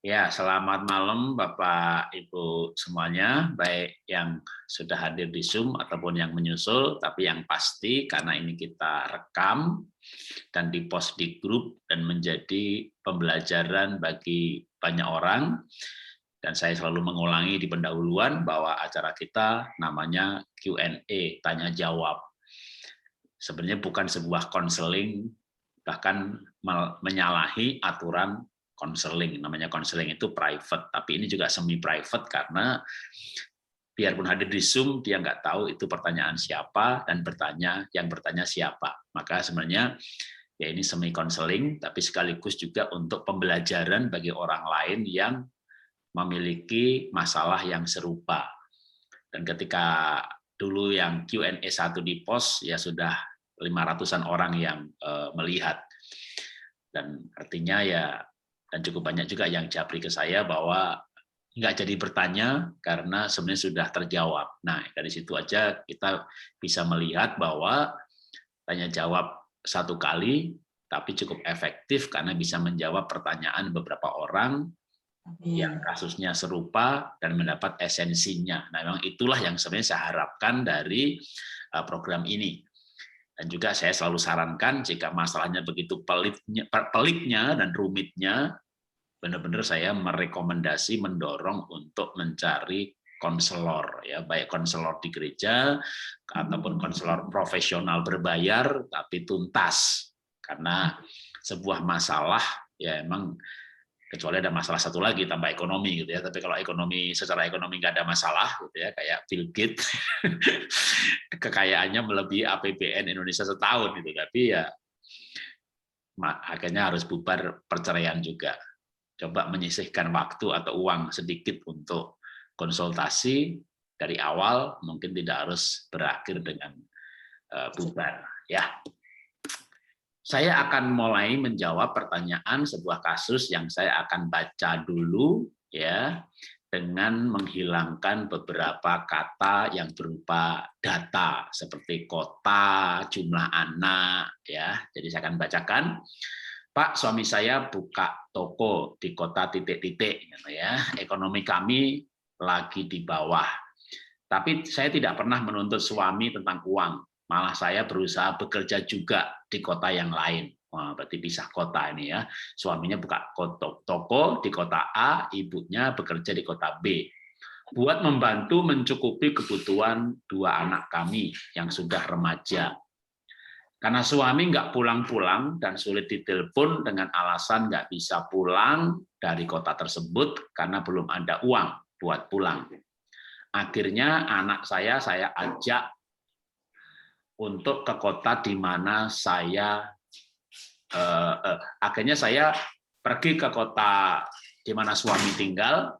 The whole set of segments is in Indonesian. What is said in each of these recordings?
Ya, selamat malam Bapak Ibu semuanya, baik yang sudah hadir di Zoom ataupun yang menyusul, tapi yang pasti karena ini kita rekam dan dipost di grup dan menjadi pembelajaran bagi banyak orang, dan saya selalu mengulangi di pendahuluan bahwa acara kita namanya Q&A, tanya jawab. Sebenarnya bukan sebuah konseling, bahkan menyalahi aturan konseling. Namanya konseling itu private, tapi ini juga semi private karena biarpun hadir di Zoom dia nggak tahu itu pertanyaan siapa dan yang bertanya siapa. Maka sebenarnya ya ini semi konseling, tapi sekaligus juga untuk pembelajaran bagi orang lain yang memiliki masalah yang serupa. Dan ketika dulu yang Q&A 1 di post ya sudah 500-an orang yang melihat, dan artinya ya, dan cukup banyak juga yang japri ke saya bahwa nggak jadi bertanya karena sebenarnya sudah terjawab. Nah, dari situ aja kita bisa melihat bahwa tanya jawab satu kali, tapi cukup efektif karena bisa menjawab pertanyaan beberapa orang yang kasusnya serupa dan mendapat esensinya. Nah, memang itulah yang sebenarnya saya harapkan dari program ini. Dan juga saya selalu sarankan jika masalahnya begitu peliknya dan rumitnya, benar-benar saya merekomendasi, mendorong untuk mencari konselor, ya, baik konselor di gereja ataupun konselor profesional berbayar tapi tuntas. Karena sebuah masalah ya emang, kecuali ada masalah satu lagi tambah ekonomi gitu ya, tapi kalau secara ekonomi nggak ada masalah gitu ya, kayak Bill Gates kekayaannya melebihi APBN Indonesia setahun gitu, tapi ya akhirnya harus bubar perceraian juga. Coba menyisihkan waktu atau uang sedikit untuk konsultasi dari awal, mungkin tidak harus berakhir dengan bubar ya. Saya akan mulai menjawab pertanyaan sebuah kasus yang saya akan baca dulu ya, dengan menghilangkan beberapa kata yang berupa data seperti kota, jumlah anak ya. Jadi saya akan bacakan. Pak, suami saya buka toko di kota titik-titik ya. Ekonomi kami lagi di bawah. Tapi saya tidak pernah menuntut suami tentang uang. Malah saya berusaha bekerja juga di kota yang lain. Wah, berarti pisah kota ini ya. Suaminya buka toko di kota A, ibunya bekerja di kota B. Buat membantu mencukupi kebutuhan dua anak kami yang sudah remaja. Karena suami nggak pulang-pulang dan sulit ditelepon dengan alasan nggak bisa pulang dari kota tersebut karena belum ada uang buat pulang. Akhirnya anak saya ajak untuk ke kota di mana akhirnya saya pergi ke kota di mana suami tinggal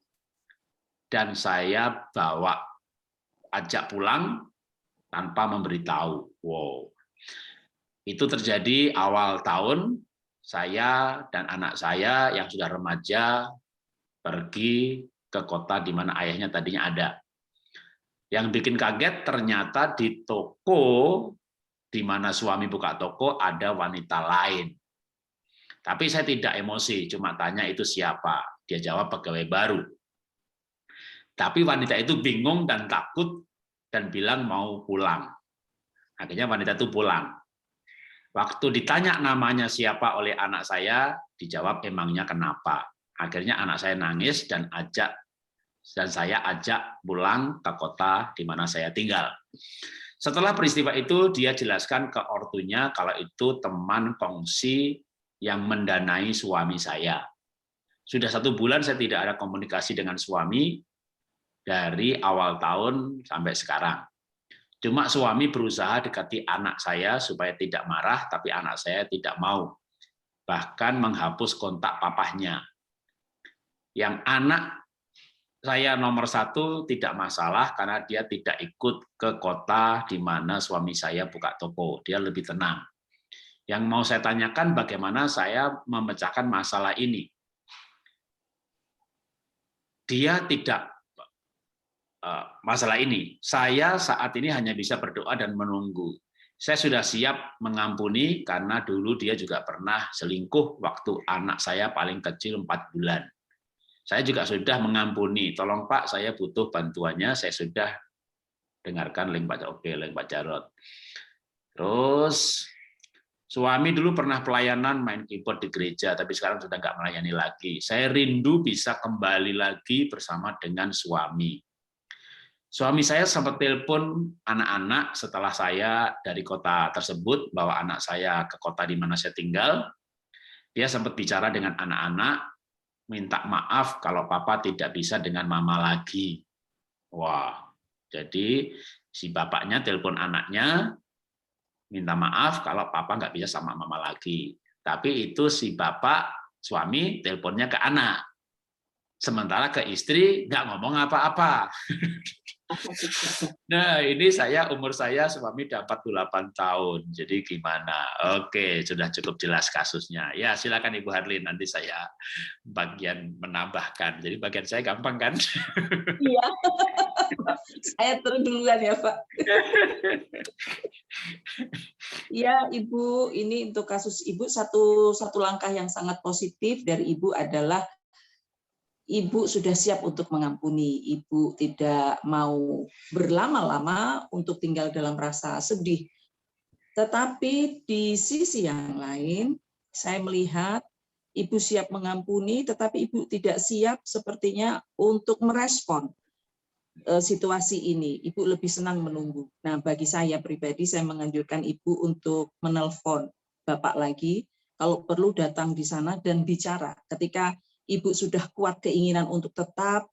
dan saya ajak pulang tanpa memberitahu. Wow. Itu terjadi awal tahun, saya dan anak saya yang sudah remaja pergi ke kota di mana ayahnya tadinya ada. Yang bikin kaget ternyata di toko di mana suami buka toko ada wanita lain. Tapi saya tidak emosi, cuma tanya itu siapa. Dia jawab pegawai baru. Tapi wanita itu bingung dan takut dan bilang mau pulang. Akhirnya wanita itu pulang. Waktu ditanya namanya siapa oleh anak saya, dijawab emangnya kenapa. Akhirnya anak saya nangis dan saya ajak pulang ke kota di mana saya tinggal. Setelah peristiwa itu, dia jelaskan ke ortunya kalau itu teman kongsi yang mendanai suami saya. Sudah 1 bulan saya tidak ada komunikasi dengan suami dari awal tahun sampai sekarang. Cuma suami berusaha dekati anak saya supaya tidak marah, tapi anak saya tidak mau. Bahkan menghapus kontak papahnya. Yang anak saya nomor 1 tidak masalah karena dia tidak ikut ke kota di mana suami saya buka toko. Dia lebih tenang. Yang mau saya tanyakan bagaimana saya memecahkan masalah ini. Dia tidak masalah ini. Saya saat ini hanya bisa berdoa dan menunggu. Saya sudah siap mengampuni karena dulu dia juga pernah selingkuh waktu anak saya paling kecil 4 bulan. Saya juga sudah mengampuni. Tolong Pak, saya butuh bantuannya. Saya sudah dengarkan link Pak Oke, link Pak Jarot. Terus suami dulu pernah pelayanan main keyboard di gereja, tapi sekarang sudah nggak melayani lagi. Saya rindu bisa kembali lagi bersama dengan suami. Suami saya sempat telepon anak-anak setelah saya dari kota tersebut, bawa anak saya ke kota di mana saya tinggal. Dia sempat bicara dengan anak-anak, minta maaf kalau papa tidak bisa dengan mama lagi. Wah, jadi si bapaknya telepon anaknya, minta maaf kalau papa nggak bisa sama mama lagi. Tapi itu si bapak, suami, teleponnya ke anak. Sementara ke istri nggak ngomong apa-apa. Nah, ini umur saya suami udah 48 tahun. Jadi gimana? Oke, sudah cukup jelas kasusnya. Ya, silakan Ibu Harlin, nanti saya bagian menambahkan. Jadi bagian saya gampang kan? Iya. Saya turun duluan ya, Pak. Ya, Ibu, ini untuk kasus Ibu satu langkah yang sangat positif dari Ibu adalah Ibu sudah siap untuk mengampuni. Ibu tidak mau berlama-lama untuk tinggal dalam rasa sedih. Tetapi di sisi yang lain, saya melihat Ibu siap mengampuni, tetapi Ibu tidak siap sepertinya untuk merespon situasi ini. Ibu lebih senang menunggu. Nah, bagi saya pribadi, saya menganjurkan Ibu untuk menelpon Bapak lagi, kalau perlu datang di sana dan bicara. Ketika Ibu sudah kuat keinginan untuk tetap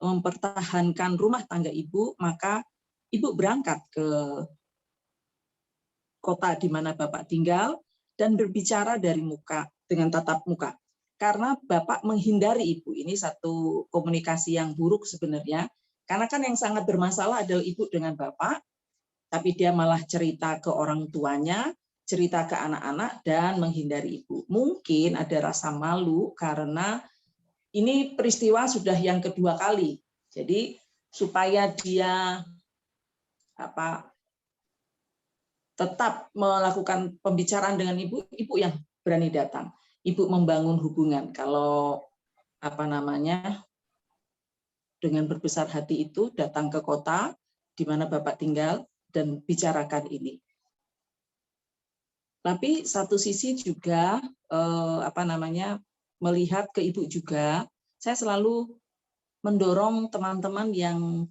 mempertahankan rumah tangga Ibu, maka Ibu berangkat ke kota di mana Bapak tinggal dan berbicara dari muka, dengan tatap muka. Karena Bapak menghindari Ibu, ini satu komunikasi yang buruk sebenarnya, karena kan yang sangat bermasalah adalah Ibu dengan Bapak, tapi dia malah cerita ke orang tuanya, cerita ke anak-anak, dan menghindari Ibu. Mungkin ada rasa malu karena ini peristiwa sudah yang kedua kali. Jadi supaya dia tetap melakukan pembicaraan dengan Ibu, Ibu yang berani datang. Ibu membangun hubungan. Kalau dengan berbesar hati itu datang ke kota di mana Bapak tinggal dan bicarakan ini. Tapi satu sisi juga melihat ke Ibu juga, saya selalu mendorong teman-teman yang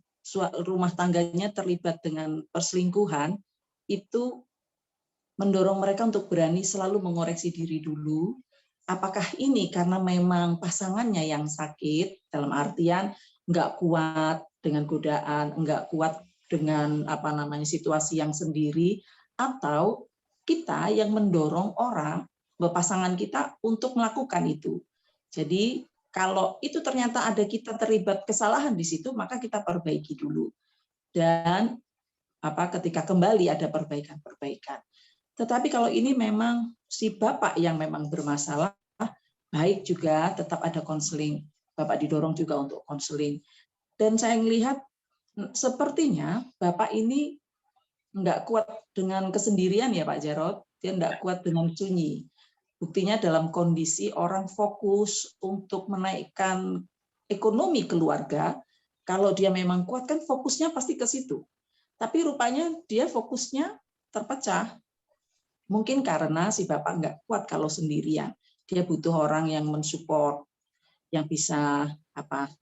rumah tangganya terlibat dengan perselingkuhan, itu mendorong mereka untuk berani selalu mengoreksi diri dulu. Apakah ini karena memang pasangannya yang sakit, dalam artian nggak kuat dengan godaan, nggak kuat dengan situasi yang sendiri, atau kita yang mendorong orang, pasangan kita untuk melakukan itu. Jadi kalau itu ternyata ada kita terlibat kesalahan di situ, maka kita perbaiki dulu. Dan ketika kembali ada perbaikan-perbaikan. Tetapi kalau ini memang si Bapak yang memang bermasalah, baik juga tetap ada konseling. Bapak didorong juga untuk konseling. Dan saya melihat sepertinya Bapak ini nggak kuat dengan kesendirian ya Pak Jarot. Dia nggak kuat dengan sunyi. Buktinya dalam kondisi orang fokus untuk menaikkan ekonomi keluarga, kalau dia memang kuat kan fokusnya pasti ke situ. Tapi rupanya dia fokusnya terpecah. Mungkin karena si Bapak nggak kuat kalau sendirian. Dia butuh orang yang mensupport, yang bisa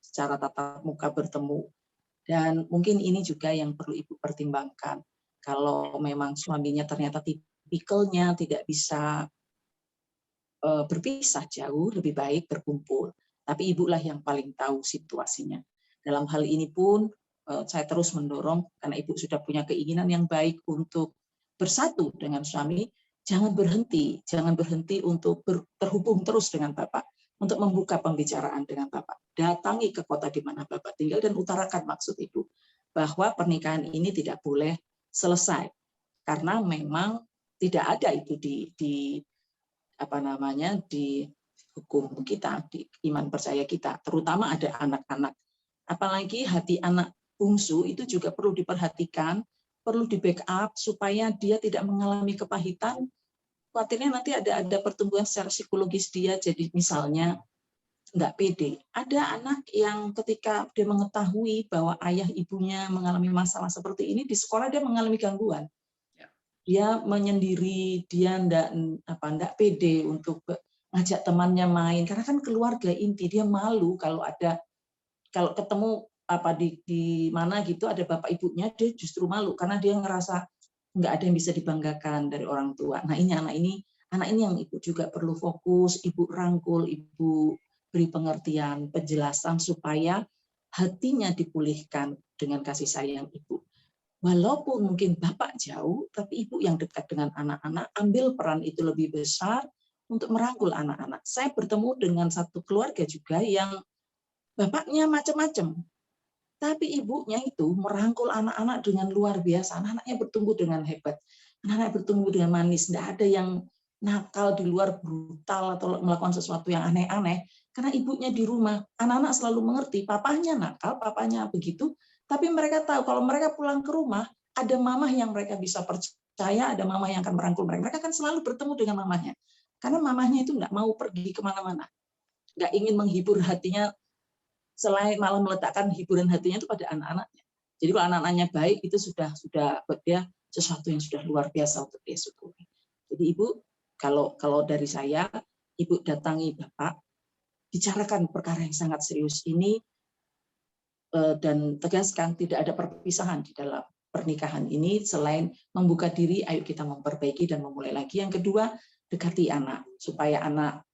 secara tatap muka bertemu. Dan mungkin ini juga yang perlu Ibu pertimbangkan. Kalau memang suaminya ternyata tipikalnya tidak bisa berpisah jauh, lebih baik berkumpul. Tapi Ibulah yang paling tahu situasinya. Dalam hal ini pun saya terus mendorong, karena Ibu sudah punya keinginan yang baik untuk bersatu dengan suami, jangan berhenti untuk terhubung terus dengan Bapak, untuk membuka pembicaraan dengan Bapak. Datangi ke kota di mana Bapak tinggal dan utarakan maksud Ibu, bahwa pernikahan ini tidak boleh selesai, karena memang tidak ada itu di hukum kita, di iman percaya kita, terutama ada anak-anak. Apalagi hati anak bungsu itu juga perlu diperhatikan, perlu di backup supaya dia tidak mengalami kepahitan. Khawatirnya nanti ada pertumbuhan secara psikologis dia, jadi misalnya nggak pede. Ada anak yang ketika dia mengetahui bahwa ayah ibunya mengalami masalah seperti ini, di sekolah dia mengalami gangguan. Dia menyendiri, dia enggak pede untuk ngajak temannya main, karena kan keluarga inti, dia malu kalau ketemu di mana gitu ada bapak ibunya, dia justru malu karena dia ngerasa nggak ada yang bisa dibanggakan dari orang tua. Nah, anak ini yang ibu juga perlu fokus, ibu rangkul, ibu beri pengertian, penjelasan supaya hatinya dipulihkan dengan kasih sayang ibu. Walaupun mungkin bapak jauh, tapi ibu yang dekat dengan anak-anak, ambil peran itu lebih besar untuk merangkul anak-anak. Saya bertemu dengan satu keluarga juga yang bapaknya macam-macam, tapi ibunya itu merangkul anak-anak dengan luar biasa. Anak-anaknya bertumbuh dengan hebat, anak-anak bertumbuh dengan manis. Tidak ada yang nakal di luar, brutal atau melakukan sesuatu yang aneh-aneh. Karena ibunya di rumah, anak-anak selalu mengerti, papanya nakal, papanya begitu, tapi mereka tahu kalau mereka pulang ke rumah, ada mamah yang mereka bisa percaya, ada mamah yang akan merangkul mereka. Mereka akan selalu bertemu dengan mamahnya. Karena mamahnya itu nggak mau pergi kemana-mana. Nggak ingin menghibur hatinya, selain malah meletakkan hiburan hatinya itu pada anak-anaknya. Jadi kalau anak-anaknya baik, itu sudah buat dia sesuatu yang sudah luar biasa untuk dia syukuri. Jadi ibu, kalau dari saya, ibu datangi bapak, bicarakan perkara yang sangat serius ini, dan tegaskan tidak ada perpisahan di dalam pernikahan ini, selain membuka diri, ayo kita memperbaiki dan memulai lagi. Yang kedua, dekati anak, supaya anak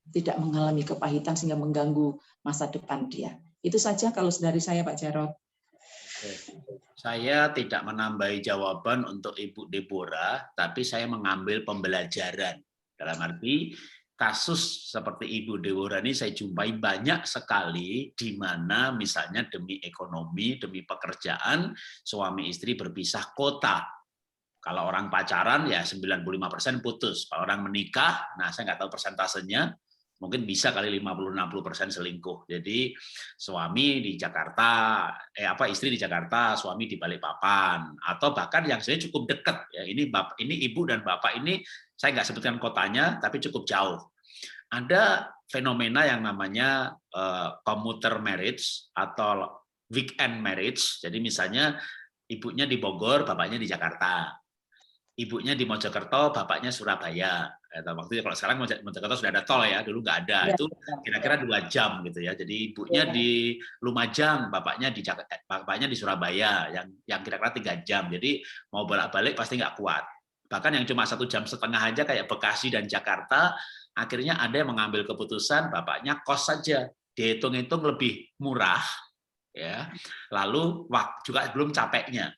tidak mengalami kepahitan sehingga mengganggu masa depan dia. Itu saja kalau dari saya, Pak Jarod. Saya tidak menambahi jawaban untuk Ibu Deborah, tapi saya mengambil pembelajaran. Dalam arti, kasus seperti Ibu Deborah ini saya jumpai banyak sekali di mana misalnya demi ekonomi, demi pekerjaan, suami istri berpisah kota. Kalau orang pacaran ya 95% putus. Kalau orang menikah, nah saya nggak tahu persentasenya, mungkin bisa kali 50-60% selingkuh. Jadi suami di Jakarta, istri di Jakarta, suami di Balikpapan, atau bahkan yang saya cukup dekat ya, ini ibu dan bapak ini saya nggak sebutkan kotanya, tapi cukup jauh. Ada fenomena yang namanya commuter marriage atau weekend marriage. Jadi misalnya ibunya di Bogor, bapaknya di Jakarta. Ibunya di Mojokerto, bapaknya Surabaya. Waktu itu kalau sekarang Mojokerto sudah ada tol ya, dulu nggak ada. Itu kira-kira 2 jam gitu ya. Jadi ibunya di Lumajang, bapaknya di Surabaya, yang kira-kira 3 jam. Jadi mau bolak-balik pasti nggak kuat. Bahkan yang cuma 1,5 jam aja kayak Bekasi dan Jakarta, akhirnya ada yang mengambil keputusan bapaknya kos saja, dihitung-hitung lebih murah, ya. Lalu juga belum capeknya.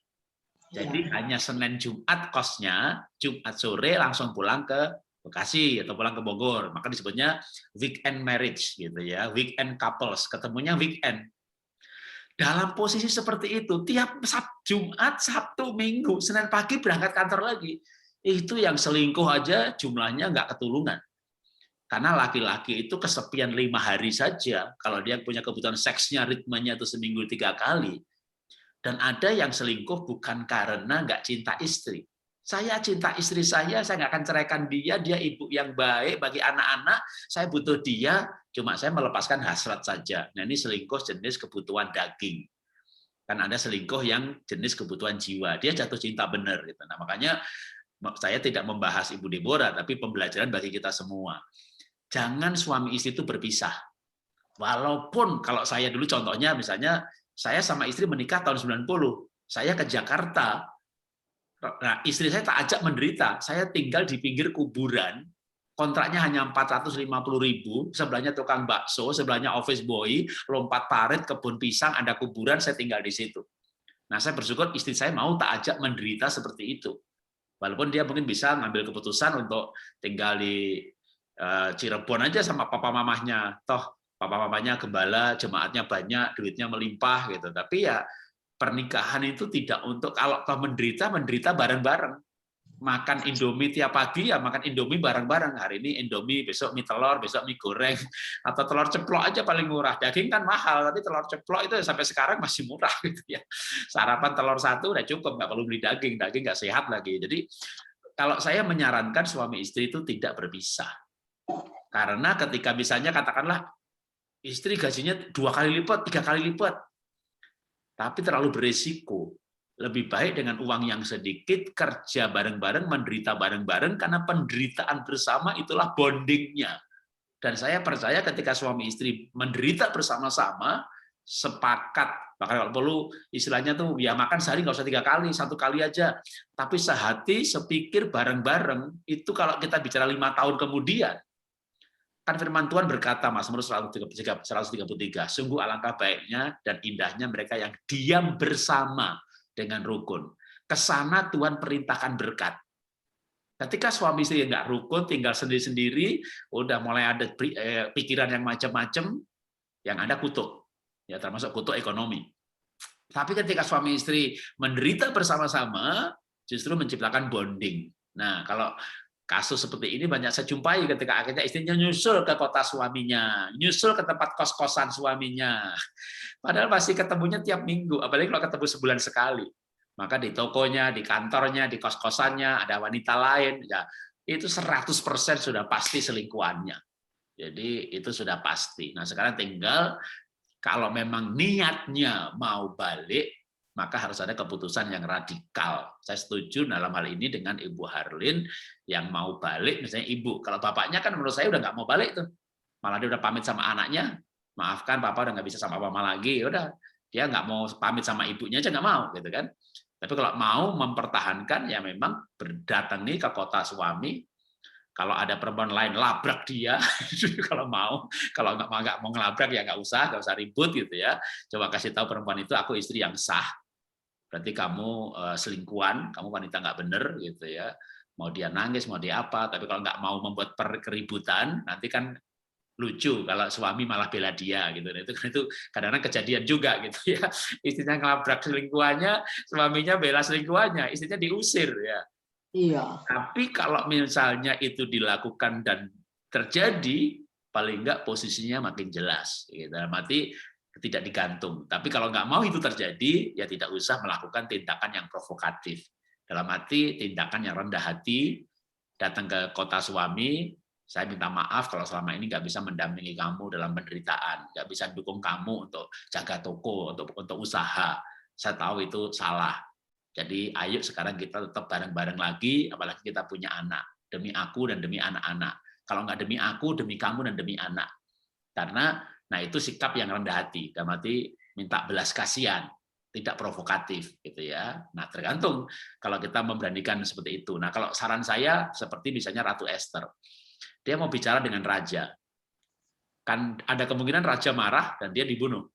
Jadi hanya Senin Jumat kosnya, Jumat sore langsung pulang ke Bekasi atau pulang ke Bogor. Maka disebutnya weekend marriage gitu ya, weekend couples, ketemunya weekend. Dalam posisi seperti itu, tiap Jumat, Sabtu, Minggu, Senin pagi berangkat kantor lagi. Itu yang selingkuh aja jumlahnya nggak ketulungan. Karena laki-laki itu kesepian 5 hari saja, kalau dia punya kebutuhan seksnya, ritmenya itu seminggu 3 kali. Dan ada yang selingkuh bukan karena nggak cinta istri. Saya cinta istri saya nggak akan ceraikan dia ibu yang baik bagi anak-anak, saya butuh dia, cuma saya melepaskan hasrat saja. Nah ini selingkuh jenis kebutuhan daging. Kan ada selingkuh yang jenis kebutuhan jiwa, dia jatuh cinta benar. Gitu. Nah makanya saya tidak membahas Ibu Deborah, tapi pembelajaran bagi kita semua. Jangan suami istri itu berpisah. Walaupun kalau saya dulu contohnya misalnya, saya sama istri menikah tahun 90, saya ke Jakarta, nah istri saya tak ajak menderita, saya tinggal di pinggir kuburan, kontraknya hanya 450.000, sebelahnya tukang bakso, sebelahnya office boy, lompat parit, kebun pisang, ada kuburan, saya tinggal di situ. Nah saya bersyukur istri saya mau tak ajak menderita seperti itu. Walaupun dia mungkin bisa ngambil keputusan untuk tinggal di Cirebon aja sama papa mamahnya, toh papa mamanya gembala, jemaatnya banyak, duitnya melimpah gitu. Tapi ya pernikahan itu tidak untuk kalau toh menderita bareng-bareng. Makan Indomie tiap pagi ya makan Indomie bareng-bareng. Hari ini Indomie, besok mie telur, besok mie goreng, atau telur ceplok aja paling murah. Daging kan mahal, tapi telur ceplok itu sampai sekarang masih murah gitu ya. Sarapan telur 1 udah cukup, nggak perlu beli daging nggak sehat lagi. Jadi kalau saya menyarankan suami istri itu tidak berpisah. Karena ketika misalnya katakanlah Istri gajinya 2 kali lipat, 3 kali lipat. Tapi terlalu beresiko. Lebih baik dengan uang yang sedikit, kerja bareng-bareng, menderita bareng-bareng, karena penderitaan bersama itulah bondingnya. Dan saya percaya ketika suami istri menderita bersama-sama, sepakat, bahkan kalau perlu istilahnya tuh ya makan sehari nggak usah 3 kali, 1 kali aja. Tapi sehati, sepikir bareng-bareng, itu kalau kita bicara 5 tahun kemudian, kan firman Tuhan berkata, Mazmur 133, sungguh alangkah baiknya dan indahnya mereka yang diam bersama dengan rukun. Kesana Tuhan perintahkan berkat. Ketika suami istri nggak rukun, tinggal sendiri-sendiri, udah mulai ada pikiran yang macam-macam, yang ada kutuk, ya termasuk kutuk ekonomi. Tapi ketika suami istri menderita bersama-sama, justru menciptakan bonding. Nah, kalau kasus seperti ini banyak saya jumpai ketika akhirnya istrinya nyusul ke kota suaminya, nyusul ke tempat kos-kosan suaminya. Padahal masih ketemunya tiap minggu, apalagi kalau ketemu sebulan sekali. Maka di tokonya, di kantornya, di kos-kosannya ada wanita lain, ya itu 100% sudah pasti selingkuhannya. Jadi itu sudah pasti. Nah, sekarang tinggal kalau memang niatnya mau balik, maka harus ada keputusan yang radikal. Saya setuju dalam hal ini dengan Ibu Harlin yang mau balik, misalnya ibu. Kalau bapaknya kan menurut saya udah nggak mau balik tuh. Malah dia udah pamit sama anaknya, maafkan papa udah nggak bisa sama mama lagi, udah dia nggak mau pamit sama ibunya aja nggak mau, gitu kan. Tapi kalau mau mempertahankan, ya memang berdatangi ke kota suami. Kalau ada perempuan lain labrak dia, kalau mau, kalau nggak mau ngelabrak ya nggak usah ribut gitu ya. Coba kasih tahu perempuan itu aku istri yang sah. Berarti kamu selingkuhan, kamu wanita nggak bener gitu ya. Mau dia nangis, mau dia apa, tapi kalau nggak mau membuat keributan, nanti kan lucu kalau suami malah bela dia gitu. Itu kadang-kadang kejadian juga gitu ya. Istrinya ngelabrak selingkuhannya, suaminya bela selingkuhannya, istrinya diusir ya. Iya. Tapi kalau misalnya itu dilakukan dan terjadi, paling nggak posisinya makin jelas. Gitu. Mati tidak digantung. Tapi kalau nggak mau itu terjadi, ya tidak usah melakukan tindakan yang provokatif. Dalam arti tindakan yang rendah hati, datang ke kota suami, saya minta maaf kalau selama ini nggak bisa mendampingi kamu dalam penderitaan, nggak bisa dukung kamu untuk jaga toko, untuk usaha. Saya tahu itu salah. Jadi ayo sekarang kita tetap bareng-bareng lagi, apalagi kita punya anak. Demi aku dan demi anak-anak. Kalau nggak demi aku, demi kamu dan demi anak. Karena nah itu sikap yang rendah hati, dalam arti minta belas kasihan, tidak provokatif gitu ya. Nah, tergantung kalau kita memberanikan seperti itu. Nah, kalau saran saya seperti misalnya Ratu Esther. Dia mau bicara dengan raja. Kan ada kemungkinan raja marah dan dia dibunuh.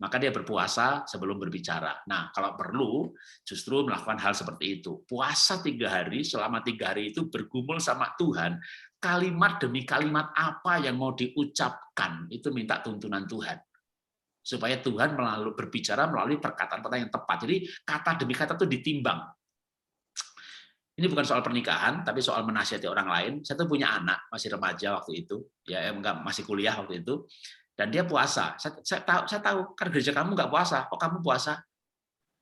Maka dia berpuasa sebelum berbicara. Nah, kalau perlu justru melakukan hal seperti itu. Puasa 3 hari, selama 3 hari itu bergumul sama Tuhan, kalimat demi kalimat apa yang mau diucapkan, itu minta tuntunan Tuhan. Supaya Tuhan berbicara melalui perkataan-perkataan yang tepat. Jadi kata demi kata itu ditimbang. Ini bukan soal pernikahan, tapi soal menasihati orang lain. Saya tuh punya anak, masih remaja waktu itu, ya enggak masih kuliah waktu itu, dan dia puasa. Saya tahu kan gereja kamu nggak puasa, kok kamu puasa?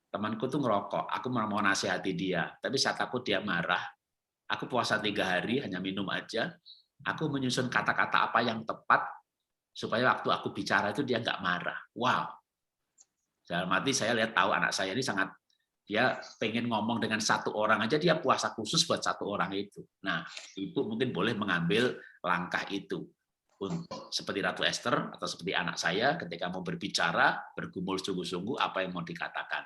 Temanku tuh ngerokok, aku mau nasihati dia, tapi saat aku dia marah, aku puasa 3 hari hanya minum aja, aku menyusun kata-kata apa yang tepat supaya waktu aku bicara itu dia nggak marah. Wow, dalam arti saya lihat tahu anak saya ini sangat dia pengen ngomong dengan satu orang aja, dia puasa khusus buat satu orang itu. Nah, ibu mungkin boleh mengambil langkah itu untuk seperti Ratu Esther atau seperti anak saya ketika mau berbicara, bergumul sungguh-sungguh apa yang mau dikatakan.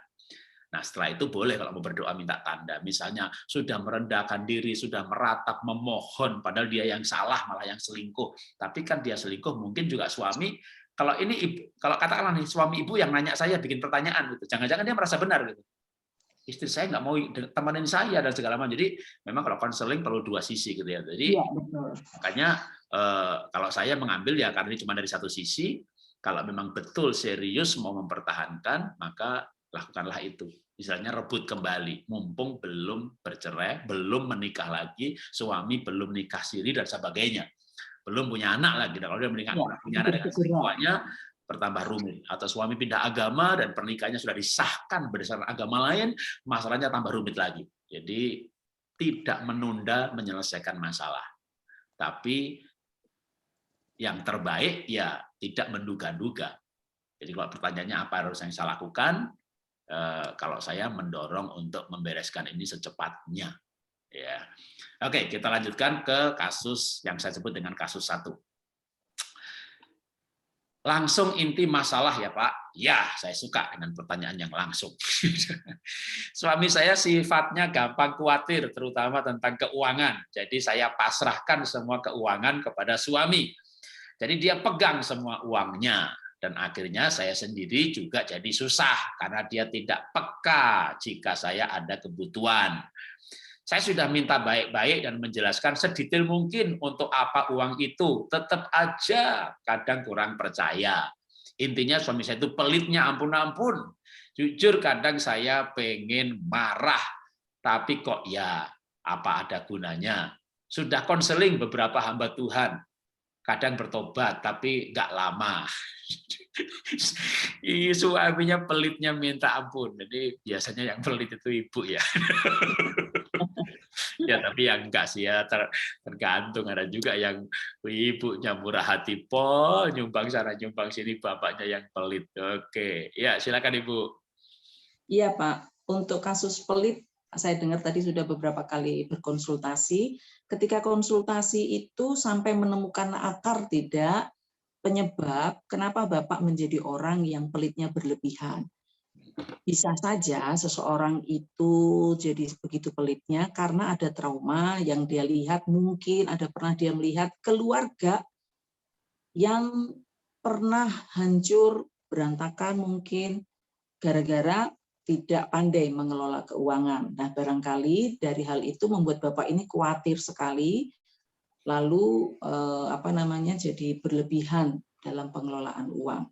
Nah, setelah itu boleh kalau mau berdoa minta tanda. Misalnya sudah merendahkan diri, sudah meratap, memohon, padahal dia yang salah, malah yang selingkuh. Tapi kan dia selingkuh, mungkin juga suami. Kalau ini, kalau katakanlah nih suami ibu yang nanya saya bikin pertanyaan gitu, jangan-jangan dia merasa benar gitu. Istri saya nggak mau temenin saya dan segala macam. Jadi memang kalau konseling perlu 2 sisi gitu ya. Jadi Iya, betul. makanya kalau saya mengambil ya karena ini cuma dari satu sisi. Kalau memang betul serius mau mempertahankan, maka lakukanlah itu. Misalnya rebut kembali, mumpung belum bercerai, belum menikah lagi, suami belum nikah siri dan sebagainya, belum punya anak lagi. Kalau dia menikah punya anak dengan selingkuhannya, bertambah rumit. Atau suami pindah agama dan pernikahannya sudah disahkan berdasarkan agama lain, masalahnya tambah rumit lagi. Jadi tidak menunda menyelesaikan masalah, tapi yang terbaik ya tidak menduga-duga. Jadi kalau pertanyaannya apa harus yang saya lakukan, kalau saya mendorong untuk membereskan ini secepatnya. Ya. Oke, kita lanjutkan ke kasus yang saya sebut dengan kasus 1. Langsung inti masalah ya Pak? Ya, saya suka dengan pertanyaan yang langsung. Suami saya sifatnya gampang khawatir, terutama tentang keuangan. Jadi saya pasrahkan semua keuangan kepada suami. Jadi dia pegang semua uangnya. Dan akhirnya saya sendiri juga jadi susah, karena dia tidak peka jika saya ada kebutuhan. Saya sudah minta baik-baik dan menjelaskan sedetail mungkin untuk apa uang itu. Tetap aja kadang kurang percaya. Intinya suami saya itu pelitnya ampun-ampun. Jujur kadang saya pengen marah. Tapi kok ya apa ada gunanya. Sudah konseling beberapa hamba Tuhan. Kadang bertobat tapi nggak lama. Suaminya pelitnya minta ampun. Jadi biasanya yang pelit itu ibu ya. Ya tapi yang enggak sih ya, tergantung. Ada juga yang ibunya murah hati, nyumbang sana nyumbang sini, bapaknya yang pelit. Oke, ya silakan Ibu. Iya Pak, untuk kasus pelit saya dengar tadi sudah beberapa kali berkonsultasi. Ketika konsultasi itu sampai menemukan akar tidak penyebab kenapa Bapak menjadi orang yang pelitnya berlebihan. Bisa saja seseorang itu jadi begitu pelitnya karena ada trauma yang dia lihat, mungkin pernah dia melihat keluarga yang pernah hancur, berantakan mungkin gara-gara tidak pandai mengelola keuangan. Nah, barangkali dari hal itu membuat Bapak ini khawatir sekali, lalu jadi berlebihan dalam pengelolaan uang.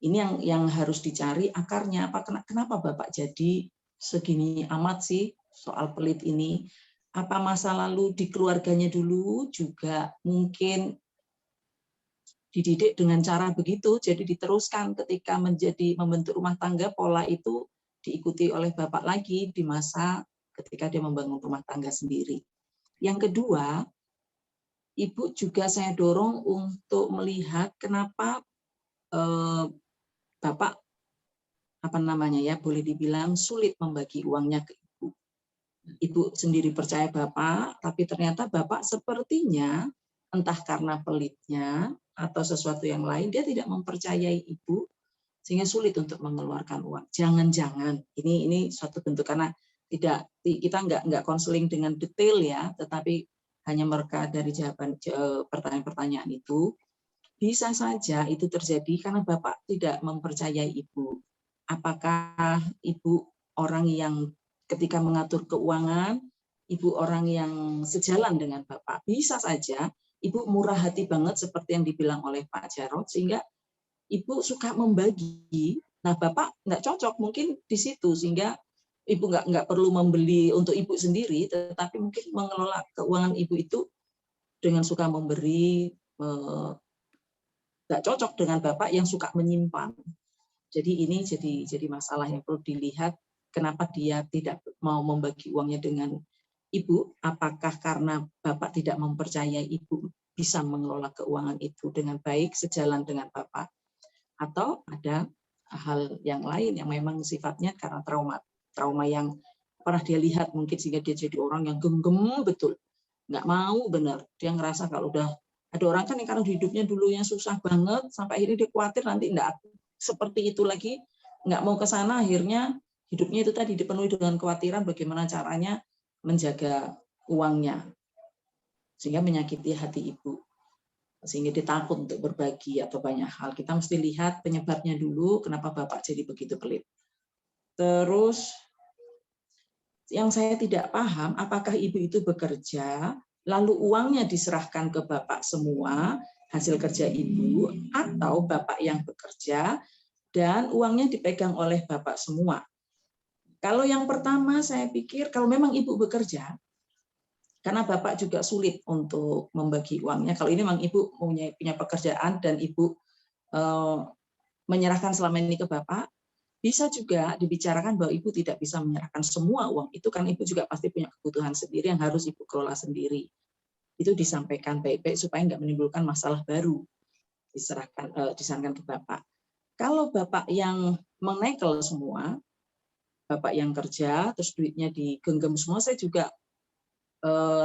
Ini yang harus dicari akarnya. Kenapa Bapak jadi segini amat sih soal pelit ini? Apa masa lalu di keluarganya dulu juga mungkin dididik dengan cara begitu, jadi diteruskan ketika membentuk rumah tangga, pola itu diikuti oleh Bapak lagi di masa ketika dia membangun rumah tangga sendiri. Yang kedua, Ibu juga saya dorong untuk melihat kenapa Bapak boleh dibilang sulit membagi uangnya ke Ibu. Ibu sendiri percaya Bapak, tapi ternyata Bapak sepertinya entah karena pelitnya atau sesuatu yang lain, dia tidak mempercayai Ibu sehingga sulit untuk mengeluarkan uang. Jangan-jangan ini suatu bentuk, karena kita nggak konseling dengan detail ya, tetapi hanya mereka dari jawaban pertanyaan-pertanyaan itu. Bisa saja itu terjadi karena Bapak tidak mempercayai Ibu. Apakah Ibu orang yang ketika mengatur keuangan, Ibu orang yang sejalan dengan Bapak? Bisa saja Ibu murah hati banget seperti yang dibilang oleh Pak Jarod, sehingga Ibu suka membagi. Nah, Bapak nggak cocok mungkin di situ, sehingga Ibu nggak perlu membeli untuk Ibu sendiri, tetapi mungkin mengelola keuangan Ibu itu dengan suka memberi, nggak cocok dengan Bapak yang suka menyimpan. Jadi ini jadi masalah yang perlu dilihat, kenapa dia tidak mau membagi uangnya dengan Ibu. Apakah karena Bapak tidak mempercayai Ibu bisa mengelola keuangan itu dengan baik, sejalan dengan Bapak, atau ada hal yang lain yang memang sifatnya karena trauma yang pernah dia lihat mungkin, sehingga dia jadi orang yang genggam betul, nggak mau benar. Dia ngerasa kalau udah ada orang kan yang karena hidupnya dulunya susah banget sampai akhirnya dia khawatir nanti enggak seperti itu lagi, nggak mau ke sana, akhirnya hidupnya itu tadi dipenuhi dengan kekhawatiran bagaimana caranya menjaga uangnya, sehingga menyakiti hati Ibu, sehingga dia takut untuk berbagi atau banyak hal. Kita mesti lihat penyebabnya dulu, kenapa Bapak jadi begitu pelit. Terus yang saya tidak paham, apakah Ibu itu bekerja, lalu uangnya diserahkan ke Bapak semua, hasil kerja Ibu, atau Bapak yang bekerja, dan uangnya dipegang oleh Bapak semua. Kalau yang pertama, saya pikir kalau memang Ibu bekerja, karena Bapak juga sulit untuk membagi uangnya, kalau ini memang Ibu punya pekerjaan dan Ibu menyerahkan selama ini ke Bapak, bisa juga dibicarakan bahwa Ibu tidak bisa menyerahkan semua uang itu, kan Ibu juga pasti punya kebutuhan sendiri yang harus Ibu kelola sendiri. itu disampaikan baik-baik supaya nggak menimbulkan masalah baru, disarankan ke Bapak. Kalau Bapak yang menekel semua, Bapak yang kerja, terus duitnya digenggam semua, saya juga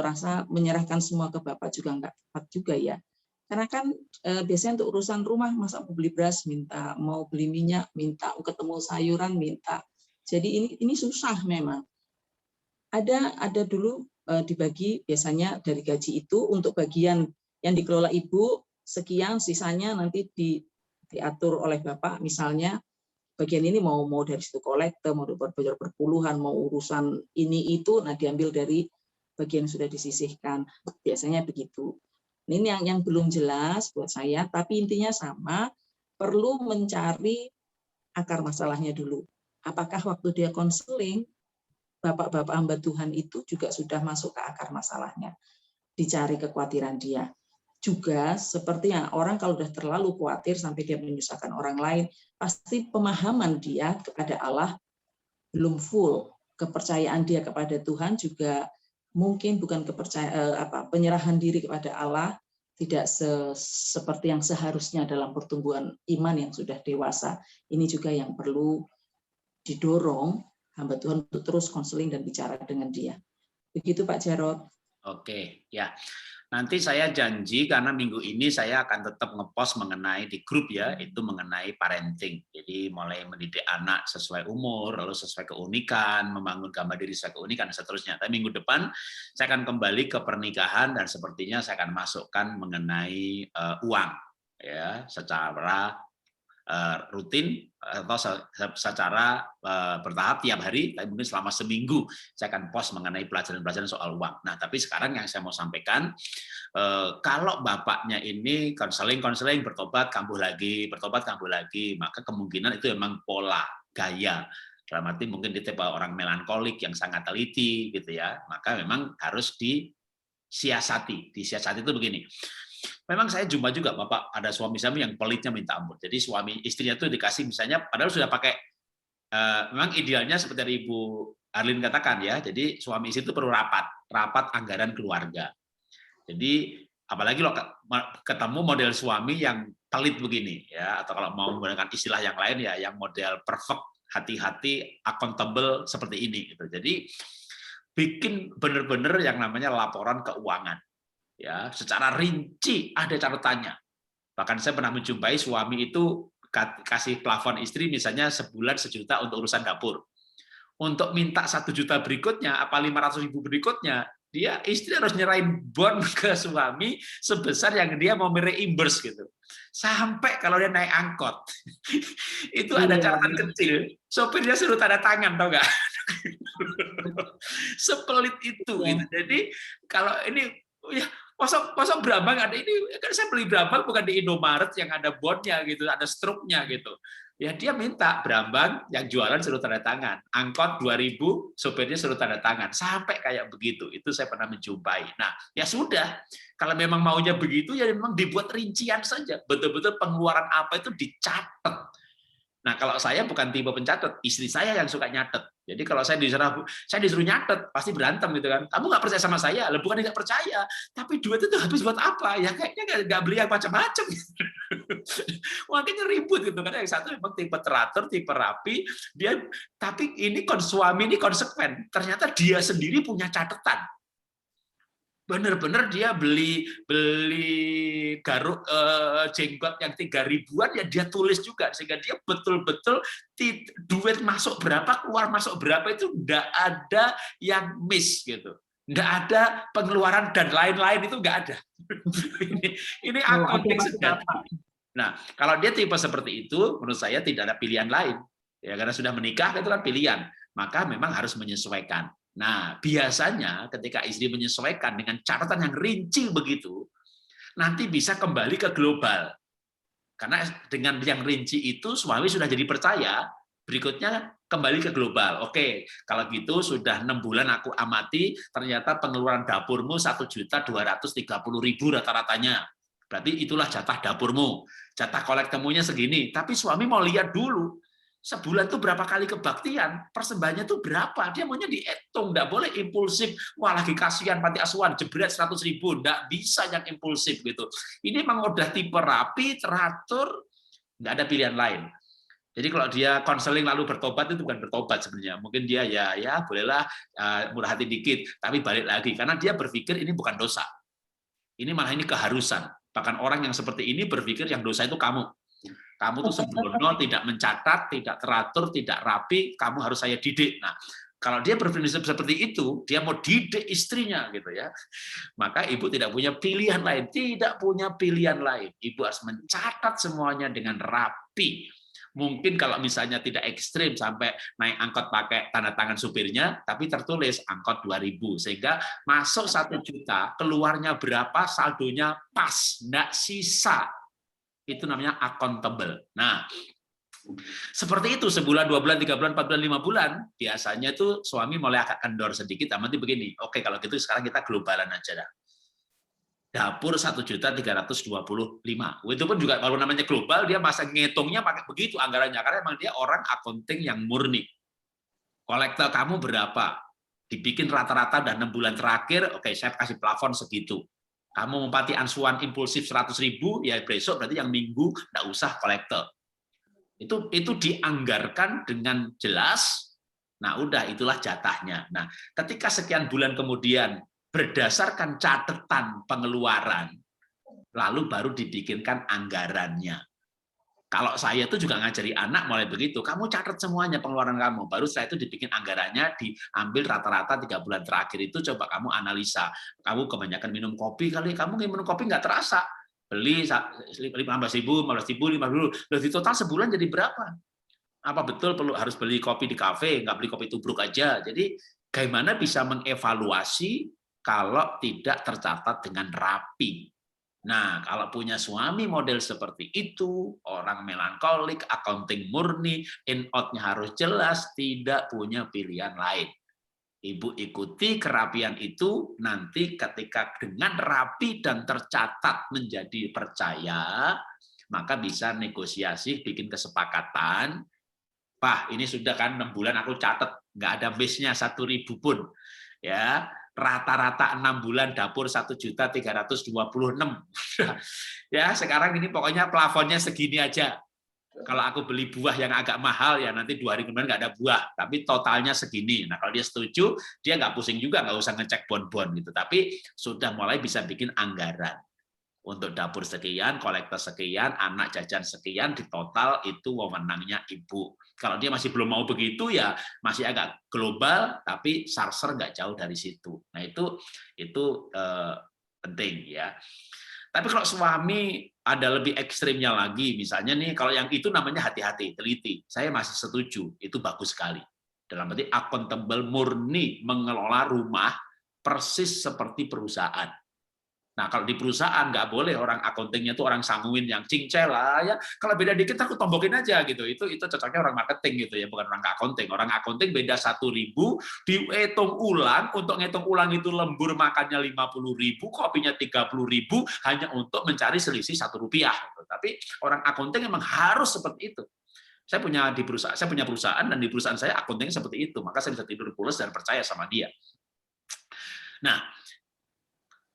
rasa menyerahkan semua ke Bapak juga nggak tepat juga ya. Karena kan biasanya untuk urusan rumah, masa mau beli beras minta, mau beli minyak minta, ketemu sayuran minta. Jadi ini susah memang. Ada dulu dibagi biasanya dari gaji itu untuk bagian yang dikelola Ibu sekian, sisanya nanti diatur oleh Bapak, misalnya bagian ini mau dari situ kolektor, mau bayar perpuluhan, mau urusan ini itu, nah diambil dari bagian yang sudah disisihkan. Biasanya begitu. Ini yang belum jelas buat saya, tapi intinya sama, perlu mencari akar masalahnya dulu. Apakah waktu dia konseling, Bapak-bapak hamba Tuhan itu juga sudah masuk ke akar masalahnya, dicari kekhawatiran dia. Juga sepertinya orang kalau sudah terlalu khawatir sampai dia menyusahkan orang lain, pasti pemahaman dia kepada Allah belum full, kepercayaan dia kepada Tuhan juga mungkin bukan penyerahan diri kepada Allah tidak seperti yang seharusnya dalam pertumbuhan iman yang sudah dewasa. Ini juga yang perlu didorong hamba Tuhan untuk terus konseling dan bicara dengan dia. Begitu Pak Jarod. Oke, ya. Nanti saya janji karena minggu ini saya akan tetap ngepost mengenai di grup ya, itu mengenai parenting. Jadi mulai mendidik anak sesuai umur, lalu sesuai keunikan, membangun gambar diri sesuai keunikan dan seterusnya. Tapi minggu depan saya akan kembali ke pernikahan dan sepertinya saya akan masukkan mengenai uang ya, secara rutin atau secara bertahap tiap hari, tapi mungkin selama seminggu saya akan post mengenai pelajaran-pelajaran soal uang. Nah, tapi sekarang yang saya mau sampaikan, kalau bapaknya ini konseling, bertobat kambuh lagi, maka kemungkinan itu memang pola gaya. Dalam arti mungkin dia tipe orang melankolik yang sangat teliti, gitu ya. Maka memang harus disiasati. Disiasati itu begini. Memang saya jumpa juga Bapak ada suami-suami yang pelitnya minta ampun. Jadi suami istrinya tuh dikasih misalnya padahal sudah pakai memang idealnya seperti dari Ibu Arlin katakan ya. Jadi suami istri itu perlu rapat anggaran keluarga. Jadi apalagi lo ketemu model suami yang pelit begini ya, atau kalau mau menggunakan istilah yang lain ya yang model perfect, hati-hati, accountable seperti ini gitu. Jadi bikin benar-benar yang namanya laporan keuangan. Ya, secara rinci ada catatannya. Bahkan saya pernah menjumpai suami itu kasih plafon istri misalnya sebulan 1 juta untuk urusan dapur. Untuk minta 1 juta berikutnya, apa 500.000 berikutnya, istri harus nyerahin bon ke suami sebesar yang dia mau reimburse gitu. Sampai kalau dia naik angkot, itu ada catatan kecil, sopirnya suruh tanda tangan, tau nggak? Sepelit itu. Gitu. Jadi kalau ini ya Pasang Brambang ada ini kan saya beli Brambang bukan di Indomaret yang ada bonnya gitu, ada struknya gitu. Ya dia minta Brambang yang jualan suruh tanda tangan, angkot 2.000 sopirnya suruh tanda tangan, sampai kayak begitu. Itu saya pernah menjumpai. Nah ya sudah, kalau memang maunya begitu ya memang dibuat rincian saja, betul-betul pengeluaran apa itu dicatat. Nah, kalau saya bukan tipe pencatat, istri saya yang suka nyatet. Jadi kalau saya disuruh nyatet, pasti berantem gitu kan. Kamu nggak percaya sama saya? Lah bukan nggak percaya, tapi duit itu habis buat apa? Ya kayaknya nggak beli yang macam-macam. Makanya ribut gitu kan. Yang satu memang tipe teratur, tipe rapi, tapi ini suami ini konsekuen. Ternyata dia sendiri punya catatan. Bener-bener dia beli garuk jenggot yang 3.000-an ya dia tulis juga sehingga dia betul-betul duit masuk berapa keluar masuk berapa itu enggak ada yang miss gitu, enggak ada pengeluaran dan lain-lain itu enggak ada. ini accounting sejati. Nah kalau dia tipe seperti itu menurut saya tidak ada pilihan lain ya, karena sudah menikah itu kan pilihan, maka memang harus menyesuaikan. Nah, biasanya ketika istri menyesuaikan dengan catatan yang rinci begitu, nanti bisa kembali ke global. Karena dengan yang rinci itu suami sudah jadi percaya, berikutnya kembali ke global. Oke, kalau gitu sudah 6 bulan aku amati, ternyata pengeluaran dapurmu 1.230.000 rata-ratanya. Berarti itulah jatah dapurmu. Jatah kolektemunya segini. Tapi suami mau lihat dulu, sebulan tuh berapa kali kebaktian, persembahannya tuh berapa, dia maunya dihitung, nggak boleh impulsif, wah lagi kasihan panti asuhan, jebret 100.000, nggak bisa yang impulsif gitu. Ini memang udah tipe rapi, teratur, nggak ada pilihan lain. Jadi kalau dia konseling lalu bertobat itu bukan bertobat sebenarnya. Mungkin dia ya bolehlah murah hati dikit, tapi balik lagi karena dia berpikir ini bukan dosa. Ini malah ini keharusan. Bahkan orang yang seperti ini berpikir yang dosa itu kamu. Kamu tuh sembrono, tidak mencatat, tidak teratur, tidak rapi, kamu harus saya didik. Nah, kalau dia berprinsip seperti itu, dia mau didik istrinya gitu ya. Maka ibu tidak punya pilihan lain, tidak punya pilihan lain. Ibu harus mencatat semuanya dengan rapi. Mungkin kalau misalnya tidak ekstrim sampai naik angkot pakai tanda tangan supirnya, tapi tertulis angkot 2.000 sehingga masuk 1 juta, keluarnya berapa, saldonya pas, enggak sisa. Itu namanya accountable. Nah, seperti itu sebulan, 2 bulan, 3 bulan, 4 bulan, 5 bulan, biasanya tuh suami mulai agak kendor sedikit, nanti begini, oke kalau gitu sekarang kita globalan aja dah. Dapur 1.325.000. Itu pun juga kalau namanya global, dia masa ngitungnya pakai begitu anggarannya, karena memang dia orang accounting yang murni. Kolektor kamu berapa? Dibikin rata-rata dan 6 bulan terakhir, oke saya kasih plafon segitu. Kamu mempati ansuan impulsif 100.000, ya besok berarti yang minggu nggak usah kolektor. Itu dianggarkan dengan jelas. Nah, udah itulah jatahnya. Nah, ketika sekian bulan kemudian berdasarkan catatan pengeluaran, lalu baru dibikinkan anggarannya. Kalau saya tuh juga ngajari anak mulai begitu, kamu catat semuanya pengeluaran kamu, baru setelah itu dibikin anggarannya, diambil rata-rata 3 bulan terakhir itu coba kamu analisa. Kamu kebanyakan minum kopi kali, kamu minum kopi nggak terasa. Beli 15.000, 15.000, 50.000, di total sebulan jadi berapa? Apa betul perlu harus beli kopi di kafe, nggak beli kopi tubruk aja? Jadi bagaimana bisa mengevaluasi kalau tidak tercatat dengan rapi. Nah, kalau punya suami model seperti itu, orang melankolik, accounting murni, in-out-nya harus jelas, tidak punya pilihan lain. Ibu ikuti kerapian itu, nanti ketika dengan rapi dan tercatat menjadi percaya, maka bisa negosiasi, bikin kesepakatan, Pak, ini sudah kan 6 bulan aku catat, nggak ada miss-nya 1.000 pun. Ya, rata-rata 6 bulan dapur 1.326.000. Ya, sekarang ini pokoknya plafonnya segini aja. Kalau aku beli buah yang agak mahal, ya nanti 2 hari kemudian nggak ada buah. Tapi totalnya segini. Nah, kalau dia setuju, dia nggak pusing juga, nggak usah ngecek bon-bon gitu. Tapi sudah mulai bisa bikin anggaran. Untuk dapur sekian, kolektor sekian, anak jajan sekian, di total itu wewenangnya ibu. Kalau dia masih belum mau begitu, ya masih agak global, tapi sarser nggak jauh dari situ. Nah itu penting ya. Tapi kalau suami ada lebih ekstrimnya lagi, misalnya nih, kalau yang itu namanya hati-hati, teliti. Saya masih setuju, itu bagus sekali. Dalam arti accountable, murni mengelola rumah persis seperti perusahaan. Nah, kalau di perusahaan nggak boleh orang accounting-nya tuh orang sanguin yang cincel lah ya. Kalau beda dikit aku tombokin aja gitu. Itu cocoknya orang marketing gitu ya, bukan orang accounting. Orang accounting beda 1.000, dihitung ulang, untuk ngitung ulang itu lembur makannya 50.000, kopinya 30.000 hanya untuk mencari selisih Rp1. Tapi orang accounting memang harus seperti itu. Saya punya perusahaan dan di perusahaan saya accounting seperti itu. Maka saya bisa tidur pulas dan percaya sama dia. Nah,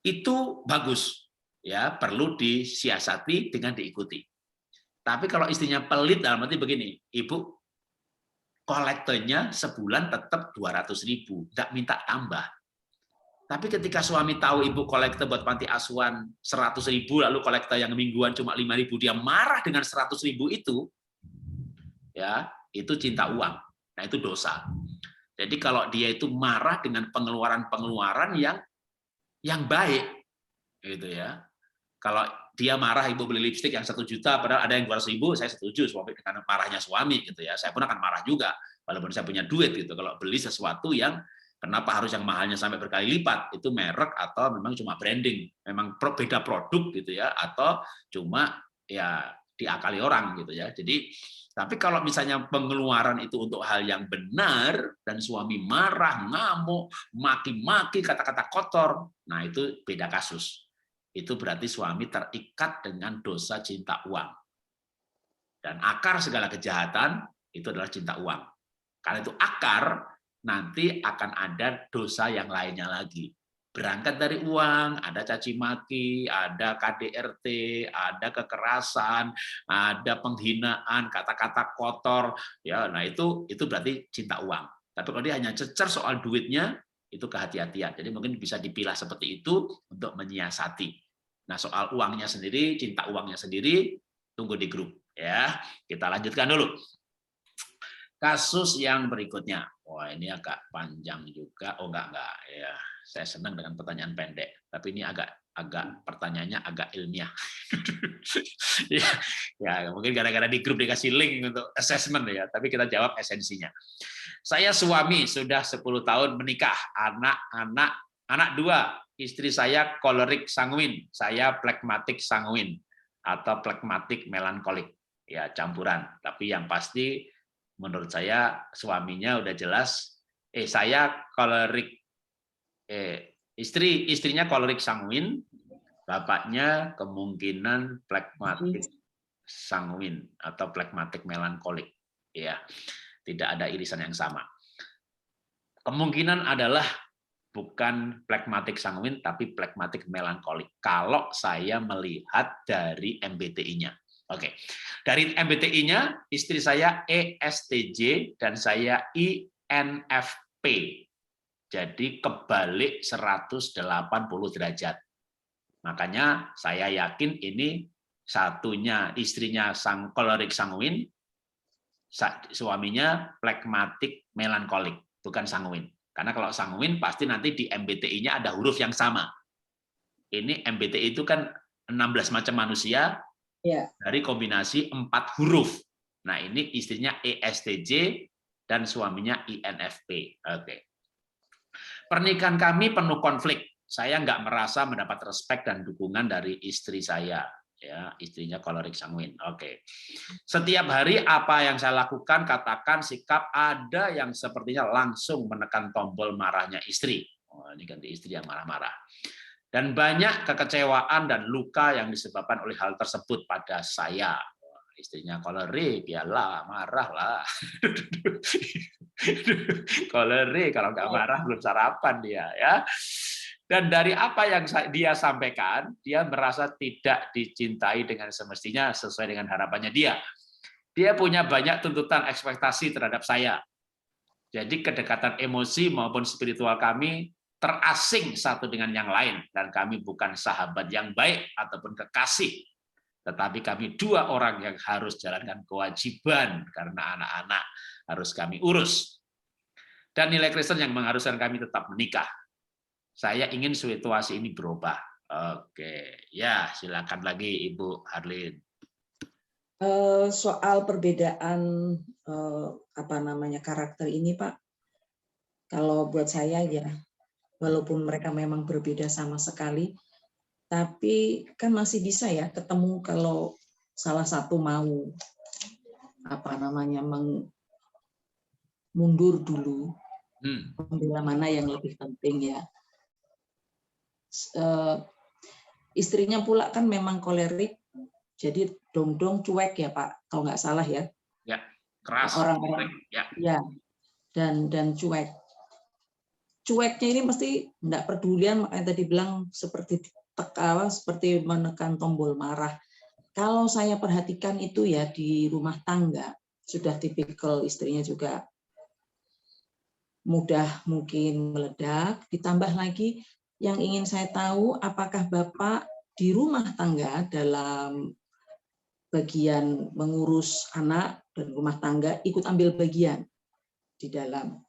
itu bagus ya, perlu disiasati dengan diikuti. Tapi kalau istrinya pelit, dalam arti begini, ibu kolektornya sebulan tetap 200.000, nggak minta tambah. Tapi ketika suami tahu ibu kolektor buat panti asuhan 100.000, lalu kolektor yang mingguan cuma 5.000, dia marah dengan 100.000 itu, ya itu cinta uang. Nah itu dosa. Jadi kalau dia itu marah dengan pengeluaran-pengeluaran yang baik, gitu ya. Kalau dia marah ibu beli lipstik yang 1 juta, padahal ada yang 200.000, saya setuju suami dengan marahnya suami, gitu ya. Saya pun akan marah juga, walaupun saya punya duit gitu. Kalau beli sesuatu yang kenapa harus yang mahalnya sampai berkali lipat, itu merek atau memang cuma branding, memang beda produk gitu ya, atau cuma ya diakali orang gitu ya. Jadi tapi kalau misalnya pengeluaran itu untuk hal yang benar dan suami marah, ngamuk, maki-maki, kata-kata kotor, nah itu beda kasus. Itu berarti suami terikat dengan dosa cinta uang. Dan akar segala kejahatan itu adalah cinta uang. Karena itu akar, nanti akan ada dosa yang lainnya lagi. Berangkat dari uang, ada caci maki, ada KDRT, ada kekerasan, ada penghinaan, kata-kata kotor, ya. Nah itu berarti cinta uang. Tapi kalau dia hanya cecer soal duitnya, itu kehati-hatian. Jadi mungkin bisa dipilah seperti itu untuk menyiasati. Nah soal uangnya sendiri, cinta uangnya sendiri, tunggu di grup ya. Kita lanjutkan dulu. Kasus yang berikutnya. Wah, ini agak panjang juga. Oh, enggak ya. Saya senang dengan pertanyaan pendek, tapi ini agak pertanyaannya agak ilmiah. ya, mungkin gara-gara di grup dikasih link untuk assessment ya, tapi kita jawab esensinya. Saya suami sudah 10 tahun menikah, anak 2, istri saya kolerik sanguin, saya plekmatik sanguin atau plekmatik melankolik. Ya, campuran. Tapi yang pasti menurut saya suaminya udah jelas, saya kolerik, istrinya kolerik sanguin, bapaknya kemungkinan plekmatik sanguin atau plekmatik melankolik. Ya, tidak ada irisan yang sama. Kemungkinan adalah bukan plekmatik sanguin, tapi plekmatik melankolik. Kalau saya melihat dari MBTI-nya. Oke, dari MBTI-nya istri saya ESTJ dan saya INFP. Jadi kebalik 180 derajat. Makanya saya yakin ini satunya istrinya kolerik sanguin, suaminya plekmatik melankolik, bukan sanguin. Karena kalau sanguin pasti nanti di MBTI-nya ada huruf yang sama. Ini MBTI itu kan 16 macam manusia, dari kombinasi 4 huruf. Nah, ini istrinya ESTJ dan suaminya INFP. Oke. Pernikahan kami penuh konflik. Saya nggak merasa mendapat respek dan dukungan dari istri saya. Ya, istrinya kolerik sanguin. Oke. Setiap hari apa yang saya lakukan, katakan, sikap, ada yang sepertinya langsung menekan tombol marahnya istri. Oh, ini ganti istri yang marah-marah. Dan banyak kekecewaan dan luka yang disebabkan oleh hal tersebut pada saya. Istrinya kolerik, yalah, marahlah. Kolerik, kalau nggak marah belum sarapan dia, ya. Dan dari apa yang dia sampaikan, dia merasa tidak dicintai dengan semestinya sesuai dengan harapannya dia. Dia punya banyak tuntutan ekspektasi terhadap saya. Jadi kedekatan emosi maupun spiritual kami terasing satu dengan yang lain, dan kami bukan sahabat yang baik ataupun kekasih, tetapi kami 2 orang yang harus jalankan kewajiban karena anak-anak harus kami urus. Dan nilai Kristen yang mengharuskan kami tetap menikah. Saya ingin situasi ini berubah. Oke, ya silakan lagi Ibu Harlin. Soal perbedaan karakter ini, Pak. Kalau buat saya ya, walaupun mereka memang berbeda sama sekali, tapi kan masih bisa ya ketemu kalau salah satu mau mundur dulu, membela mana yang lebih penting ya. Istrinya pula kan memang kolerik, jadi dong-dong cuek ya Pak, kalau nggak salah ya. Ya, keras. Orang-orang ya, dan cuek. Cueknya ini mesti enggak pedulian, makanya tadi bilang seperti menekan tombol marah. Kalau saya perhatikan itu ya di rumah tangga, sudah tipikal istrinya juga mudah mungkin meledak, ditambah lagi yang ingin saya tahu apakah Bapak di rumah tangga dalam bagian mengurus anak dan rumah tangga ikut ambil bagian di dalam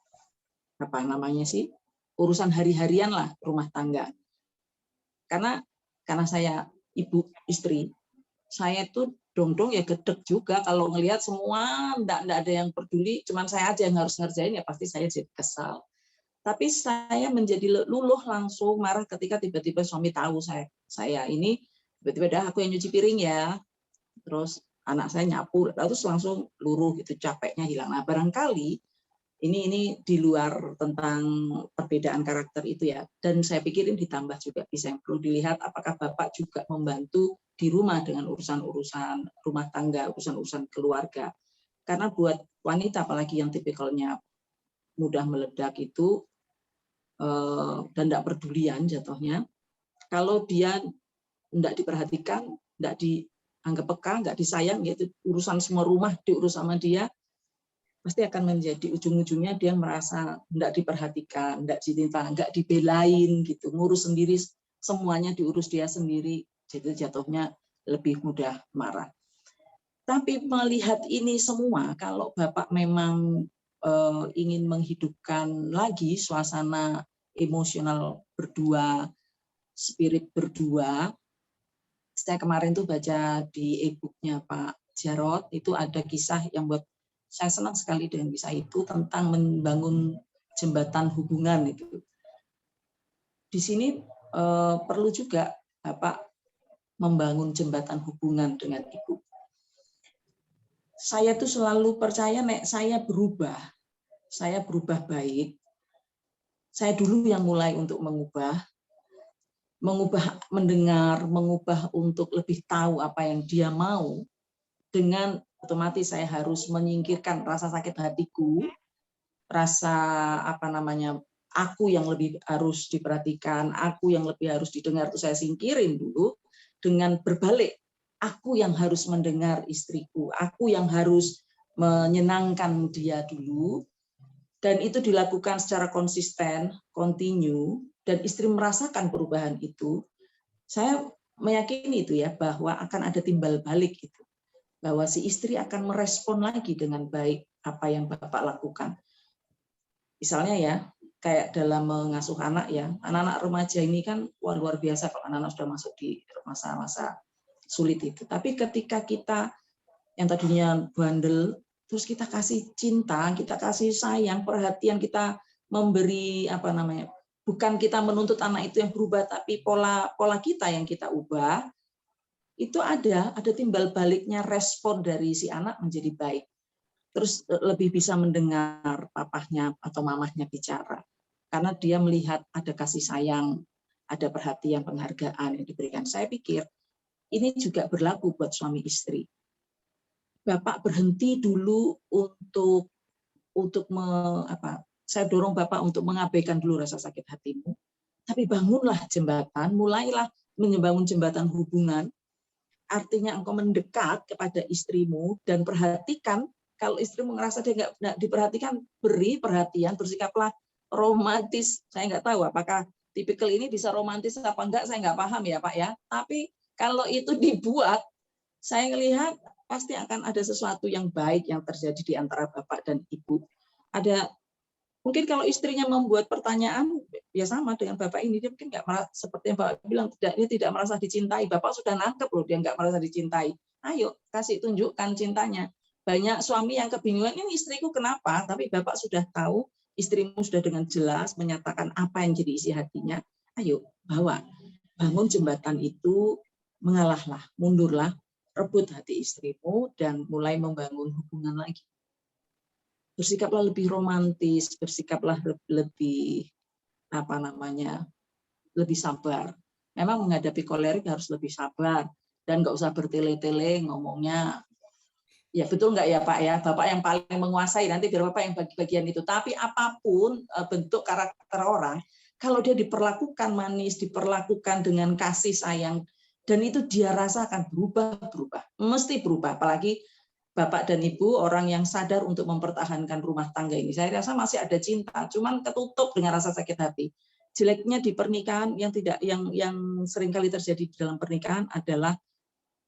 urusan hari-harian lah rumah tangga. Karena saya ibu istri, saya itu dong-dong ya gedek juga kalau ngelihat semua enggak ada yang peduli, cuman saya aja yang harus ngerjain, ya pasti saya jadi kesal. Tapi saya menjadi luluh langsung marah ketika tiba-tiba suami tahu saya ini tiba-tiba aku yang nyuci piring ya, terus anak saya nyapu, terus langsung luruh gitu, capeknya hilang. Nah barangkali ini di luar tentang perbedaan karakter itu ya, dan saya pikirin ditambah juga bisa yang perlu dilihat apakah Bapak juga membantu di rumah dengan urusan-urusan rumah tangga, urusan-urusan keluarga. Karena buat wanita apalagi yang tipikalnya mudah meledak itu dan tidak pedulian jatuhnya, kalau dia tidak diperhatikan, tidak dianggap peka, tidak disayang, yaitu urusan semua rumah diurus sama dia, pasti akan menjadi ujung-ujungnya dia merasa tidak diperhatikan, tidak dicinta, tidak dibelain gitu, ngurus sendiri semuanya diurus dia sendiri, jadi jatuhnya lebih mudah marah. Tapi melihat ini semua, kalau Bapak memang ingin menghidupkan lagi suasana emosional berdua, spirit berdua, saya kemarin tuh baca di e-booknya Pak Jarot, itu ada kisah yang buat saya senang sekali dengan kisah itu tentang membangun jembatan hubungan itu. Di sini perlu juga Bapak membangun jembatan hubungan dengan Ibu. Saya tuh selalu percaya nek saya berubah baik. Saya dulu yang mulai untuk mengubah mendengar, mengubah untuk lebih tahu apa yang dia mau. Dengan otomatis saya harus menyingkirkan rasa sakit hatiku, rasa aku yang lebih harus diperhatikan, aku yang lebih harus didengar, itu saya singkirin dulu dengan berbalik. Aku yang harus mendengar istriku, aku yang harus menyenangkan dia dulu, dan itu dilakukan secara konsisten, kontinu, dan istri merasakan perubahan itu. Saya meyakini itu ya, bahwa akan ada timbal balik itu. Bahwa si istri akan merespon lagi dengan baik apa yang Bapak lakukan. Misalnya ya, kayak dalam mengasuh anak ya, anak-anak remaja ini kan luar biasa kalau anak-anak sudah masuk di masa-masa sulit itu. Tapi ketika kita yang tadinya bandel, terus kita kasih cinta, kita kasih sayang, perhatian, kita memberi bukan kita menuntut anak itu yang berubah, tapi pola kita yang kita ubah, itu ada timbal baliknya respon dari si anak menjadi baik. Terus lebih bisa mendengar papahnya atau mamahnya bicara. Karena dia melihat ada kasih sayang, ada perhatian, penghargaan yang diberikan. Saya pikir ini juga berlaku buat suami istri. Bapak berhenti dulu saya dorong Bapak untuk mengabaikan dulu rasa sakit hatimu. Tapi bangunlah jembatan, mulailah membangun jembatan hubungan. Artinya engkau mendekat kepada istrimu dan perhatikan. Kalau istrimu ngerasa dia nggak diperhatikan, beri perhatian, bersikaplah romantis. Saya nggak tahu apakah tipikal ini bisa romantis apa enggak, saya nggak paham ya Pak ya. Tapi kalau itu dibuat, saya melihat pasti akan ada sesuatu yang baik yang terjadi di antara Bapak dan Ibu. Mungkin kalau istrinya membuat pertanyaan, ya sama dengan Bapak ini, dia mungkin nggak merasa, seperti yang Bapak bilang, dia tidak merasa dicintai. Bapak sudah nangkep loh, dia nggak merasa dicintai. Ayo, kasih tunjukkan cintanya. Banyak suami yang kebingungan, ini istriku kenapa? Tapi Bapak sudah tahu, istrimu sudah dengan jelas menyatakan apa yang jadi isi hatinya. Ayo, bangun jembatan itu, mengalahlah, mundurlah, rebut hati istrimu, dan mulai membangun hubungan lagi. Bersikaplah lebih romantis, bersikaplah lebih lebih sabar. Memang menghadapi kolerik harus lebih sabar dan nggak usah bertele-tele ngomongnya. Ya betul nggak ya Pak ya, Bapak yang paling menguasai, nanti biar Bapak yang bagi-bagian itu. Tapi apapun bentuk karakter orang, kalau dia diperlakukan manis, diperlakukan dengan kasih sayang, dan itu dia rasakan berubah, mesti berubah. Apalagi Bapak dan Ibu orang yang sadar untuk mempertahankan rumah tangga ini. Saya rasa masih ada cinta, cuman ketutup dengan rasa sakit hati. Jeleknya di pernikahan yang seringkali terjadi di dalam pernikahan adalah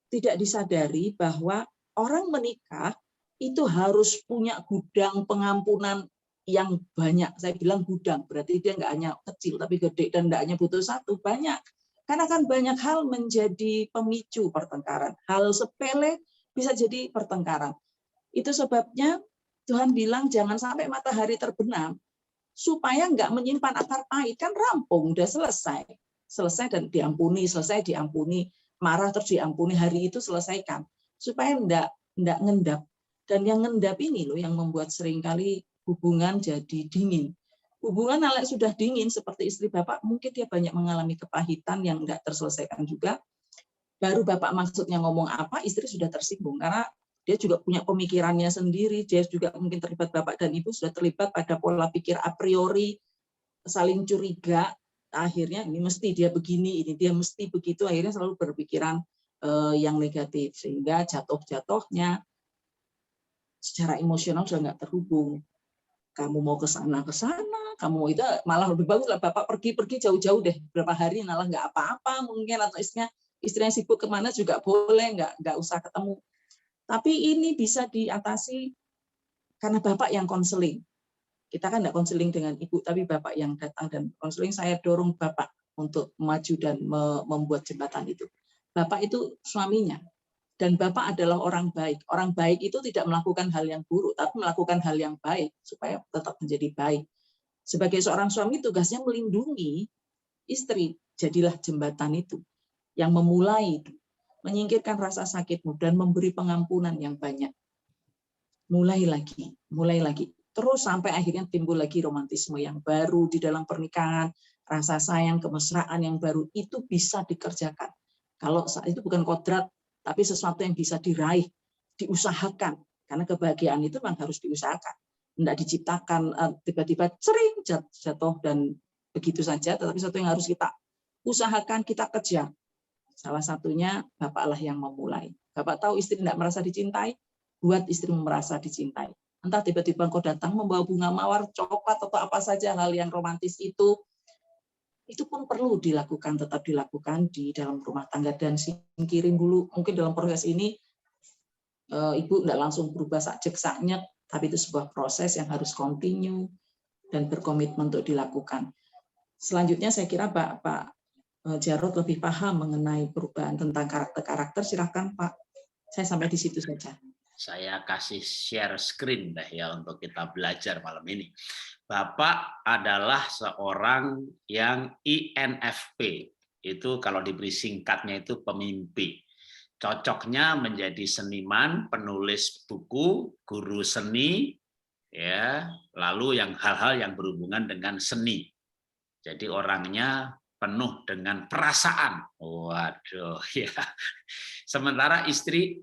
tidak disadari bahwa orang menikah itu harus punya gudang pengampunan yang banyak. Saya bilang gudang, berarti dia nggak hanya kecil tapi gede, dan nggak hanya butuh satu, banyak. Karena kan banyak hal menjadi pemicu pertengkaran. Hal sepele bisa jadi pertengkaran. Itu sebabnya Tuhan bilang jangan sampai matahari terbenam, supaya nggak menyimpan akar pahit. Kan rampung, udah selesai dan diampuni, marah terus diampuni, hari itu selesaikan, supaya nggak ngendap. Dan yang ngendap ini loh yang membuat seringkali hubungan jadi dingin. Hubungan kalau sudah dingin seperti istri Bapak, mungkin dia banyak mengalami kepahitan yang nggak terselesaikan juga. Baru Bapak maksudnya ngomong apa, istri sudah tersinggung. Karena dia juga punya pemikirannya sendiri, dia juga mungkin terlibat, bapak dan ibu sudah terlibat pada pola pikir a priori, saling curiga, akhirnya ini mesti dia begini, ini dia mesti begitu, akhirnya selalu berpikiran yang negatif, sehingga jatuh-jatuhnya secara emosional sudah nggak terhubung. Kamu mau ke sana, kamu mau itu, malah lebih bagus lah bapak pergi jauh-jauh deh, berapa hari malah nggak apa-apa mungkin, atau istrinya sibuk kemana juga boleh, nggak usah ketemu. Tapi ini bisa diatasi karena bapak yang konseling. Kita kan nggak konseling dengan ibu, tapi bapak yang datang dan konseling. Saya dorong bapak untuk maju dan membuat jembatan itu. Bapak itu suaminya. Dan bapak adalah orang baik. Orang baik itu tidak melakukan hal yang buruk, tapi melakukan hal yang baik supaya tetap menjadi baik. Sebagai seorang suami, tugasnya melindungi istri. Jadilah jembatan itu yang memulai, menyingkirkan rasa sakitmu dan memberi pengampunan yang banyak. Mulai lagi. Terus sampai akhirnya timbul lagi romantisme yang baru di dalam pernikahan, rasa sayang, kemesraan yang baru itu bisa dikerjakan. Kalau itu bukan kodrat, tapi sesuatu yang bisa diraih, diusahakan. Karena kebahagiaan itu memang harus diusahakan. Tidak diciptakan tiba-tiba sering jatuh dan begitu saja, tetapi sesuatu yang harus kita usahakan, kita kejar. Salah satunya bapaklah yang memulai. Bapak tahu istri tidak merasa dicintai, buat istrimu merasa dicintai. Entah tiba-tiba engkau datang membawa bunga mawar, coklat, atau apa saja hal yang romantis itu pun perlu dilakukan, tetap dilakukan di dalam rumah tangga, dan singkirin dulu. Mungkin dalam proses ini ibu tidak langsung berubah sakjek-saknyek, tapi itu sebuah proses yang harus continue dan berkomitmen untuk dilakukan. Selanjutnya saya kira Pak Jarod lebih paham mengenai perubahan tentang karakter-karakter. Silakan Pak, saya sampai di situ saja. Saya kasih share screen deh ya untuk kita belajar malam ini. Bapak adalah seorang yang INFP. Itu kalau diberi singkatnya itu pemimpi. Cocoknya menjadi seniman, penulis buku, guru seni, ya, lalu yang hal-hal yang berhubungan dengan seni. Jadi orangnya penuh dengan perasaan. Waduh, ya. Sementara istri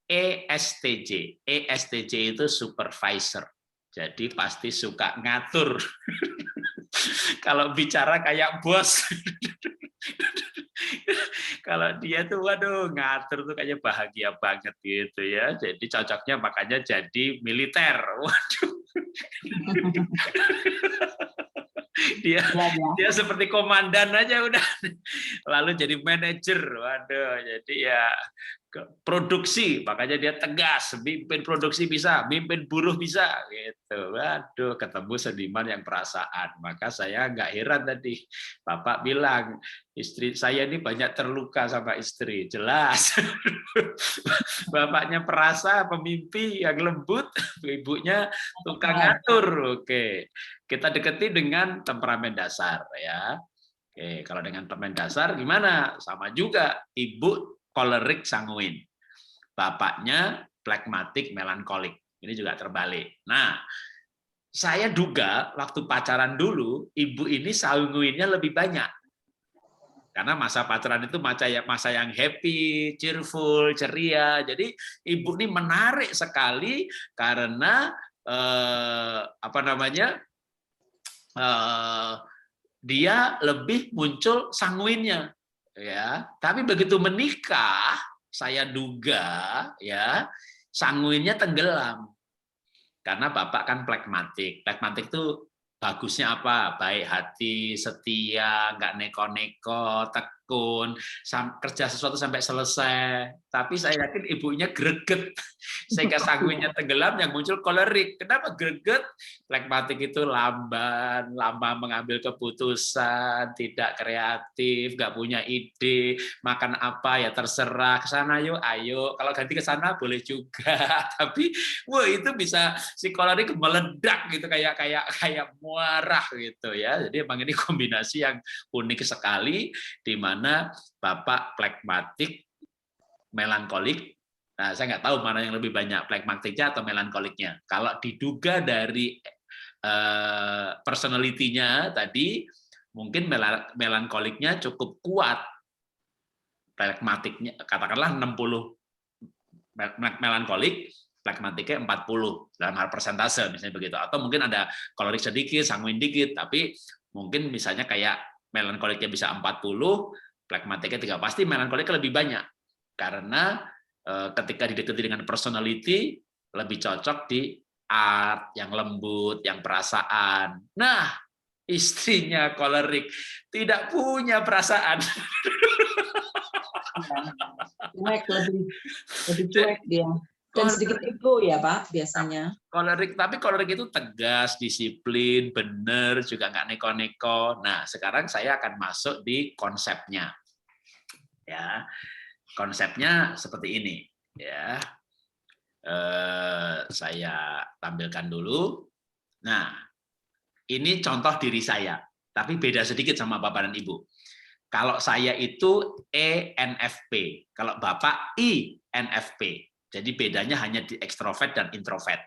ESTJ. ESTJ itu supervisor. Jadi pasti suka ngatur. Kalau bicara kayak bos. Kalau dia tuh waduh ngatur tuh kayaknya bahagia banget gitu ya. Jadi cocoknya makanya jadi militer. Waduh. Dia seperti komandan aja udah. Lalu jadi manajer. Waduh, jadi ya produksi, makanya dia tegas, mimpin produksi bisa, mimpin buruh bisa, gitu. Waduh, ketemu seniman yang perasaan. Maka saya nggak heran tadi Bapak bilang istri saya ini banyak terluka sama istri, jelas. Bapaknya perasa, pemimpi yang lembut, ibunya tukang ngatur. Oke, kita deketi dengan temperamen dasar ya. Oke, kalau dengan temperamen dasar gimana? Sama juga, ibu kolerik sanguin. Bapaknya flekmatik melankolik. Ini juga terbalik. Nah, saya duga waktu pacaran dulu, ibu ini sanguinnya lebih banyak. Karena masa pacaran itu masa yang happy, cheerful, ceria. Jadi ibu ini menarik sekali karena dia lebih muncul sanguinnya. Ya, tapi begitu menikah, saya duga ya sanguinnya tenggelam karena bapak kan flekmatik. Flekmatik itu bagusnya apa? Baik hati, setia, nggak neko-neko, tekun, kerja sesuatu sampai selesai. Tapi saya yakin ibunya greget sehingga sanguinnya tenggelam, yang muncul kolerik. Kenapa greget? Flekmatik itu lamban, lama mengambil keputusan, tidak kreatif, nggak punya ide, makan apa ya terserah, ke sana yuk, ayo. Kalau ganti ke sana boleh juga. Tapi wah itu bisa si kolerik meledak gitu kayak muarah gitu ya. Jadi emang ini kombinasi yang unik sekali di mana Bapak flekmatik melankolik. Nah, saya nggak tahu mana yang lebih banyak, flekmatiknya atau melankoliknya. Kalau diduga dari personality-nya tadi, mungkin melankoliknya cukup kuat. Flekmatiknya katakanlah 60 melankolik, flekmatiknya 40 dalam hal persentase misalnya begitu, atau mungkin ada kolerik sedikit, sanguin dikit, tapi mungkin misalnya kayak melankoliknya bisa 40, flekmatiknya 3, pasti melankoliknya lebih banyak karena ketika didekati dengan personality lebih cocok di art yang lembut, yang perasaan. Nah, istrinya kolerik tidak punya perasaan. Cuek, lebih cuek dia. Dan sedikit ego ya Pak, biasanya. Kolerik, tapi kolerik itu tegas, disiplin, benar, juga nggak neko-neko. Nah, sekarang saya akan masuk di konsepnya. Ya, konsepnya seperti ini. Ya, saya tampilkan dulu. Nah, ini contoh diri saya, tapi beda sedikit sama Bapak dan Ibu. Kalau saya itu ENFP, kalau Bapak INFP. Jadi bedanya hanya di ekstrovert dan introvert.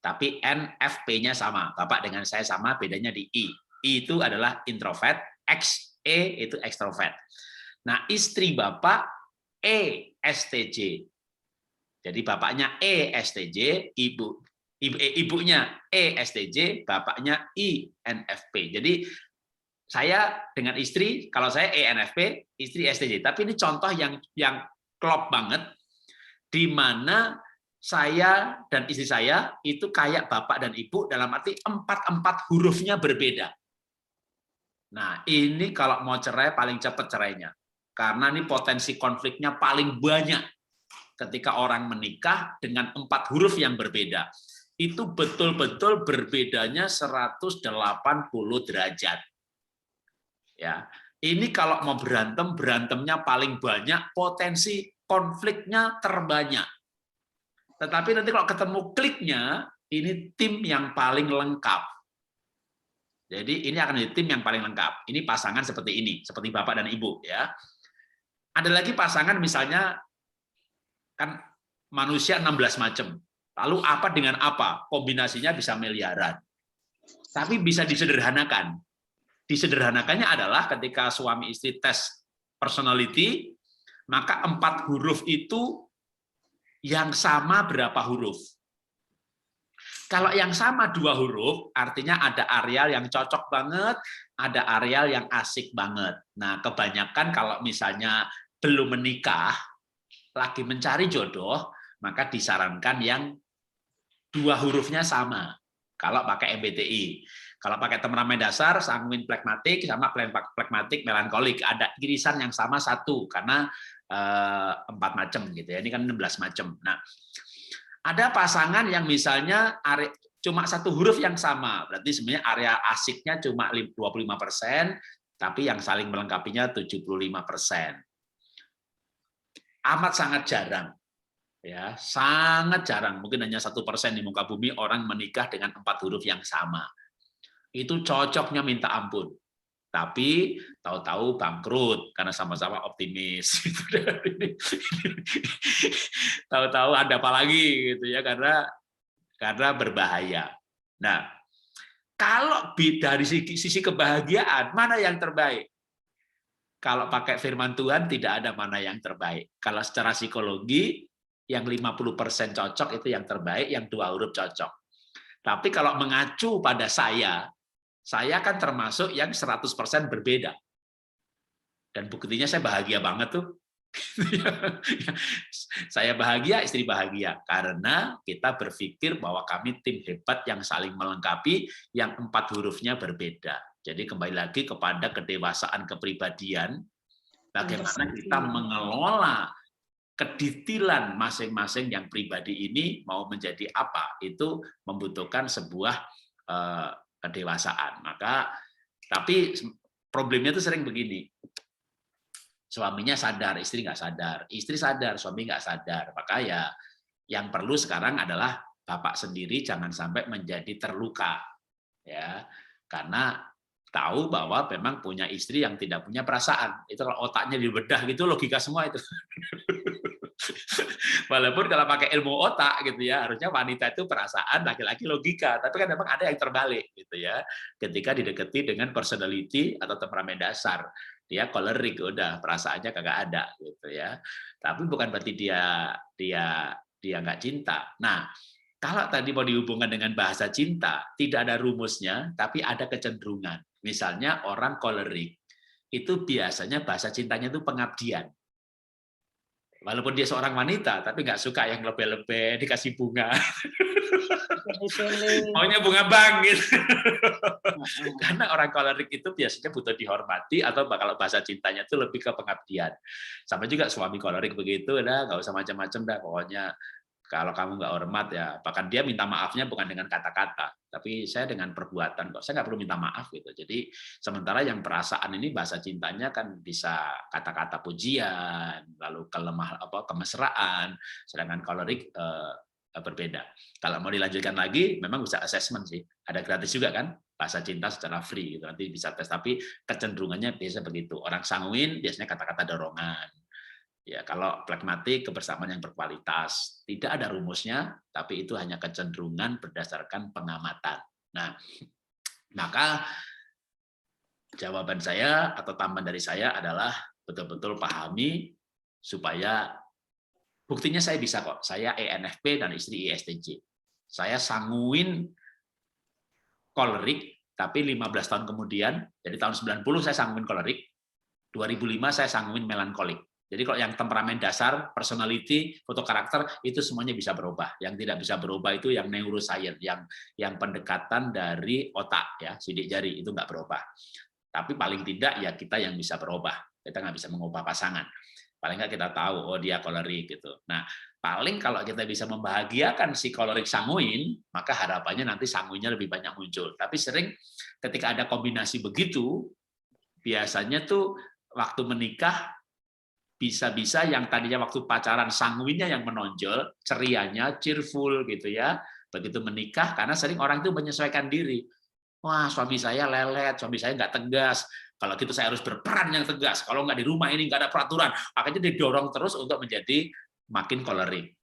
Tapi NFP-nya sama, Bapak dengan saya sama, bedanya di I. I itu adalah introvert, E itu ekstrovert. Nah, istri Bapak ESTJ. Jadi bapaknya ESTJ, ibunya ESTJ, bapaknya INFP. Jadi saya dengan istri, kalau saya ENFP, istri STJ. Tapi ini contoh yang klop banget, di mana saya dan istri saya itu kayak bapak dan ibu dalam arti 4 hurufnya berbeda. Nah, ini kalau mau cerai paling cepat cerainya. Karena ini potensi konfliknya paling banyak ketika orang menikah dengan 4 huruf yang berbeda. Itu betul-betul berbedanya 180 derajat. Ya, ini kalau mau berantem, berantemnya paling banyak, potensi konfliknya terbanyak. Tetapi nanti kalau ketemu kliknya, ini tim yang paling lengkap. Jadi ini akan menjadi tim yang paling lengkap. Ini pasangan seperti ini, seperti bapak dan ibu. Ya, ada lagi pasangan misalnya kan manusia 16 macam. Lalu apa dengan apa? Kombinasinya bisa miliaran. Tapi bisa disederhanakan. Disederhanakannya adalah ketika suami istri tes personality, maka 4 huruf itu yang sama berapa huruf? Kalau yang sama 2 huruf, artinya ada areal yang cocok banget, ada areal yang asik banget. Nah, kebanyakan kalau misalnya belum menikah, lagi mencari jodoh, maka disarankan yang 2 hurufnya sama. Kalau pakai MBTI. Kalau pakai temperamen dasar, sanguin flekmatik sama flekmatik melankolik. Ada irisan yang sama 1, karena 4 macam gitu ya. Ini kan 16 macam. Nah, ada pasangan yang misalnya cuma 1 huruf yang sama. Berarti sebenarnya area asiknya cuma 25%, tapi yang saling melengkapinya 75%. Amat sangat jarang. Ya, sangat jarang. Mungkin hanya 1% di muka bumi orang menikah dengan 4 huruf yang sama. Itu cocoknya minta ampun, tapi tahu-tahu bangkrut karena sama-sama optimis. Tahu-tahu ada apa lagi gitu ya, karena berbahaya. Nah, kalau dari sisi kebahagiaan mana yang terbaik? Kalau pakai firman Tuhan tidak ada mana yang terbaik. Kalau secara psikologi yang 50% cocok itu yang terbaik, yang 2 huruf cocok. Tapi kalau mengacu pada saya kan termasuk yang 100% berbeda. Dan buktinya saya bahagia banget tuh. Saya bahagia, istri bahagia. Karena kita berpikir bahwa kami tim hebat yang saling melengkapi, yang 4 hurufnya berbeda. Jadi kembali lagi kepada kedewasaan kepribadian, bagaimana kita mengelola kedetilan masing-masing yang pribadi ini mau menjadi apa, itu membutuhkan sebuah kedewasaan. Tapi problemnya itu sering begini, suaminya sadar, istri nggak sadar, istri sadar, suami nggak sadar. Maka ya yang perlu sekarang adalah bapak sendiri jangan sampai menjadi terluka, ya, karena tahu bahwa memang punya istri yang tidak punya perasaan. Itu kalau otaknya dibedah gitu, logika semua itu. Walaupun kalau pakai ilmu otak gitu ya, harusnya wanita itu perasaan, laki-laki logika. Tapi kan memang ada yang terbalik gitu ya. Ketika didekati dengan personality atau temperamen dasar, dia kolerik, udah perasaannya kagak ada gitu ya. Tapi bukan berarti dia dia nggak cinta. Nah, kalau tadi mau dihubungkan dengan bahasa cinta, tidak ada rumusnya, tapi ada kecenderungan. Misalnya orang kolerik, itu biasanya bahasa cintanya itu pengabdian. Walaupun dia seorang wanita, tapi nggak suka yang lebih-lebih, dikasih bunga. Maunya bunga bank gitu. Karena orang kolerik itu biasanya butuh dihormati, atau kalau bahasa cintanya itu lebih ke pengabdian. Sama juga suami kolerik begitu, nggak usah macam-macam dah, pokoknya kalau kamu nggak hormat ya, bahkan dia minta maafnya bukan dengan kata-kata, tapi saya dengan perbuatan kok. Saya nggak perlu minta maaf gitu. Jadi sementara yang perasaan ini bahasa cintanya kan bisa kata-kata pujian, lalu kemesraan, sedangkan kolerik berbeda. Kalau mau dilanjutkan lagi, memang bisa assessment sih. Ada gratis juga kan, bahasa cinta secara free gitu. Nanti bisa tes. Tapi kecenderungannya biasa begitu. Orang sanguin biasanya kata-kata dorongan. Ya, kalau pragmatik, kebersamaan yang berkualitas. Tidak ada rumusnya, tapi itu hanya kecenderungan berdasarkan pengamatan. Nah, maka jawaban saya atau tambahan dari saya adalah betul-betul pahami supaya buktinya saya bisa kok. Saya ENFP dan istri ISTJ. Saya sanguin kolerik, tapi 15 tahun kemudian, jadi tahun 90 saya sanguin kolerik, 2005 saya sanguin melankolik. Jadi kalau yang temperamen dasar, personality, foto karakter, itu semuanya bisa berubah. Yang tidak bisa berubah itu yang neuroscience, yang pendekatan dari otak, ya, sidik jari, itu nggak berubah. Tapi paling tidak ya kita yang bisa berubah. Kita nggak bisa mengubah pasangan. Paling nggak kita tahu, oh dia kolerik gitu. Nah, paling kalau kita bisa membahagiakan si kolerik sanguin, maka harapannya nanti sanguinnya lebih banyak muncul. Tapi sering ketika ada kombinasi begitu, biasanya tuh waktu menikah bisa-bisa yang tadinya waktu pacaran sanguinnya yang menonjol, cerianya, cheerful gitu ya. Begitu menikah, karena sering orang itu menyesuaikan diri. Wah, suami saya lelet, suami saya nggak tegas. Kalau gitu saya harus berperan yang tegas. Kalau nggak di rumah ini nggak ada peraturan. Akhirnya didorong terus untuk menjadi makin kolerik.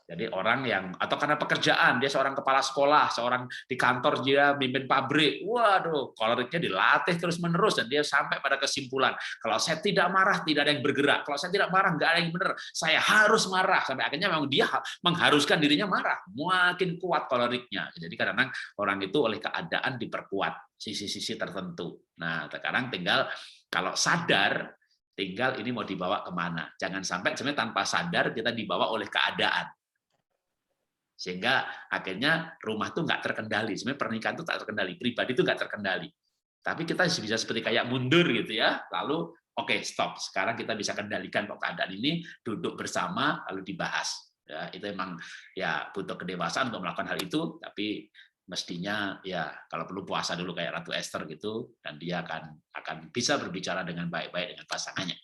Jadi orang yang, atau karena pekerjaan, dia seorang kepala sekolah, seorang di kantor dia mimpin pabrik, waduh, koleriknya dilatih terus-menerus, dan dia sampai pada kesimpulan, kalau saya tidak marah, tidak ada yang bergerak, kalau saya tidak marah, nggak ada yang benar, saya harus marah, sampai akhirnya memang dia mengharuskan dirinya marah, makin kuat koleriknya. Jadi kadang-kadang orang itu oleh keadaan diperkuat sisi-sisi tertentu. Nah, sekarang tinggal, kalau sadar, tinggal ini mau dibawa kemana. Jangan sampai sebenarnya tanpa sadar kita dibawa oleh keadaan. Sehingga akhirnya rumah tuh nggak terkendali. Sebenarnya pernikahan itu tak terkendali, pribadi itu nggak terkendali. Tapi kita bisa seperti kayak mundur gitu ya, lalu oke, stop. Sekarang kita bisa kendalikan keadaan ini, duduk bersama, lalu dibahas. Ya, itu emang ya butuh kedewasaan untuk melakukan hal itu, tapi mestinya ya kalau perlu puasa dulu kayak Ratu Esther gitu, dan dia akan bisa berbicara dengan baik-baik dengan pasangannya.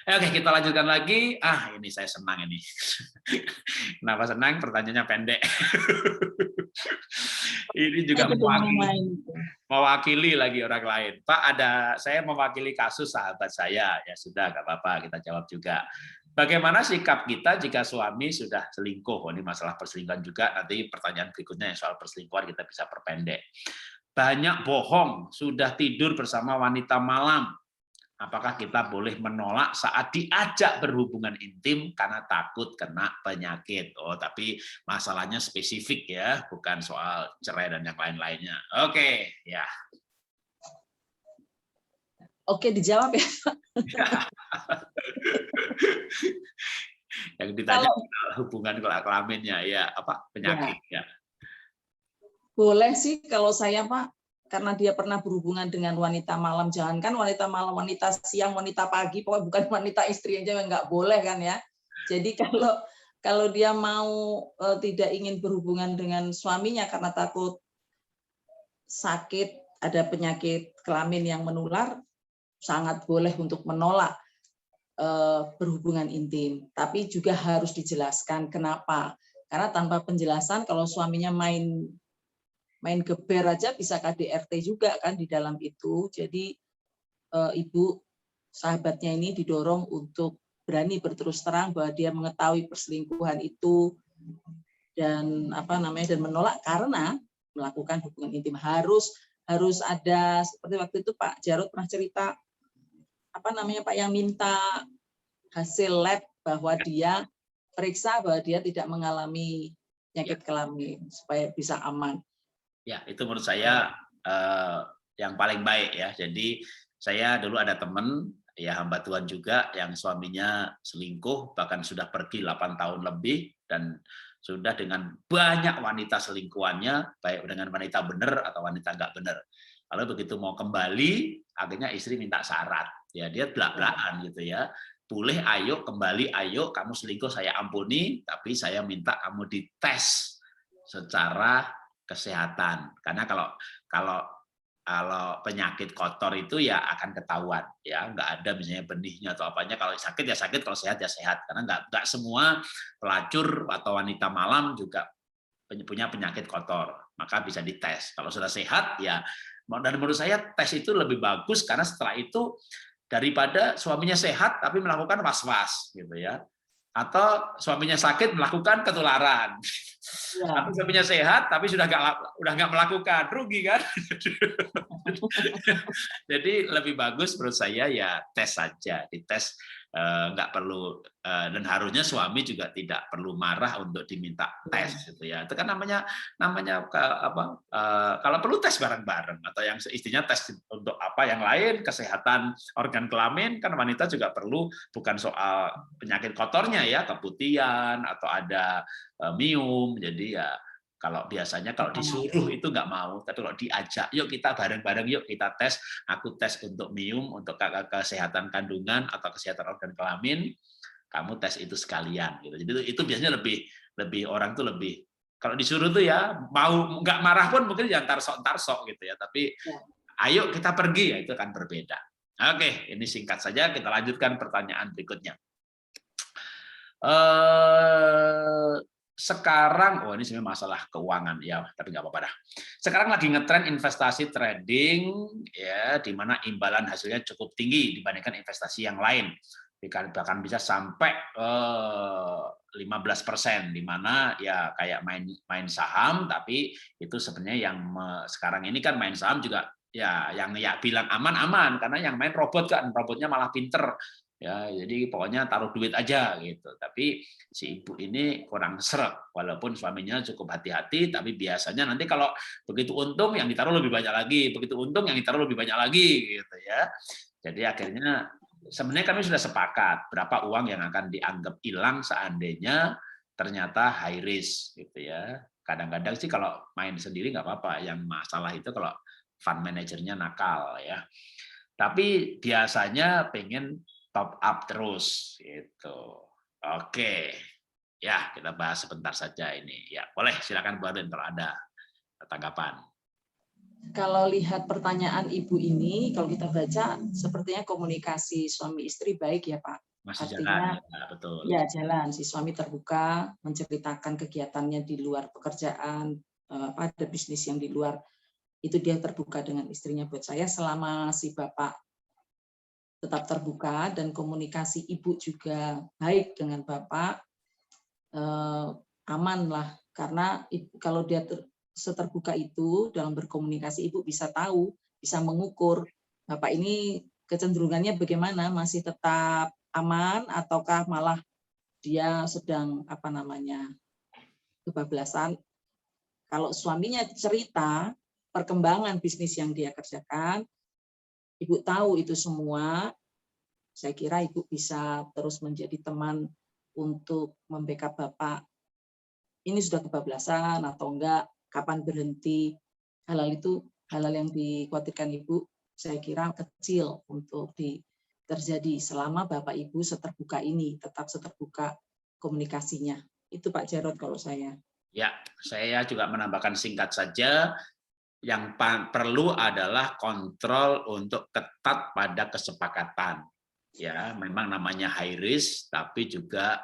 Oke, kita lanjutkan lagi. Ini saya senang ini. Kenapa senang? Pertanyaannya pendek. Ini juga mewakili lagi orang lain. Pak, saya mewakili kasus sahabat saya. Ya sudah, nggak apa-apa, kita jawab juga. Bagaimana sikap kita jika suami sudah selingkuh? Ini masalah perselingkuhan juga. Nanti pertanyaan berikutnya yang soal perselingkuhan kita bisa perpendek. Banyak bohong, sudah tidur bersama wanita malam. Apakah kita boleh menolak saat diajak berhubungan intim karena takut kena penyakit? Oh, tapi masalahnya spesifik ya, bukan soal cerai dan yang lain-lainnya. Oke, ya. Oke, dijawab ya, Pak. Yang ditanya hubungan kelaminnya ya, apa penyakit ya. Boleh sih kalau saya, Pak. Karena dia pernah berhubungan dengan wanita malam, jangankan wanita malam, wanita siang, wanita pagi, pokoknya bukan wanita istri aja nggak boleh kan ya. Jadi kalau dia mau tidak ingin berhubungan dengan suaminya karena takut sakit, ada penyakit kelamin yang menular, sangat boleh untuk menolak berhubungan intim. Tapi juga harus dijelaskan kenapa. Karena tanpa penjelasan kalau suaminya main geber aja bisa KDRT juga kan di dalam itu. Jadi ibu sahabatnya ini didorong untuk berani berterus terang bahwa dia mengetahui perselingkuhan itu dan dan menolak karena melakukan hubungan intim harus ada, seperti waktu itu Pak Jarod pernah cerita Pak yang minta hasil lab bahwa dia periksa bahwa dia tidak mengalami Ya, penyakit kelamin supaya bisa aman. ya itu menurut saya yang paling baik ya. Jadi saya dulu ada teman ya hamba Tuhan juga yang suaminya selingkuh bahkan sudah pergi 8 tahun lebih dan sudah dengan banyak wanita selingkuhannya, baik dengan wanita benar atau wanita nggak benar. Lalu begitu mau kembali, akhirnya istri minta syarat. Ya dia belak-belakan gitu ya. Boleh, ayo kembali, ayo kamu selingkuh saya ampuni, tapi saya minta kamu dites secara kesehatan. Karena kalau kalau penyakit kotor itu ya akan ketahuan ya, nggak ada misalnya benihnya atau apanya. Kalau sakit ya sakit, kalau sehat ya sehat, karena nggak semua pelacur atau wanita malam juga punya penyakit kotor, maka bisa dites. Kalau sudah sehat ya, dan menurut saya tes itu lebih bagus karena setelah itu daripada suaminya sehat tapi melakukan was-was gitu ya, atau suaminya sakit melakukan ketularan. Ya. Atau suaminya sehat tapi udah nggak melakukan, rugi kan? Jadi lebih bagus menurut saya ya tes saja, dites, nggak perlu, dan harusnya suami juga tidak perlu marah untuk diminta tes gitu ya. Itu kan namanya kalau perlu tes bareng-bareng, atau yang istinya tes untuk apa yang lain, kesehatan organ kelamin kan wanita juga perlu, bukan soal penyakit kotornya ya, keputihan atau ada mium. Jadi ya kalau biasanya kalau disuruh itu nggak mau, tapi kalau diajak, yuk kita bareng-bareng, yuk kita tes, aku tes untuk mium, untuk kesehatan kandungan atau kesehatan organ kelamin, kamu tes itu sekalian gitu. Jadi itu biasanya lebih orang tuh lebih, kalau disuruh tuh ya mau nggak marah pun mungkin ya tarsok gitu ya, tapi ayo kita pergi ya itu kan berbeda. Oke, ini singkat saja, kita lanjutkan pertanyaan berikutnya. Sekarang, ini sebenarnya masalah keuangan ya, tapi nggak apa-apa dah. Sekarang lagi ngetren investasi trading ya, di mana imbalan hasilnya cukup tinggi dibandingkan investasi yang lain, bahkan bisa sampai 15%, di mana ya kayak main saham, tapi itu sebenarnya yang sekarang ini kan main saham juga ya yang ya bilang aman-aman, karena yang main robot kan, robotnya malah pinter. Ya, jadi pokoknya taruh duit aja gitu. Tapi si ibu ini kurang seret, walaupun suaminya cukup hati-hati, tapi biasanya nanti kalau begitu untung yang ditaruh lebih banyak lagi, begitu untung yang ditaruh lebih banyak lagi gitu ya. Jadi akhirnya sebenarnya kami sudah sepakat berapa uang yang akan dianggap hilang seandainya ternyata high risk gitu ya. Kadang-kadang sih kalau main sendiri nggak apa-apa, yang masalah itu kalau fund manajernya nakal ya. Tapi biasanya pengen top up terus gitu. Oke. Ya, kita bahas sebentar saja ini. Ya, boleh silakan Bu Arlin kalau ada tanggapan. Kalau lihat pertanyaan Ibu ini, kalau kita baca sepertinya komunikasi suami istri baik ya Pak. Masih Artinya jalan ya, betul. ya jalan, si suami terbuka menceritakan kegiatannya di luar pekerjaan, ada bisnis yang di luar, itu dia terbuka dengan istrinya. Buat saya selama si Bapak tetap terbuka dan komunikasi Ibu juga baik dengan Bapak, aman lah. Karena kalau dia seterbuka itu dalam berkomunikasi, Ibu bisa tahu, bisa mengukur Bapak ini kecenderungannya bagaimana, masih tetap aman ataukah malah dia sedang kebablasan. Kalau suaminya cerita perkembangan bisnis yang dia kerjakan, Ibu tahu itu semua, saya kira Ibu bisa terus menjadi teman untuk membackup Bapak. Ini sudah kebablasan atau enggak, kapan berhenti. Hal-hal itu, hal-hal yang dikhawatirkan Ibu, saya kira kecil untuk terjadi selama Bapak Ibu seterbuka ini, tetap seterbuka komunikasinya. Itu Pak Jarod kalau saya. Ya, saya juga menambahkan singkat saja. Yang perlu adalah kontrol untuk ketat pada kesepakatan. Ya, memang namanya high risk, tapi juga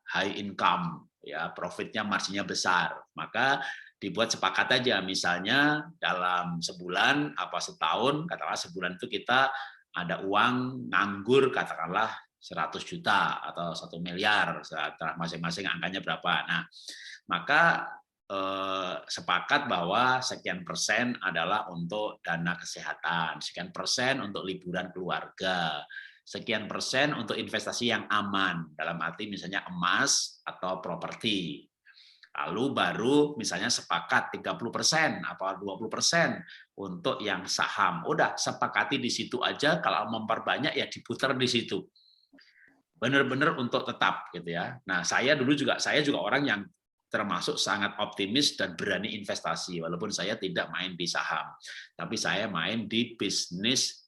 high income. Ya, profitnya marginnya besar. Maka dibuat sepakat aja. Misalnya dalam sebulan apa setahun, katakanlah sebulan itu kita ada uang nganggur katakanlah 100 juta atau 1 miliar, masing-masing angkanya berapa. Nah, maka sepakat bahwa sekian persen adalah untuk dana kesehatan, sekian persen untuk liburan keluarga, sekian persen untuk investasi yang aman, dalam arti misalnya emas atau properti. Lalu baru misalnya sepakat 30% atau 20% untuk yang saham. Udah sepakati di situ aja, kalau memperbanyak ya diputar di situ. Benar-benar untuk tetap gitu ya. Nah, saya juga orang yang termasuk sangat optimis dan berani investasi, walaupun saya tidak main di saham, tapi saya main di bisnis.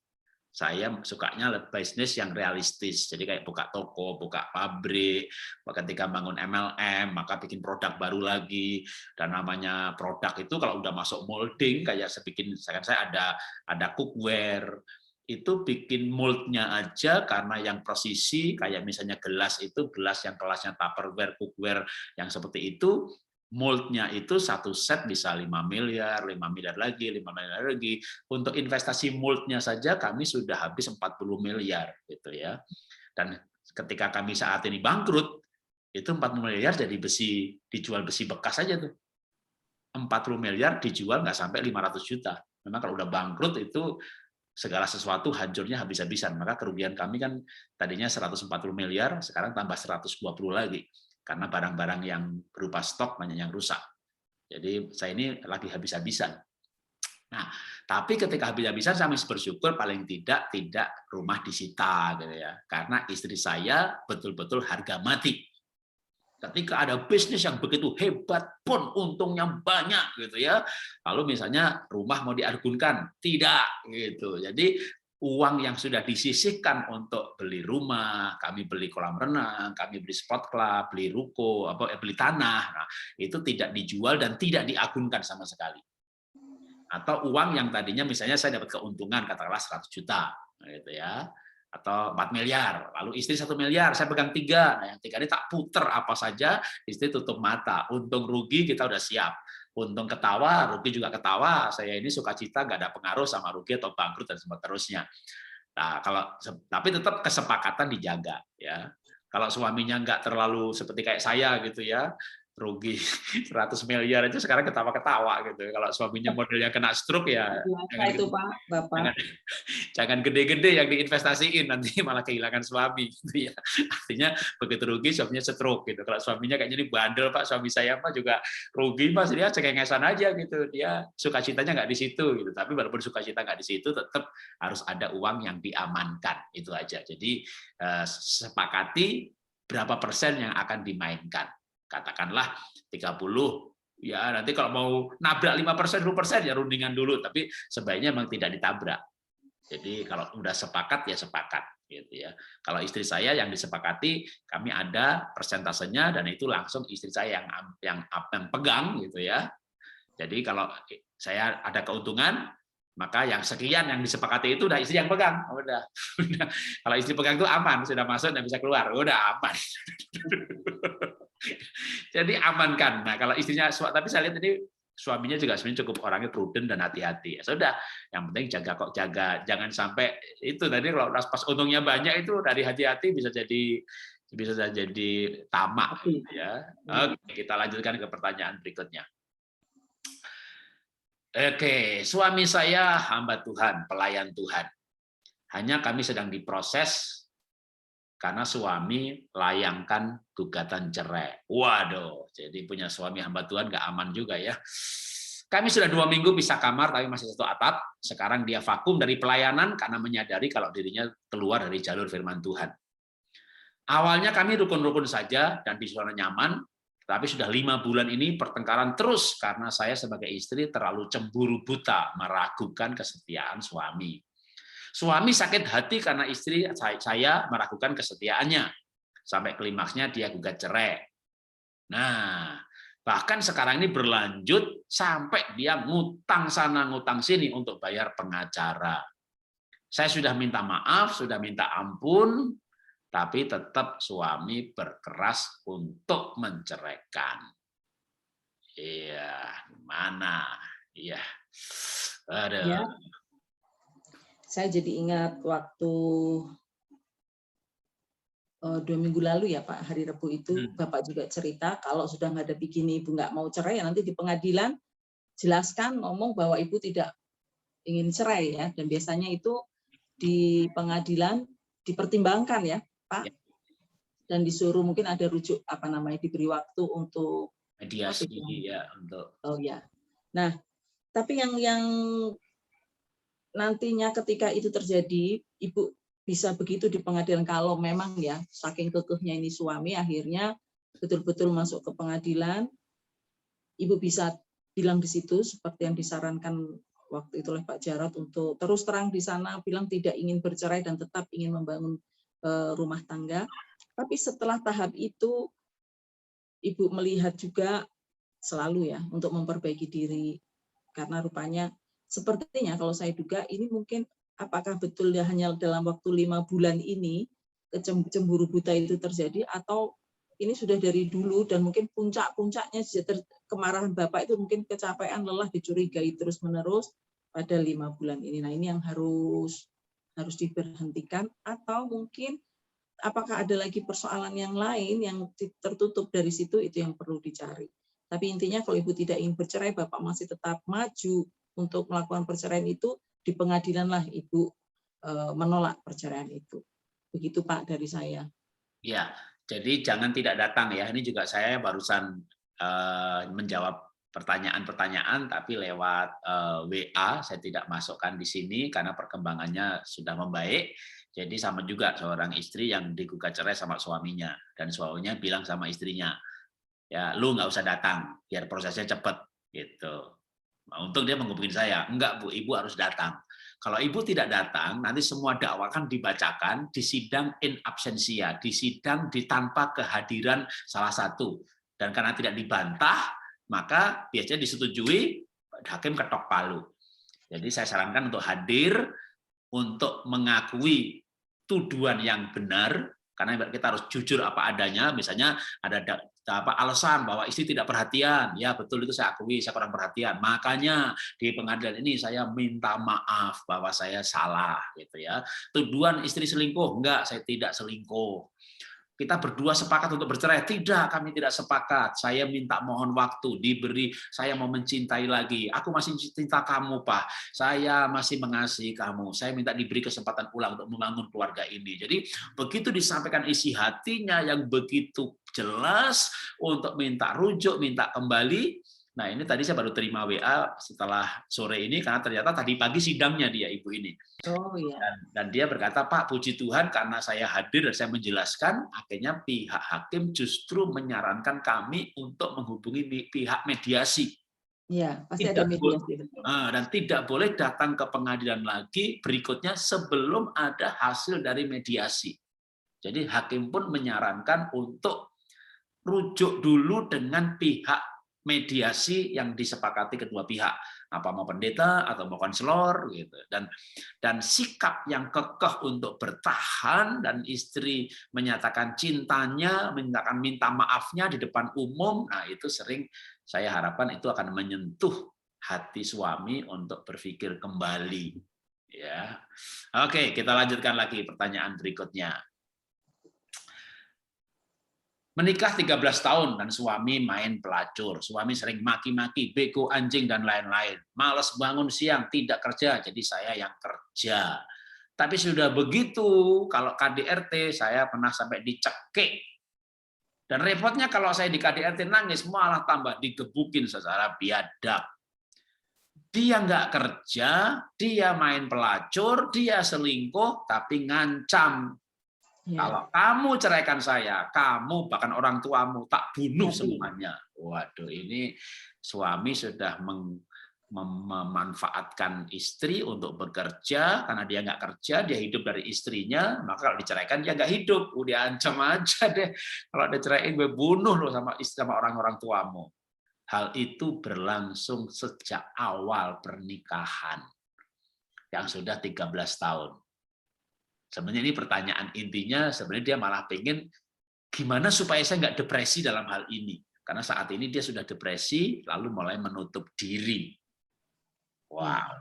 Saya sukanya bisnis yang realistis, jadi kayak buka toko, buka pabrik, ketika bangun MLM, maka bikin produk baru lagi, dan namanya produk itu kalau udah masuk molding, kayak saya ada cookware, itu bikin moldnya aja karena yang presisi, kayak misalnya gelas itu, gelas yang kelasnya Tupperware, cookware yang seperti itu, moldnya itu satu set bisa 5 miliar, 5 miliar lagi, 5 miliar lagi. Untuk investasi moldnya saja kami sudah habis 40 miliar gitu ya. Dan ketika kami saat ini bangkrut, itu 40 miliar jadi besi, dijual besi bekas saja tuh. 40 miliar dijual nggak sampai 500 juta. Memang kalau udah bangkrut itu segala sesuatu hancurnya habis-habisan. Maka kerugian kami kan tadinya 140 miliar, sekarang tambah 120 lagi. Karena barang-barang yang berupa stok banyak yang rusak. Jadi saya ini lagi habis-habisan. Nah, tapi ketika habis-habisan saya masih bersyukur paling tidak rumah disita gitu ya. Karena istri saya betul-betul harga mati. Ketika ada bisnis yang begitu hebat pun untungnya banyak gitu ya. Lalu misalnya rumah mau diargunkan, tidak gitu. Jadi uang yang sudah disisihkan untuk beli rumah, kami beli kolam renang, kami beli sport club, beli ruko, beli tanah, nah, itu tidak dijual dan tidak diagunkan sama sekali. Atau uang yang tadinya misalnya saya dapat keuntungan katakanlah 100 juta, gitu ya, atau 4 miliar, lalu istri 1 miliar, saya pegang 3, nah yang 3 ini tak puter apa saja, istri tutup mata, untung rugi kita udah siap. Untung ketawa, rugi juga ketawa. Saya ini sukacita, nggak ada pengaruh sama rugi atau bangkrut dan seterusnya. Nah, tapi tetap kesepakatan dijaga ya. Kalau suaminya nggak terlalu seperti kayak saya gitu ya, rugi 100 miliar itu sekarang ketawa-ketawa gitu. Kalau suaminya modelnya kena stroke ya itu Pak, Bapak. Jangan gede-gede yang diinvestasiin, nanti malah kehilangan suami gitu ya. Artinya begitu rugi suaminya stroke gitu. Kalau suaminya kayaknya ini bandel Pak, suami saya Pak juga rugi Mas, dia cengengesan aja gitu. Dia sukacitanya nggak di situ gitu. Tapi walaupun sukacita nggak di situ tetap harus ada uang yang diamankan, itu aja. Jadi sepakati berapa persen yang akan dimainkan. Katakanlah 30, ya nanti kalau mau nabrak 5%, 10% ya rundingan dulu, tapi sebaiknya memang tidak ditabrak. Jadi kalau udah sepakat ya sepakat gitu ya. Kalau istri saya yang disepakati, kami ada persentasenya dan itu langsung istri saya yang pegang gitu ya. Jadi kalau saya ada keuntungan, maka yang sekian yang disepakati itu udah istri yang pegang. Udah. Kalau istri pegang itu aman, sudah masuk dan bisa keluar, udah aman. Jadi amankan. Nah, kalau istrinya, tapi saya lihat ini suaminya juga sebenarnya cukup orangnya prudent dan hati-hati. Ya sudah, yang penting jaga, jangan sampai itu tadi kalau pas untungnya banyak itu dari hati-hati bisa jadi tamak ya. Oke, kita lanjutkan ke pertanyaan berikutnya. Oke, suami saya hamba Tuhan, pelayan Tuhan. Hanya kami sedang diproses karena suami layangkan gugatan cerai. Waduh, jadi punya suami hamba Tuhan nggak aman juga ya. Kami sudah 2 minggu pisah kamar, tapi masih satu atap. Sekarang dia vakum dari pelayanan karena menyadari kalau dirinya keluar dari jalur firman Tuhan. Awalnya kami rukun-rukun saja dan di zona nyaman, tapi sudah 5 bulan ini pertengkaran terus karena saya sebagai istri terlalu cemburu buta, meragukan kesetiaan suami. Suami sakit hati karena istri saya meragukan kesetiaannya. Sampai klimaksnya dia gugat cerai. Nah, bahkan sekarang ini berlanjut sampai dia ngutang sana, ngutang sini untuk bayar pengacara. Saya sudah minta maaf, sudah minta ampun, tapi tetap suami berkeras untuk menceraikan. Iya, gimana? Iya. Aduh. Ya. Saya jadi ingat waktu 2 minggu lalu ya Pak, hari Rabu itu Bapak juga cerita kalau sudah menghadapi gini Ibu nggak mau cerai, ya nanti di pengadilan jelaskan ngomong bahwa Ibu tidak ingin cerai ya, dan biasanya itu di pengadilan dipertimbangkan ya, Pak, Ya, dan disuruh mungkin ada rujuk diberi waktu untuk mediasi ya untuk oh ya. Nah, tapi yang nantinya ketika itu terjadi, Ibu bisa begitu di pengadilan kalau memang ya saking kekehnya ini suami akhirnya betul-betul masuk ke pengadilan, Ibu bisa bilang di situ seperti yang disarankan waktu itu oleh Pak Jarod untuk terus terang di sana bilang tidak ingin bercerai dan tetap ingin membangun rumah tangga. Tapi setelah tahap itu Ibu melihat juga selalu ya untuk memperbaiki diri karena rupanya sepertinya kalau saya duga ini mungkin apakah betul ya hanya dalam waktu 5 bulan ini cemburu buta itu terjadi atau ini sudah dari dulu dan mungkin puncak-puncaknya kemarahan Bapak itu mungkin kecapean, lelah, dicurigai terus-menerus pada 5 bulan ini. Nah, ini yang harus diberhentikan atau mungkin apakah ada lagi persoalan yang lain yang tertutup dari situ itu yang perlu dicari. Tapi intinya kalau Ibu tidak ingin bercerai, Bapak masih tetap maju untuk melakukan perceraian itu, di pengadilan lah Ibu menolak perceraian itu. Begitu Pak dari saya. ya. Jadi jangan tidak datang ya. Ini juga saya barusan menjawab pertanyaan-pertanyaan tapi lewat WA, saya tidak masukkan di sini karena perkembangannya sudah membaik. Jadi sama juga seorang istri yang digugat cerai sama suaminya dan suaminya bilang sama istrinya, ya lu nggak usah datang biar prosesnya cepet gitu. Nah, untung dia menghubungi saya, enggak Bu, Ibu harus datang. Kalau Ibu tidak datang, nanti semua dakwa kan dibacakan di sidang in absentia, di sidang tanpa kehadiran salah satu. Dan karena tidak dibantah, maka biasanya disetujui, hakim ketok palu. Jadi saya sarankan untuk hadir, untuk mengakui tuduhan yang benar, karena kita harus jujur apa adanya. Misalnya ada alasan bahwa istri tidak perhatian, ya betul itu saya akui, saya kurang perhatian. Makanya di pengadilan ini saya minta maaf bahwa saya salah, gitu ya. Tuduhan istri selingkuh, enggak, saya tidak selingkuh. Kita berdua sepakat untuk bercerai. Tidak, kami tidak sepakat. Saya minta mohon waktu, diberi, saya mau mencintai lagi. Aku masih cinta kamu, Pak. Saya masih mengasihi kamu. Saya minta diberi kesempatan ulang untuk membangun keluarga ini. Jadi begitu disampaikan isi hatinya yang begitu jelas untuk minta rujuk, minta kembali. Nah, ini tadi saya baru terima WA setelah sore ini karena ternyata tadi pagi sidangnya dia ibu ini. Oh iya. Dan dia berkata, Pak, puji Tuhan karena saya hadir dan saya menjelaskan, akhirnya pihak hakim justru menyarankan kami untuk menghubungi pihak mediasi. Iya, pasti ada Tidak mediasi. dan tidak boleh datang ke pengadilan lagi berikutnya sebelum ada hasil dari mediasi. Jadi hakim pun menyarankan untuk rujuk dulu dengan pihak mediasi yang disepakati kedua pihak, apa mau pendeta atau mau konselor gitu. Dan sikap yang kekeh untuk bertahan dan istri menyatakan cintanya, menyatakan minta maafnya di depan umum, nah itu sering saya harapkan itu akan menyentuh hati suami untuk berpikir kembali. Ya, oke, kita lanjutkan lagi pertanyaan berikutnya. Menikah 13 tahun dan suami main pelacur. Suami sering maki-maki, bego, anjing, dan lain-lain. Malas bangun siang, tidak kerja, jadi saya yang kerja. Tapi sudah begitu, kalau KDRT saya pernah sampai dicekik. Dan repotnya kalau saya di KDRT nangis, malah tambah digebukin secara biadab. Dia nggak kerja, dia main pelacur, dia selingkuh, tapi ngancam. Ya. Kalau kamu ceraikan saya, kamu bahkan orang tuamu tak bunuh Mati. semuanya. Waduh, ini suami sudah memanfaatkan istri untuk bekerja karena dia nggak kerja, dia hidup dari istrinya. Maka kalau diceraikan dia nggak hidup, udah ancam aja deh. Kalau diceraikan gue bunuh lo sama istri sama orang-orang tuamu. Hal itu berlangsung sejak awal pernikahan yang sudah 13 tahun. Sebenarnya ini pertanyaan intinya, sebenarnya dia malah pengen gimana supaya saya nggak depresi dalam hal ini. Karena saat ini dia sudah depresi, lalu mulai menutup diri. Wow.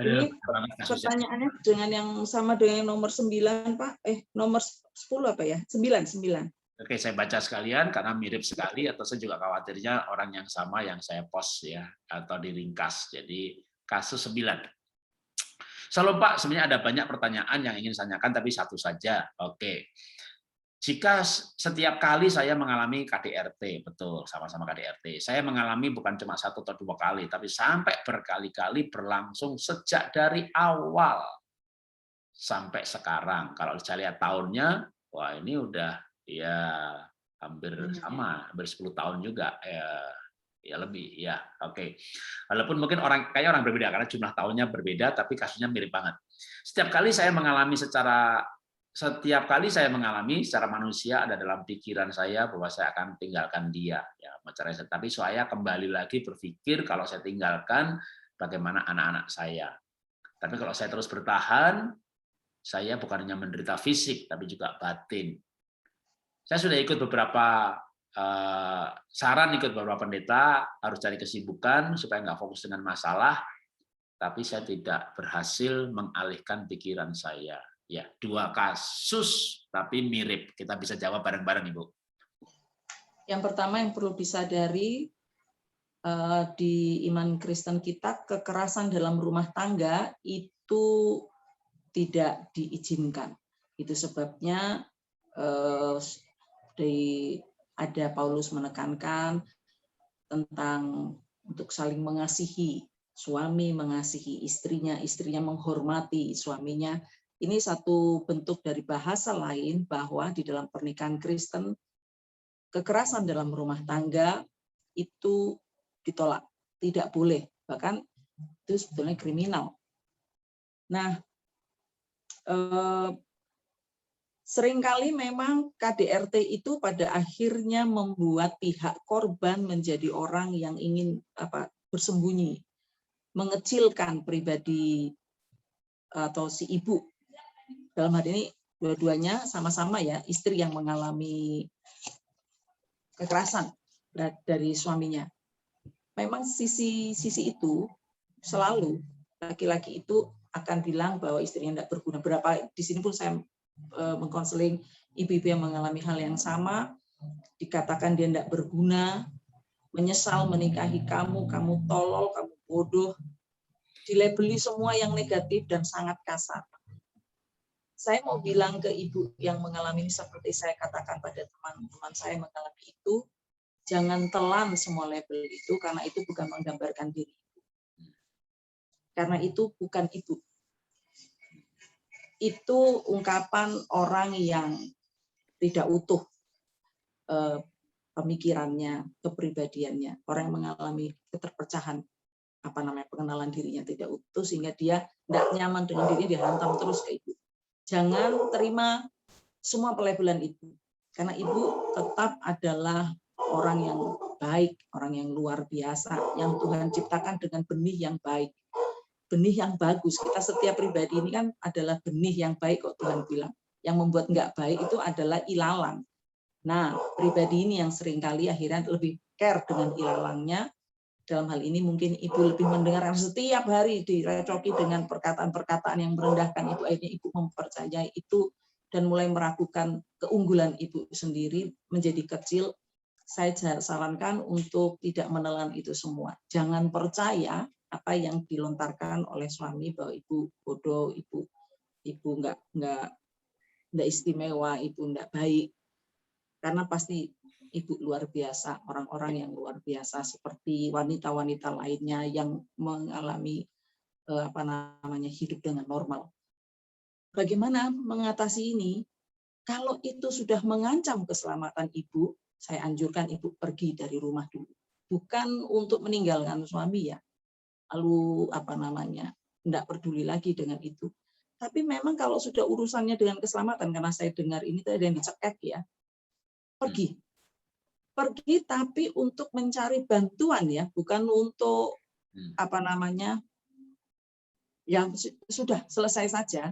Ini pertanyaannya dengan yang sama dengan yang nomor 9, Pak. Nomor 10 apa ya? 9. Oke, saya baca sekalian karena mirip sekali, atau saya juga khawatirnya orang yang sama yang saya post ya, atau diringkas. Jadi kasus 9. Shalom Pak, sebenarnya ada banyak pertanyaan yang ingin saya tanyakan, tapi satu saja. Oke. Jika setiap kali saya mengalami KDRT, betul, sama-sama KDRT, saya mengalami bukan cuma 1 atau 2 kali, tapi sampai berkali-kali berlangsung sejak dari awal sampai sekarang. Kalau saya lihat tahunnya, wah ini udah ya hampir Banyak ya. sama, hampir 10 tahun juga. Ya lebih, ya oke. Walaupun mungkin kayak orang berbeda, karena jumlah tahunnya berbeda, tapi kasusnya mirip banget. Setiap kali saya mengalami secara manusia ada dalam pikiran saya bahwa saya akan tinggalkan dia, ya tapi saya kembali lagi berpikir kalau saya tinggalkan bagaimana anak-anak saya. Tapi kalau saya terus bertahan, saya bukan hanya menderita fisik tapi juga batin. Saya sudah ikut beberapa saran, ikut beberapa pendeta, harus cari kesibukan supaya nggak fokus dengan masalah, tapi saya tidak berhasil mengalihkan pikiran saya. Ya, 2 kasus tapi mirip. Kita bisa jawab bareng-bareng, Ibu. Yang pertama yang perlu disadari di iman Kristen kita, kekerasan dalam rumah tangga itu tidak diizinkan. Itu sebabnya ada Paulus menekankan tentang untuk saling mengasihi, suami mengasihi istrinya, istrinya menghormati suaminya. Ini satu bentuk dari bahasa lain bahwa di dalam pernikahan Kristen, kekerasan dalam rumah tangga itu ditolak, tidak boleh, bahkan itu sebetulnya kriminal. Nah, seringkali memang KDRT itu pada akhirnya membuat pihak korban menjadi orang yang ingin bersembunyi, mengecilkan pribadi atau si ibu. Dalam hal ini dua-duanya sama-sama ya, istri yang mengalami kekerasan dari suaminya. Memang sisi itu selalu laki-laki itu akan bilang bahwa istrinya tidak berguna. Berapa di sini pun saya mengkonseling ibu-ibu yang mengalami hal yang sama, dikatakan dia tidak berguna, menyesal menikahi kamu tolol, kamu bodoh, dilabeli semua yang negatif dan sangat kasar. Saya mau bilang ke ibu yang mengalami seperti saya katakan pada teman-teman saya mengalami itu, jangan telan semua label itu karena itu bukan menggambarkan diri. Karena itu bukan ibu. Itu ungkapan orang yang tidak utuh pemikirannya, kepribadiannya. Orang yang mengalami keterpecahan, pengenalan dirinya tidak utuh sehingga dia tidak nyaman dengan dirinya, dihantam terus ke ibu. Jangan terima semua pelabelan ibu, karena ibu tetap adalah orang yang baik, orang yang luar biasa, yang Tuhan ciptakan dengan benih yang baik, benih yang bagus. Kita setiap pribadi ini kan adalah benih yang baik kok Tuhan bilang. Yang membuat nggak baik itu adalah ilalang. Nah, pribadi ini yang seringkali akhirnya lebih care dengan ilalangnya. Dalam hal ini mungkin ibu lebih mendengarkan setiap hari direcoki dengan perkataan-perkataan yang merendahkan itu, akhirnya ibu mempercayai itu dan mulai meragukan keunggulan ibu sendiri menjadi kecil. Saya sarankan untuk tidak menelan itu semua. Jangan percaya apa yang dilontarkan oleh suami bahwa ibu bodoh, ibu nggak istimewa, ibu nggak baik. Karena pasti ibu luar biasa, orang-orang yang luar biasa seperti wanita-wanita lainnya yang mengalami hidup dengan normal. Bagaimana mengatasi ini? Kalau itu sudah mengancam keselamatan ibu, saya anjurkan ibu pergi dari rumah dulu. Bukan untuk meninggalkan suami ya, lalu tidak peduli lagi dengan itu. Tapi memang kalau sudah urusannya dengan keselamatan, karena saya dengar ini tadi yang dicekek ya, pergi tapi untuk mencari bantuan ya, bukan untuk yang sudah selesai saja,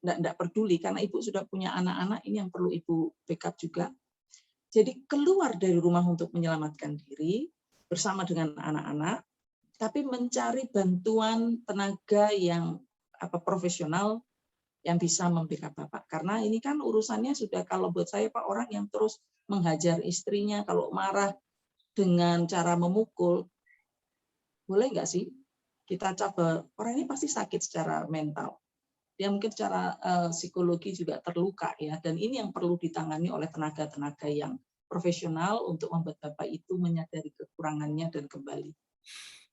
tidak peduli karena ibu sudah punya anak-anak, ini yang perlu ibu backup juga. Jadi keluar dari rumah untuk menyelamatkan diri bersama dengan anak-anak, tapi mencari bantuan tenaga yang profesional yang bisa membackup Bapak. Karena ini kan urusannya sudah, kalau buat saya Pak, orang yang terus menghajar istrinya, kalau marah dengan cara memukul, boleh nggak sih kita coba, orang ini pasti sakit secara mental. Dia mungkin secara psikologi juga terluka ya, dan ini yang perlu ditangani oleh tenaga-tenaga yang profesional untuk membuat Bapak itu menyadari kekurangannya dan kembali.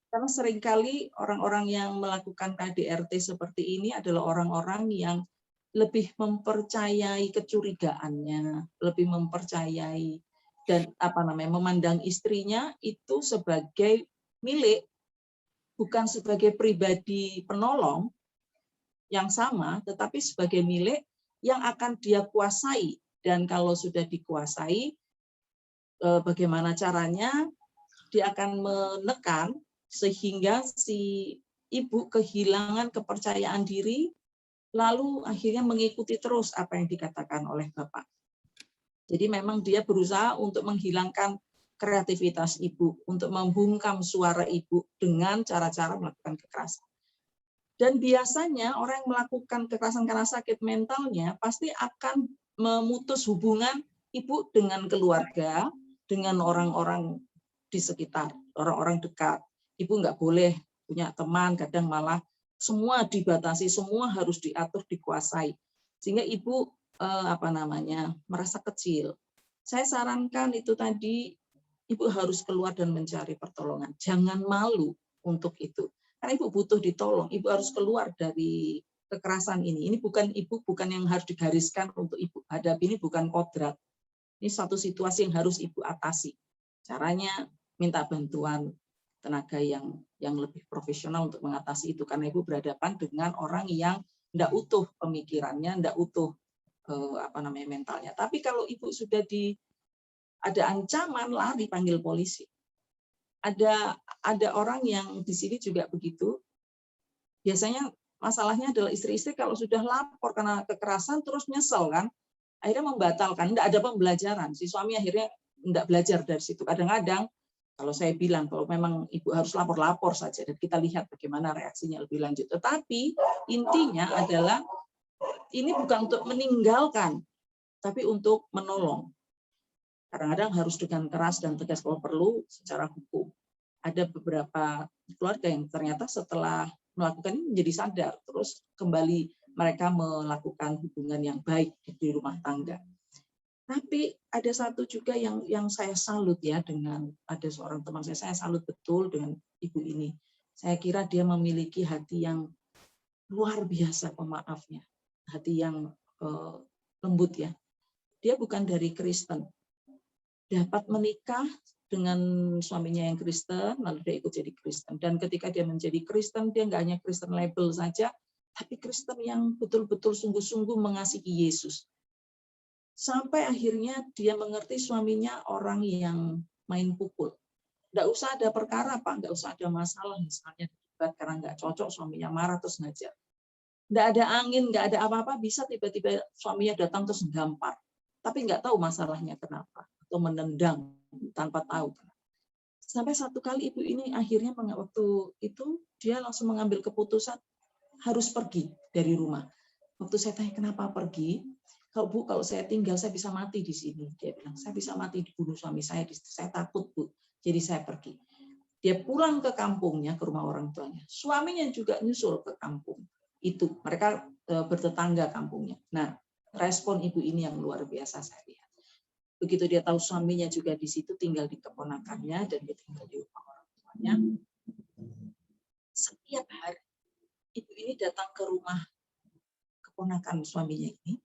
Karena seringkali orang-orang yang melakukan KDRT seperti ini adalah orang-orang yang lebih mempercayai kecurigaannya, lebih mempercayai dan memandang istrinya itu sebagai milik, bukan sebagai pribadi penolong yang sama, tetapi sebagai milik yang akan dia kuasai. Dan kalau sudah dikuasai, bagaimana caranya? Dia akan menekan sehingga si ibu kehilangan kepercayaan diri, lalu akhirnya mengikuti terus apa yang dikatakan oleh Bapak. Jadi memang dia berusaha untuk menghilangkan kreativitas ibu, untuk membungkam suara ibu dengan cara-cara melakukan kekerasan. Dan biasanya orang yang melakukan kekerasan karena sakit mentalnya pasti akan memutus hubungan ibu dengan keluarga, dengan orang-orang di sekitar, orang-orang dekat. Ibu nggak boleh punya teman, kadang malah semua dibatasi, semua harus diatur, dikuasai. Sehingga ibu merasa kecil. Saya sarankan itu tadi, ibu harus keluar dan mencari pertolongan. Jangan malu untuk itu. Karena ibu butuh ditolong, ibu harus keluar dari kekerasan ini. Ini bukan yang harus digariskan untuk ibu hadapi, ini bukan kodrat. Ini satu situasi yang harus ibu atasi. Caranya minta bantuan tenaga yang lebih profesional untuk mengatasi itu, karena ibu berhadapan dengan orang yang tidak utuh pemikirannya, tidak utuh mentalnya. Tapi kalau ibu sudah ada ancaman, lari panggil polisi. Ada orang yang di sini juga begitu. Biasanya masalahnya adalah istri-istri kalau sudah lapor karena kekerasan terus nyesel kan, akhirnya membatalkan, tidak ada pembelajaran. Si suami akhirnya tidak belajar dari situ. Kadang-kadang kalau saya bilang, kalau memang ibu harus lapor saja, dan kita lihat bagaimana reaksinya lebih lanjut. Tetapi intinya adalah, ini bukan untuk meninggalkan, tapi untuk menolong. Kadang-kadang harus dengan keras dan tegas kalau perlu secara hukum. Ada beberapa keluarga yang ternyata setelah melakukan ini menjadi sadar, terus kembali mereka melakukan hubungan yang baik di rumah tangga. Tapi ada satu juga yang saya salut ya, dengan ada seorang teman saya salut betul dengan ibu ini. Saya kira dia memiliki hati yang luar biasa pemaafnya, hati yang lembut ya. Dia bukan dari Kristen, dapat menikah dengan suaminya yang Kristen, lalu dia ikut jadi Kristen. Dan ketika dia menjadi Kristen, dia nggak hanya Kristen label saja, tapi Kristen yang betul-betul sungguh-sungguh mengasihi Yesus. Sampai akhirnya dia mengerti suaminya orang yang main pukul. Nggak usah ada perkara, Pak, nggak usah ada masalah, misalnya debat karena nggak cocok, suaminya marah terus ngajar. Nggak ada angin, nggak ada apa-apa, bisa tiba-tiba suaminya datang terus gampar. Tapi nggak tahu masalahnya kenapa, atau menendang tanpa tahu. Sampai satu kali ibu ini akhirnya waktu itu dia langsung mengambil keputusan harus pergi dari rumah. Waktu saya tanya kenapa pergi, kalau saya tinggal saya bisa mati di sini. Dia bilang saya bisa mati dibunuh suami saya takut Bu, jadi saya pergi. Dia pulang ke kampungnya, ke rumah orang tuanya. Suaminya juga nyusul ke kampung itu. Mereka bertetangga kampungnya. Nah, respon ibu ini yang luar biasa saya lihat. Begitu dia tahu suaminya juga di situ, tinggal di keponakannya dan dia tinggal di rumah orang tuanya. Setiap hari ibu ini datang ke rumah keponakan suaminya ini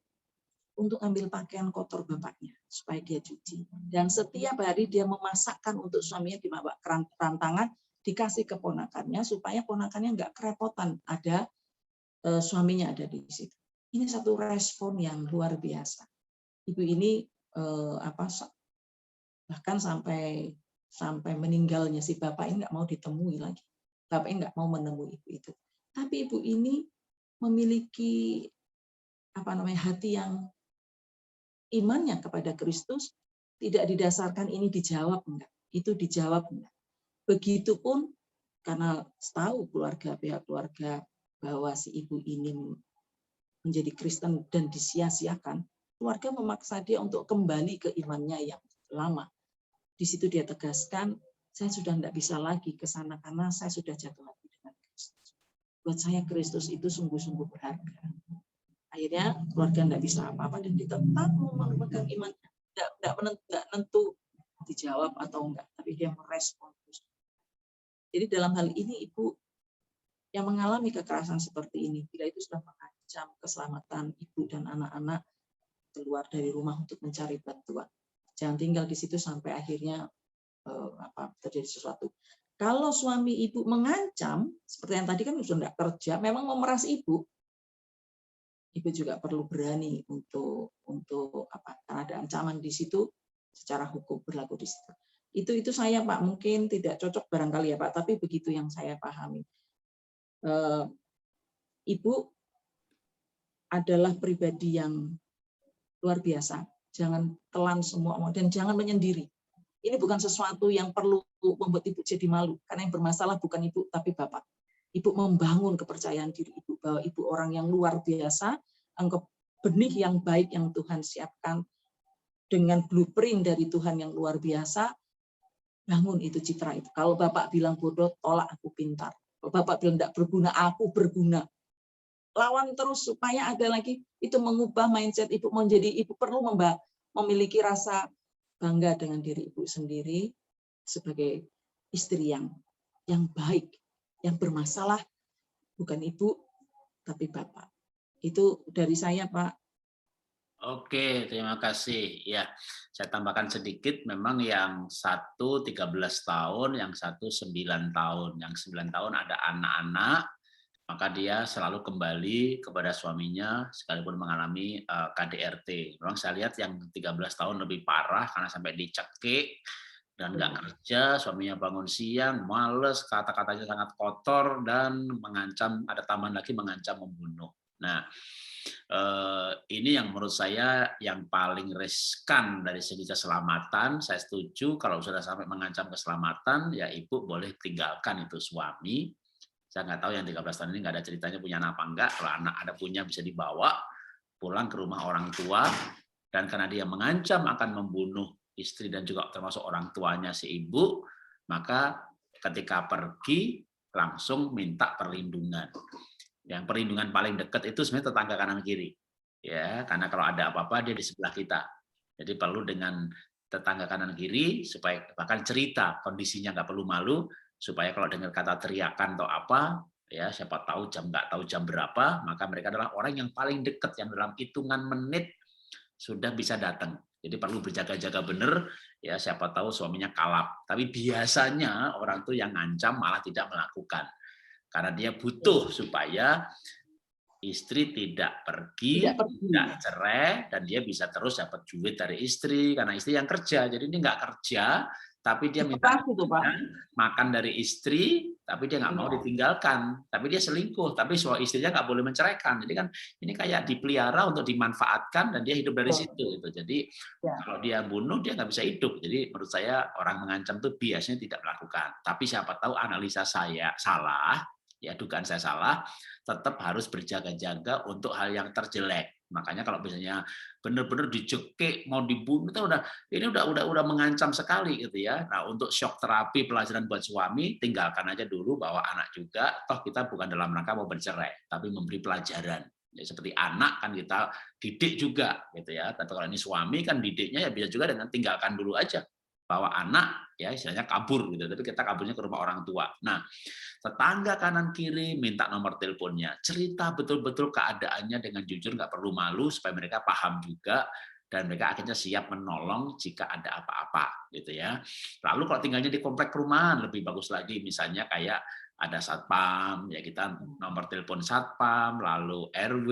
untuk ambil pakaian kotor bapaknya supaya dia cuci. Dan setiap hari dia memasakkan untuk suaminya di bawah kerantangan, dikasih ke ponakannya supaya ponakannya nggak kerepotan ada suaminya ada di situ. Ini satu respon yang luar biasa. Ibu ini bahkan sampai meninggalnya si bapak ini nggak mau ditemui lagi. Bapaknya nggak mau menemui ibu itu. Tapi ibu ini memiliki hati yang imannya kepada Kristus tidak didasarkan ini dijawab enggak, itu dijawab enggak. Begitupun karena tahu pihak keluarga bahwa si ibu ini menjadi Kristen dan disia-siakan, keluarga memaksa dia untuk kembali ke imannya yang lama. Di situ dia tegaskan, saya sudah tidak bisa lagi ke sana karena saya sudah jatuh hati dengan Kristus. buat saya Kristus itu sungguh-sungguh berharga. Akhirnya keluarga enggak bisa apa-apa dan dia tetap memegang iman, enggak nentu dijawab atau enggak, tapi dia merespon. Jadi dalam hal ini ibu yang mengalami kekerasan seperti ini, bila itu sudah mengancam keselamatan ibu dan anak-anak, keluar dari rumah untuk mencari bantuan. Jangan tinggal di situ sampai akhirnya terjadi sesuatu. Kalau suami ibu mengancam, seperti yang tadi kan sudah enggak kerja, memang memeras ibu juga perlu berani untuk karena ada ancaman di situ, secara hukum berlaku di situ. Itu saya Pak, mungkin tidak cocok barangkali ya Pak, tapi begitu yang saya pahami. Ibu adalah pribadi yang luar biasa, jangan telan semua dan jangan menyendiri. Ini bukan sesuatu yang perlu membuat ibu jadi malu, karena yang bermasalah bukan ibu tapi bapak. Ibu membangun kepercayaan diri ibu bahwa ibu orang yang luar biasa, anggap benih yang baik yang Tuhan siapkan dengan blueprint dari Tuhan yang luar biasa. Bangun itu citra itu. Kalau bapak bilang bodoh, tolak aku pintar. Kalau bapak bilang tidak berguna, aku berguna. Lawan terus supaya ada lagi itu mengubah mindset ibu, menjadi ibu perlu memiliki rasa bangga dengan diri ibu sendiri sebagai istri yang baik, yang bermasalah bukan ibu tapi bapak. Itu dari saya Pak. Oke, terima kasih. Ya, saya tambahkan sedikit, memang yang satu 13 tahun, yang satu 9 tahun. Yang 9 tahun ada anak-anak, maka dia selalu kembali kepada suaminya sekalipun mengalami KDRT. Memang saya lihat yang 13 tahun lebih parah karena sampai dicekik dan nggak kerja, suaminya bangun siang, males, kata-katanya sangat kotor, dan mengancam, ada tambahan lagi mengancam membunuh. Nah, ini yang menurut saya yang paling riskan dari segi keselamatan. Saya setuju kalau sudah sampai mengancam keselamatan, ya ibu boleh tinggalkan itu suami. Saya nggak tahu yang 13 tahun ini nggak ada ceritanya punya anak apa enggak. Kalau anak ada punya bisa dibawa pulang ke rumah orang tua, dan karena dia mengancam akan membunuh istri dan juga termasuk orang tuanya si ibu, maka ketika pergi langsung minta perlindungan. Yang perlindungan paling dekat itu sebenarnya tetangga kanan kiri, ya, karena kalau ada apa-apa dia di sebelah kita. Jadi perlu dengan tetangga kanan kiri supaya bahkan cerita kondisinya, nggak perlu malu, supaya kalau dengar kata teriakan atau apa, ya siapa tahu nggak tahu jam berapa, maka mereka adalah orang yang paling dekat yang dalam hitungan menit sudah bisa datang. Jadi perlu berjaga-jaga benar, ya siapa tahu suaminya kalap. Tapi biasanya orang tuh yang ngancam malah tidak melakukan. Karena dia butuh supaya istri tidak pergi, tidak cerai, dan dia bisa terus dapat duit dari istri, karena istri yang kerja. Jadi ini nggak kerja, tapi dia minta makan dari istri, tapi dia nggak mau ditinggalkan. Tapi dia selingkuh, tapi suami istrinya nggak boleh menceraikan. Jadi kan ini kayak dipelihara untuk dimanfaatkan, dan dia hidup dari situ. Jadi kalau dia bunuh, dia nggak bisa hidup. Jadi menurut saya orang mengancam itu biasanya tidak melakukan. Tapi siapa tahu analisa saya salah, ya dugaan saya salah, tetap harus berjaga-jaga untuk hal yang terjelek. Makanya kalau misalnya benar-benar dicekik mau dibunuh, itu udah mengancam sekali gitu ya. Nah, untuk shock terapi pelajaran buat suami, tinggalkan aja dulu bahwa anak juga, toh kita bukan dalam rangka mau bercerai, tapi memberi pelajaran. Ya, seperti anak kan kita didik juga gitu ya. Tapi kalau ini suami kan didiknya ya bisa juga dengan tinggalkan dulu aja. Bahwa anak ya istilahnya kabur gitu, tapi kita kaburnya ke rumah orang tua. Nah, tetangga kanan kiri minta nomor teleponnya, cerita betul-betul keadaannya dengan jujur, nggak perlu malu supaya mereka paham juga dan mereka akhirnya siap menolong jika ada apa-apa gitu ya. Lalu kalau tinggalnya di komplek perumahan lebih bagus lagi, misalnya kayak ada satpam, ya kita nomor telepon satpam, lalu RW,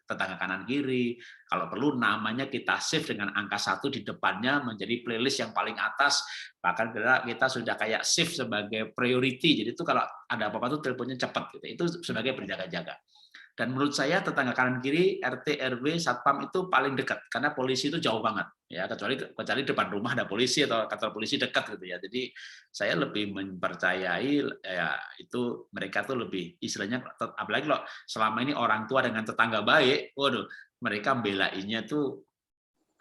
tetangga kanan kiri. Kalau perlu namanya kita save dengan angka 1 di depannya menjadi playlist yang paling atas. Bahkan kita sudah kayak save sebagai priority. Jadi itu kalau ada apa-apa tuh teleponnya cepat gitu. Itu sebagai berjaga-jaga. Dan menurut saya tetangga kanan kiri, RT, RW, satpam itu paling dekat karena polisi itu jauh banget ya, kecuali depan rumah ada polisi atau kantor polisi dekat gitu ya. Jadi saya lebih mempercayai ya itu mereka tuh lebih istilahnya, apalagi kalau selama ini orang tua dengan tetangga baik, waduh mereka belainnya tuh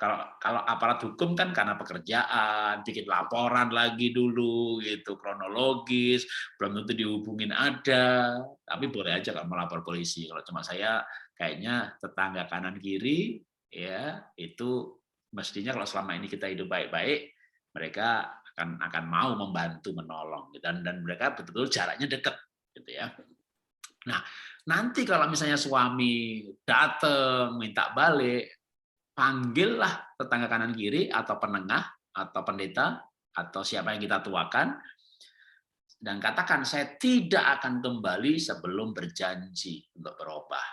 Kalau aparat hukum kan karena pekerjaan, bikin laporan lagi dulu gitu, kronologis, belum tentu dihubungin ada, tapi boleh aja kalau melapor polisi. Kalau cuma saya kayaknya tetangga kanan kiri ya itu mestinya kalau selama ini kita hidup baik-baik, mereka akan mau membantu menolong dan mereka betul-betul jaraknya dekat gitu ya. Nah, nanti kalau misalnya suami datang minta balik, panggillah tetangga kanan kiri atau penengah atau pendeta atau siapa yang kita tuakan dan katakan saya tidak akan kembali sebelum berjanji untuk berubah.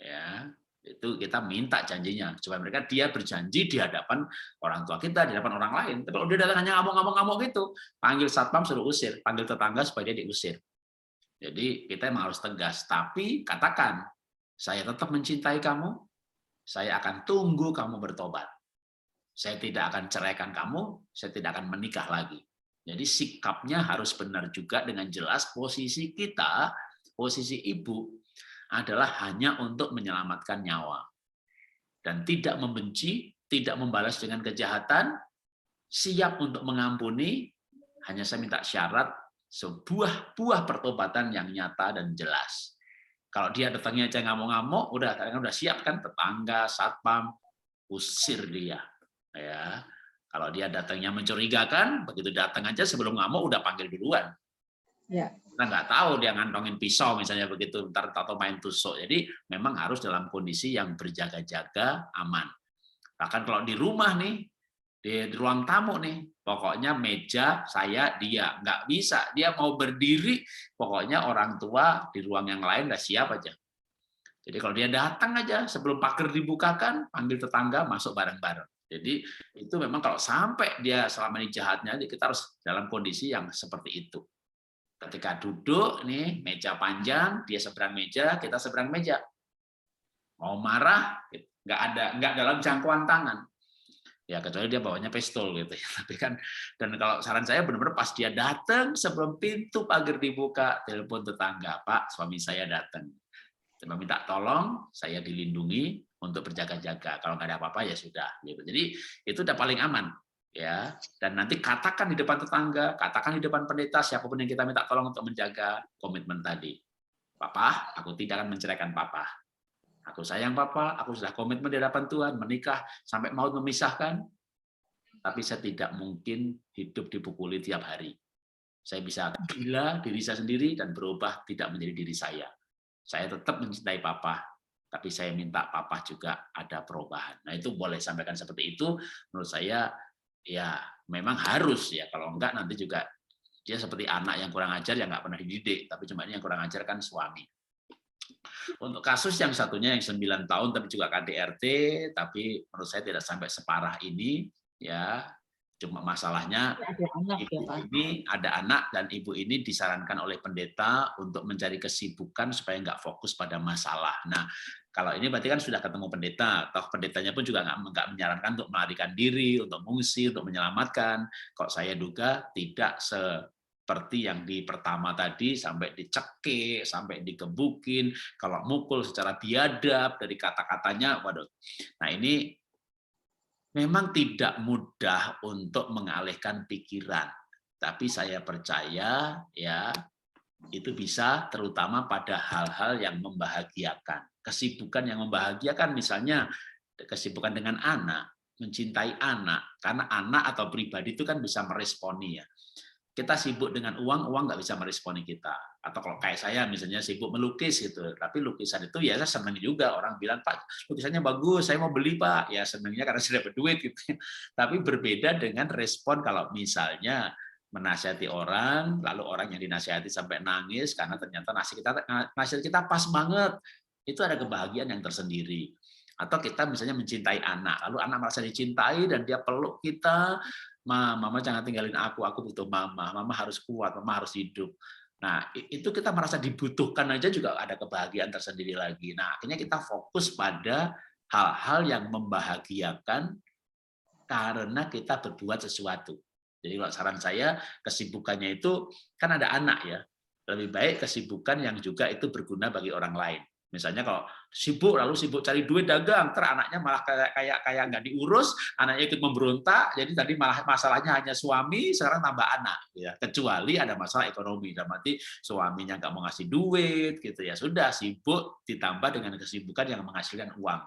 Ya, itu kita minta janjinya supaya mereka dia berjanji di hadapan orang tua kita, di hadapan orang lain. Tapi kalau dia datang hanya ngamuk-ngamuk gitu, panggil satpam suruh usir, panggil tetangga supaya dia diusir. Jadi kita memang harus tegas, tapi katakan saya tetap mencintai kamu, saya akan tunggu kamu bertobat. Saya tidak akan ceraikan kamu, saya tidak akan menikah lagi. Jadi sikapnya harus benar juga dengan jelas posisi kita, posisi ibu adalah hanya untuk menyelamatkan nyawa. Dan tidak membenci, tidak membalas dengan kejahatan, siap untuk mengampuni, hanya saya minta syarat sebuah buah pertobatan yang nyata dan jelas. Kalau dia datangnya aja ngamuk-ngamuk, udah siap kan tetangga, satpam, usir dia. Ya, kalau dia datangnya mencurigakan, begitu datang aja sebelum ngamuk udah panggil duluan. Ya. Kita nggak tahu dia ngantongin pisau misalnya begitu, ntar atau main tusuk. Jadi memang harus dalam kondisi yang berjaga-jaga, aman. Bahkan kalau di rumah nih, di ruang tamu nih, pokoknya meja saya dia nggak bisa, dia mau berdiri, pokoknya orang tua di ruang yang lain nggak siap aja. Jadi kalau dia datang aja sebelum pagar dibukakan, panggil tetangga masuk bareng-bareng. Jadi itu memang kalau sampai dia selama ini jahatnya, kita harus dalam kondisi yang seperti itu. Ketika duduk nih meja panjang, dia seberang meja, kita seberang meja. Mau marah, nggak dalam jangkauan tangan. Ya kecuali dia bawanya pistol gitu ya. Tapi kan dan kalau saran saya benar-benar pas dia datang sebelum pintu pagar dibuka, telepon tetangga, Pak, suami saya datang. Coba minta tolong, saya dilindungi untuk berjaga-jaga. Kalau nggak ada apa-apa ya sudah. Gitu. Jadi itu udah paling aman. Ya, dan nanti katakan di depan tetangga, katakan di depan pendeta, siapapun yang kita minta tolong untuk menjaga komitmen tadi. Papa, aku tidak akan menceraikan Papa. Aku sayang Papa, aku sudah komitmen di hadapan Tuhan, menikah sampai maut memisahkan, tapi saya tidak mungkin hidup dipukuli tiap hari. Saya bisa gila diri saya sendiri dan berubah tidak menjadi diri saya. Saya tetap mencintai Papa, tapi saya minta Papa juga ada perubahan. Nah itu boleh sampaikan seperti itu, menurut saya ya memang harus ya, kalau enggak nanti juga dia seperti anak yang kurang ajar yang nggak pernah dididik, tapi cuma ini yang kurang ajar kan suami. Untuk kasus yang satunya yang 9 tahun tapi juga KDRT, tapi menurut saya tidak sampai separah ini ya. Cuma masalahnya Ada anak ya, Pak. ini ada anak dan ibu ini disarankan oleh pendeta untuk mencari kesibukan supaya nggak fokus pada masalah. Nah, kalau ini berarti kan sudah ketemu pendeta, toh pendetanya pun juga nggak menyarankan untuk melarikan diri, untuk mengungsi, untuk menyelamatkan. Kok saya duga tidak seperti yang di pertama tadi sampai dicekik, sampai digebukin, kalau mukul secara biadab dari kata-katanya, waduh. Nah ini memang tidak mudah untuk mengalihkan pikiran, tapi saya percaya ya itu bisa terutama pada hal-hal yang membahagiakan. Kesibukan yang membahagiakan misalnya kesibukan dengan anak, mencintai anak, karena anak atau pribadi itu kan bisa meresponi ya. Kita sibuk dengan uang, uang nggak bisa meresponi kita. Atau kalau kayak saya misalnya sibuk melukis gitu, tapi lukisan itu ya saya senang juga. Orang bilang, Pak, lukisannya bagus, saya mau beli Pak. Ya senangnya karena saya dapat duit gitu. Tapi berbeda dengan respon kalau misalnya menasihati orang, lalu orang yang dinasihati sampai nangis karena ternyata nasihat kita pas banget. Itu ada kebahagiaan yang tersendiri. Atau kita misalnya mencintai anak, lalu anak merasa dicintai dan dia peluk kita, mama jangan tinggalin aku butuh mama harus kuat, mama harus hidup. Nah, itu kita merasa dibutuhkan aja juga ada kebahagiaan tersendiri lagi. Nah, akhirnya kita fokus pada hal-hal yang membahagiakan karena kita berbuat sesuatu. Jadi kalau saran saya, kesibukannya itu kan ada anak ya. Lebih baik kesibukan yang juga itu berguna bagi orang lain. Misalnya kalau lalu sibuk cari duit dagang, anaknya malah kayak nggak diurus, anaknya ikut memberontak, jadi tadi malah masalahnya hanya suami, sekarang tambah anak, ya. Kecuali ada masalah ekonomi, dalam arti suaminya nggak mau ngasih duit, gitu ya sudah sibuk ditambah dengan kesibukan yang menghasilkan uang,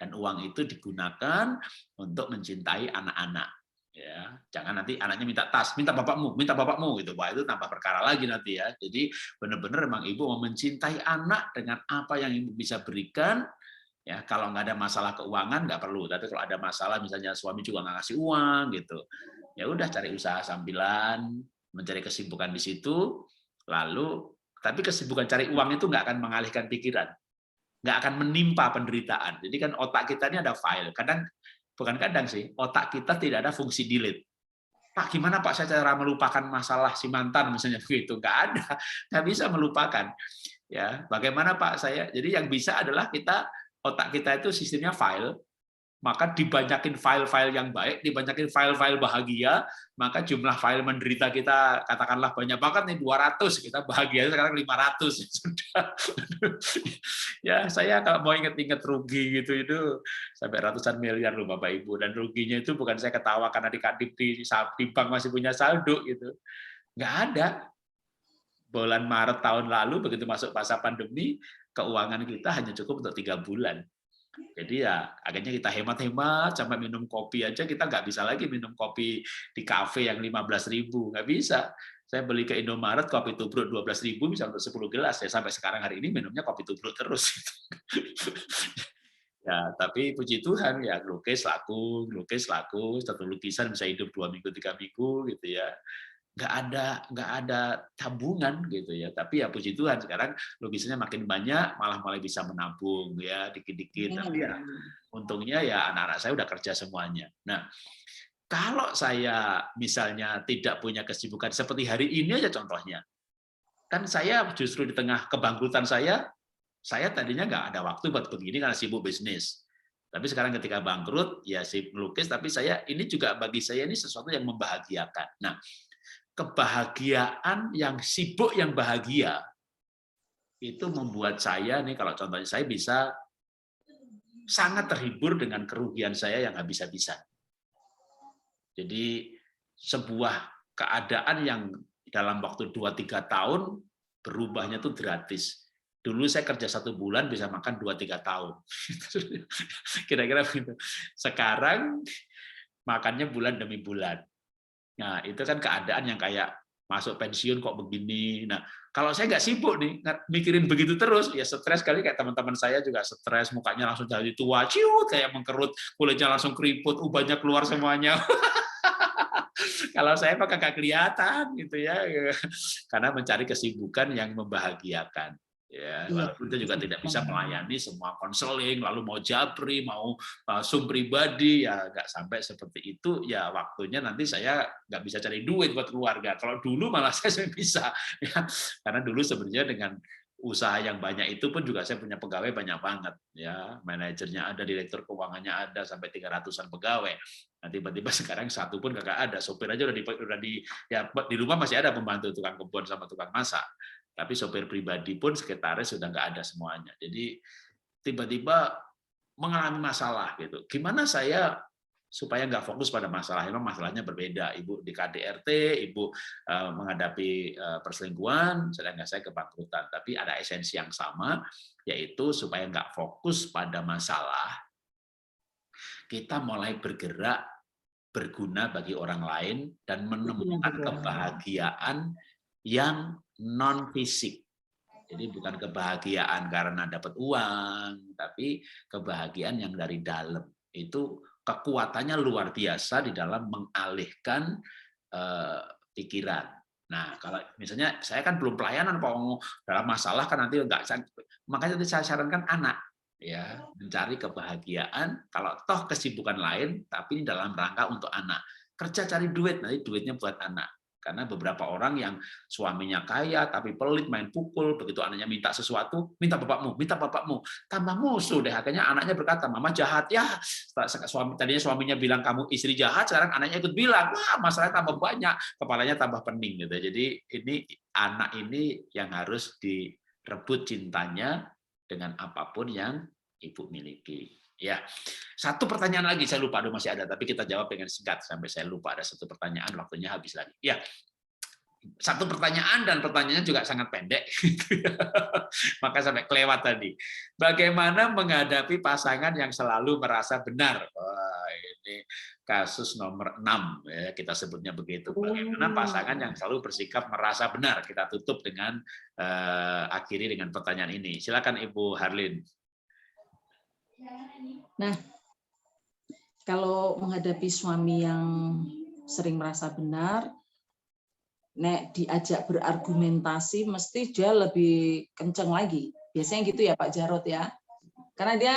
dan uang itu digunakan untuk mencintai anak-anak. Ya, jangan nanti anaknya minta bapakmu gitu. Wah, itu tambah perkara lagi nanti ya. Jadi benar-benar memang ibu mau mencintai anak dengan apa yang ibu bisa berikan. Ya, kalau nggak ada masalah keuangan nggak perlu. Tapi kalau ada masalah misalnya suami juga nggak ngasih uang gitu, ya udah cari usaha sambilan, mencari kesibukan di situ. Lalu tapi kesibukan cari uang itu nggak akan mengalihkan pikiran, nggak akan menimpa penderitaan. Jadi kan otak kita ini ada file. Bukan kadang sih, otak kita tidak ada fungsi delete. Pak, gimana Pak saya cara melupakan masalah si mantan misalnya begitu? Nggak ada, nggak bisa melupakan. Ya, bagaimana Pak saya? Jadi yang bisa adalah otak kita itu sistemnya file, maka dibanyakin file-file yang baik, dibanyakin file-file bahagia, maka jumlah file menderita kita katakanlah banyak banget nih 200, kita bahagia sekarang 500 sudah. Ya, saya kalau mau inget-inget rugi gitu itu sampai ratusan miliar loh Bapak Ibu, dan ruginya itu bukan saya ketawa karena adik-adik di bank masih punya saldo gitu. Nggak ada. Bulan Maret tahun lalu begitu masuk masa pandemi, keuangan kita hanya cukup untuk 3 bulan. Jadi ya akhirnya kita hemat-hemat, sampai minum kopi aja kita nggak bisa lagi minum kopi di kafe yang 15.000, nggak bisa. Saya beli ke Indomaret kopi tubruk 12.000 bisa untuk 10 gelas. Ya sampai sekarang hari ini minumnya kopi tubruk terus. Ya, tapi puji Tuhan ya lukis laku, satu lukisan bisa hidup 2 minggu 3 minggu gitu ya. Nggak ada tabungan gitu ya, tapi ya puji Tuhan sekarang lukisannya makin banyak, malah mulai bisa menabung ya dikit-dikit. Tapi ya untungnya ya anak-anak saya udah kerja semuanya. Nah, kalau saya misalnya tidak punya kesibukan seperti hari ini aja contohnya, kan saya justru di tengah kebangkrutan saya tadinya nggak ada waktu buat begini karena sibuk bisnis. Tapi sekarang ketika bangkrut ya sibuk melukis, tapi ini juga bagi saya ini sesuatu yang membahagiakan. Nah, kebahagiaan yang sibuk yang bahagia itu membuat saya nih, kalau contohnya saya bisa sangat terhibur dengan kerugian saya yang habis-habisan. Jadi sebuah keadaan yang dalam waktu 2-3 tahun berubahnya tuh gratis. Dulu saya kerja 1 bulan bisa makan 2-3 tahun. Kira-kira begitu. Sekarang makannya bulan demi bulan. Nah, itu kan keadaan yang kayak masuk pensiun kok begini. Nah, kalau saya nggak sibuk nih, mikirin begitu terus, ya stres kali, kayak teman-teman saya juga stres, mukanya langsung jadi tua, ciut, kayak mengkerut, kulitnya langsung keriput, ubahnya keluar semuanya. Kalau saya mah kagak kelihatan gitu ya, karena mencari kesibukan yang membahagiakan. Ya, walaupun itu juga tidak bisa melayani semua konseling, lalu mau japri, mau Zoom pribadi, ya nggak sampai seperti itu. Ya waktunya nanti saya nggak bisa cari duit buat keluarga. Kalau dulu malah saya bisa, ya. Karena dulu sebenarnya dengan usaha yang banyak itu pun juga saya punya pegawai banyak banget, ya manajernya ada, direktur keuangannya ada, sampai 300-an pegawai. Nah, tiba-tiba sekarang satu pun nggak ada, sopir aja udah ya di rumah masih ada pembantu tukang kebun sama tukang masak. Tapi sopir pribadi pun sekretaris sudah nggak ada semuanya. Jadi tiba-tiba mengalami masalah gitu. Gimana saya supaya nggak fokus pada masalah? Memang masalahnya berbeda. Ibu di KDRT, ibu menghadapi perselingkuhan, sedangkan saya kebangkrutan. Tapi ada esensi yang sama, yaitu supaya nggak fokus pada masalah, kita mulai bergerak berguna bagi orang lain dan menemukan kebahagiaan yang non fisik. Jadi bukan kebahagiaan karena dapat uang, tapi kebahagiaan yang dari dalam. Itu kekuatannya luar biasa di dalam mengalihkan pikiran. Nah, kalau misalnya saya kan belum pelayanan, Pak, dalam masalah kan nanti enggak, makanya tadi saya sarankan anak ya, mencari kebahagiaan kalau toh kesibukan lain, tapi ini dalam rangka untuk anak. Kerja cari duit, nanti duitnya buat anak. Karena beberapa orang yang suaminya kaya tapi pelit, main pukul, begitu anaknya minta sesuatu, minta bapakmu, tambah musuh deh. Akhirnya anaknya berkata, mama jahat ya. Tadinya suaminya bilang kamu istri jahat, sekarang anaknya ikut bilang, wah masalahnya tambah banyak, kepalanya tambah pening gitu. Jadi ini anak ini yang harus direbut cintanya dengan apapun yang Ibu miliki. Ya, satu pertanyaan lagi saya lupa, aduh masih ada, tapi kita jawab dengan singkat sampai saya lupa ada satu pertanyaan, waktunya habis lagi. Ya, satu pertanyaan dan pertanyaannya juga sangat pendek, maka sampai kelewat tadi. Bagaimana menghadapi pasangan yang selalu merasa benar? Wah, ini kasus nomor 6, ya, kita sebutnya begitu. Bagaimana pasangan yang selalu bersikap merasa benar? Kita tutup dengan akhiri dengan pertanyaan ini. Silakan Ibu Harlin. Nah, kalau menghadapi suami yang sering merasa benar, nek diajak berargumentasi mesti dia lebih kenceng lagi. Biasanya gitu ya Pak Jarot ya. Karena dia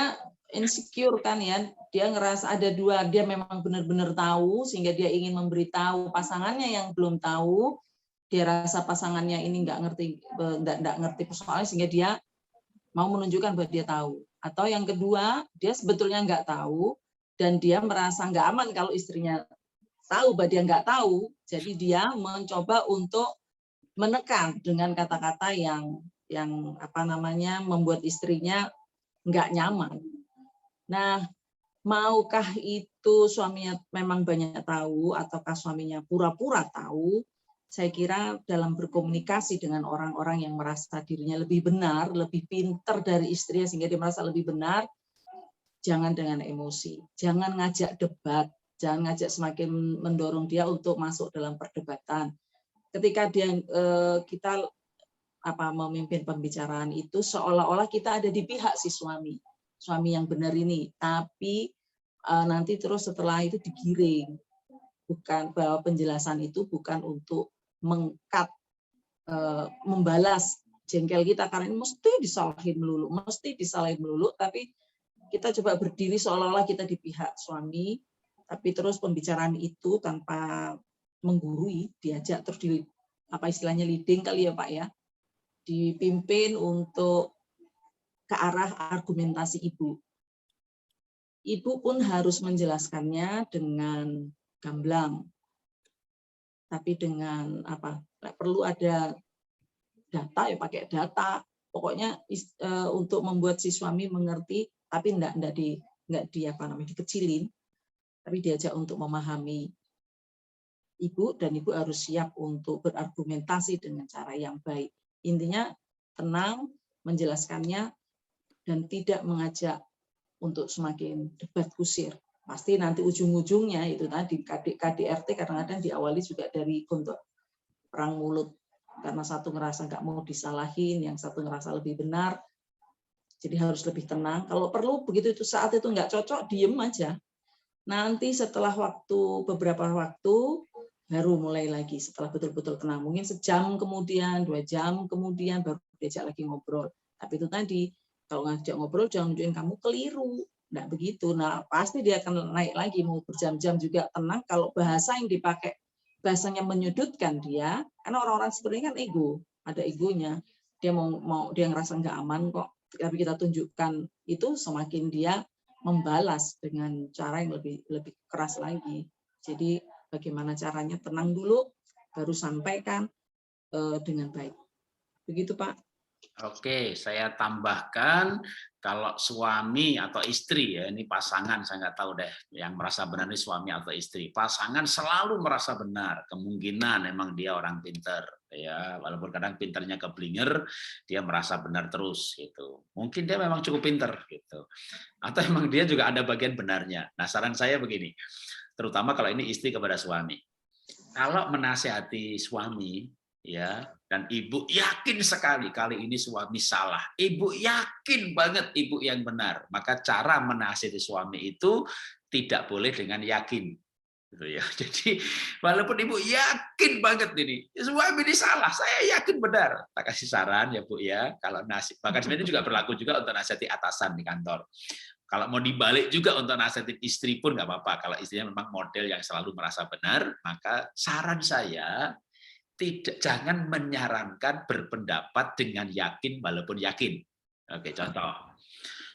insecure kan ya, dia ngerasa ada dua, dia memang benar-benar tahu sehingga dia ingin memberitahu pasangannya yang belum tahu, dia rasa pasangannya ini nggak ngerti persoalannya sehingga dia mau menunjukkan bahwa dia tahu. Atau yang kedua, dia sebetulnya nggak tahu dan dia merasa nggak aman kalau istrinya tahu bahwa dia nggak tahu, jadi dia mencoba untuk menekan dengan kata-kata yang apa namanya membuat istrinya nggak nyaman. Nah, maukah itu suaminya memang banyak tahu ataukah suaminya pura-pura tahu? Saya kira dalam berkomunikasi dengan orang-orang yang merasa dirinya lebih benar, lebih pintar dari istrinya sehingga dia merasa lebih benar, jangan dengan emosi, jangan ngajak debat, jangan ngajak semakin mendorong dia untuk masuk dalam perdebatan. Ketika kita memimpin pembicaraan itu seolah-olah kita ada di pihak si suami yang benar ini, tapi nanti terus setelah itu digiring, bukan bahwa penjelasan itu bukan untuk mengkat membalas jengkel kita karena ini mesti disalahin melulu, tapi kita coba berdiri seolah-olah kita di pihak suami, tapi terus pembicaraan itu tanpa menggurui, diajak terus istilahnya leading kali ya Pak ya, dipimpin untuk ke arah argumentasi Ibu. Ibu pun harus menjelaskannya dengan gamblang, tapi dengan perlu ada data ya pakai data. Pokoknya untuk membuat si suami mengerti, tapi enggak dikecilin, tapi diajak untuk memahami Ibu, dan Ibu harus siap untuk berargumentasi dengan cara yang baik. Intinya tenang, menjelaskannya, dan tidak mengajak untuk semakin debat kusir. Pasti nanti ujung-ujungnya itu tadi KDRT kadang-kadang diawali juga dari untuk perang mulut. Karena satu ngerasa nggak mau disalahin, yang satu ngerasa lebih benar. Jadi harus lebih tenang. Kalau perlu begitu itu saat itu nggak cocok, diem aja. Nanti setelah beberapa waktu baru mulai lagi setelah betul-betul tenang. Mungkin sejam kemudian, 2 jam kemudian baru diajak lagi ngobrol. Tapi itu tadi, kalau ngajak ngobrol jangan nunjukin kamu keliru. Nggak begitu. Nah, pasti dia akan naik lagi, mau berjam-jam juga tenang. Kalau bahasa yang dipakai, bahasanya menyudutkan dia, karena orang-orang seperti ini kan ego, ada egonya. Dia dia ngerasa nggak aman kok. Tapi kita tunjukkan itu, semakin dia membalas dengan cara yang lebih keras lagi. Jadi bagaimana caranya, tenang dulu, baru sampaikan dengan baik. Begitu Pak. Oke, saya tambahkan kalau suami atau istri ya, ini pasangan saya nggak tahu deh yang merasa benar ini suami atau istri. Pasangan selalu merasa benar, kemungkinan memang dia orang pintar ya, walaupun kadang pintarnya keblinger, dia merasa benar terus gitu. Mungkin dia memang cukup pintar gitu. Atau memang dia juga ada bagian benarnya. Nah, saran saya begini, terutama kalau ini istri kepada suami. Kalau menasihati suami ya, dan ibu yakin sekali kali ini suami salah, ibu yakin banget ibu yang benar, maka cara menasihati suami itu tidak boleh dengan yakin gitu ya. Jadi walaupun ibu yakin banget ini suami ini salah, saya yakin benar, tak kasih saran ya Bu ya, kalau bahkan sebenarnya juga berlaku juga untuk nasihati atasan di kantor. Kalau mau dibalik juga untuk nasihatin istri pun nggak apa-apa. Kalau istrinya memang model yang selalu merasa benar, maka saran saya jangan menyarankan berpendapat dengan yakin walaupun yakin. Oke, contoh.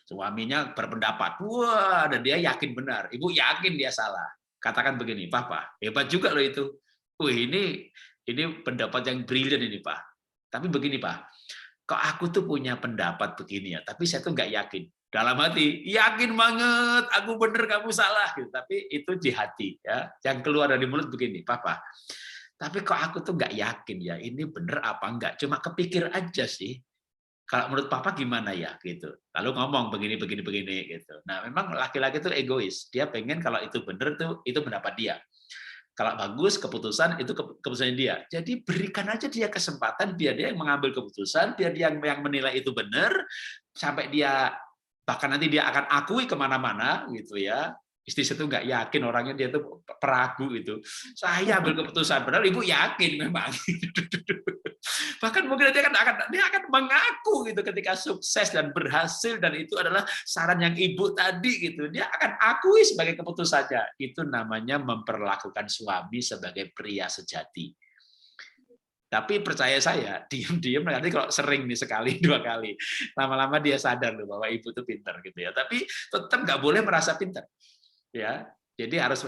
Suaminya berpendapat, wah, dan dia yakin benar. Ibu yakin dia salah. Katakan begini, Papa, hebat juga loh itu. Wih, ini pendapat yang brilian ini, Pak. Tapi begini, Pak. kok aku tuh punya pendapat begini ya, tapi saya tuh nggak yakin. Dalam hati, yakin banget, aku bener, kamu salah. Gitu. Tapi itu di hati. Ya. Yang keluar dari mulut begini, Papa, tapi kok aku tuh nggak yakin ya, ini bener apa enggak. Cuma kepikir aja sih. Kalau menurut Papa gimana ya? Gitu. Lalu ngomong begini, begini, begini. Gitu. Nah, memang laki-laki itu egois. Dia pengen kalau itu bener, tuh itu pendapat dia. Kalau bagus keputusan, itu keputusannya dia. Jadi berikan aja dia kesempatan, biar dia yang mengambil keputusan, biar dia yang menilai itu benar, sampai dia bahkan nanti dia akan akui kemana-mana gitu ya. Istri saya tuh nggak yakin orangnya, dia tuh peragu itu. Saya ambil keputusan, padahal ibu yakin memang. Bahkan mungkin dia akan mengaku gitu ketika sukses dan berhasil, dan itu adalah saran yang ibu tadi gitu. Dia akan akui sebagai keputusannya. Itu namanya memperlakukan suami sebagai pria sejati. Tapi percaya saya, diam-diam nanti kalau sering nih sekali, 2 kali, lama-lama dia sadar loh bahwa ibu itu pintar gitu ya. Tapi tetap nggak boleh merasa pintar. Ya, jadi harus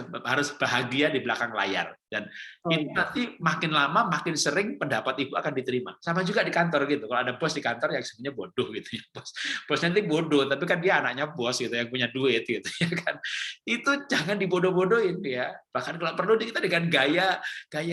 bahagia di belakang layar, dan itu nanti makin lama makin sering pendapat ibu akan diterima. Sama juga di kantor gitu. Kalau ada bos di kantor yang sebenarnya bodoh gitu ya, bosnya nanti bodoh, tapi kan dia anaknya bos gitu yang punya duit gitu ya kan. Itu jangan dibodoh-bodohin ya. Bahkan kalau perlu kita dengan gaya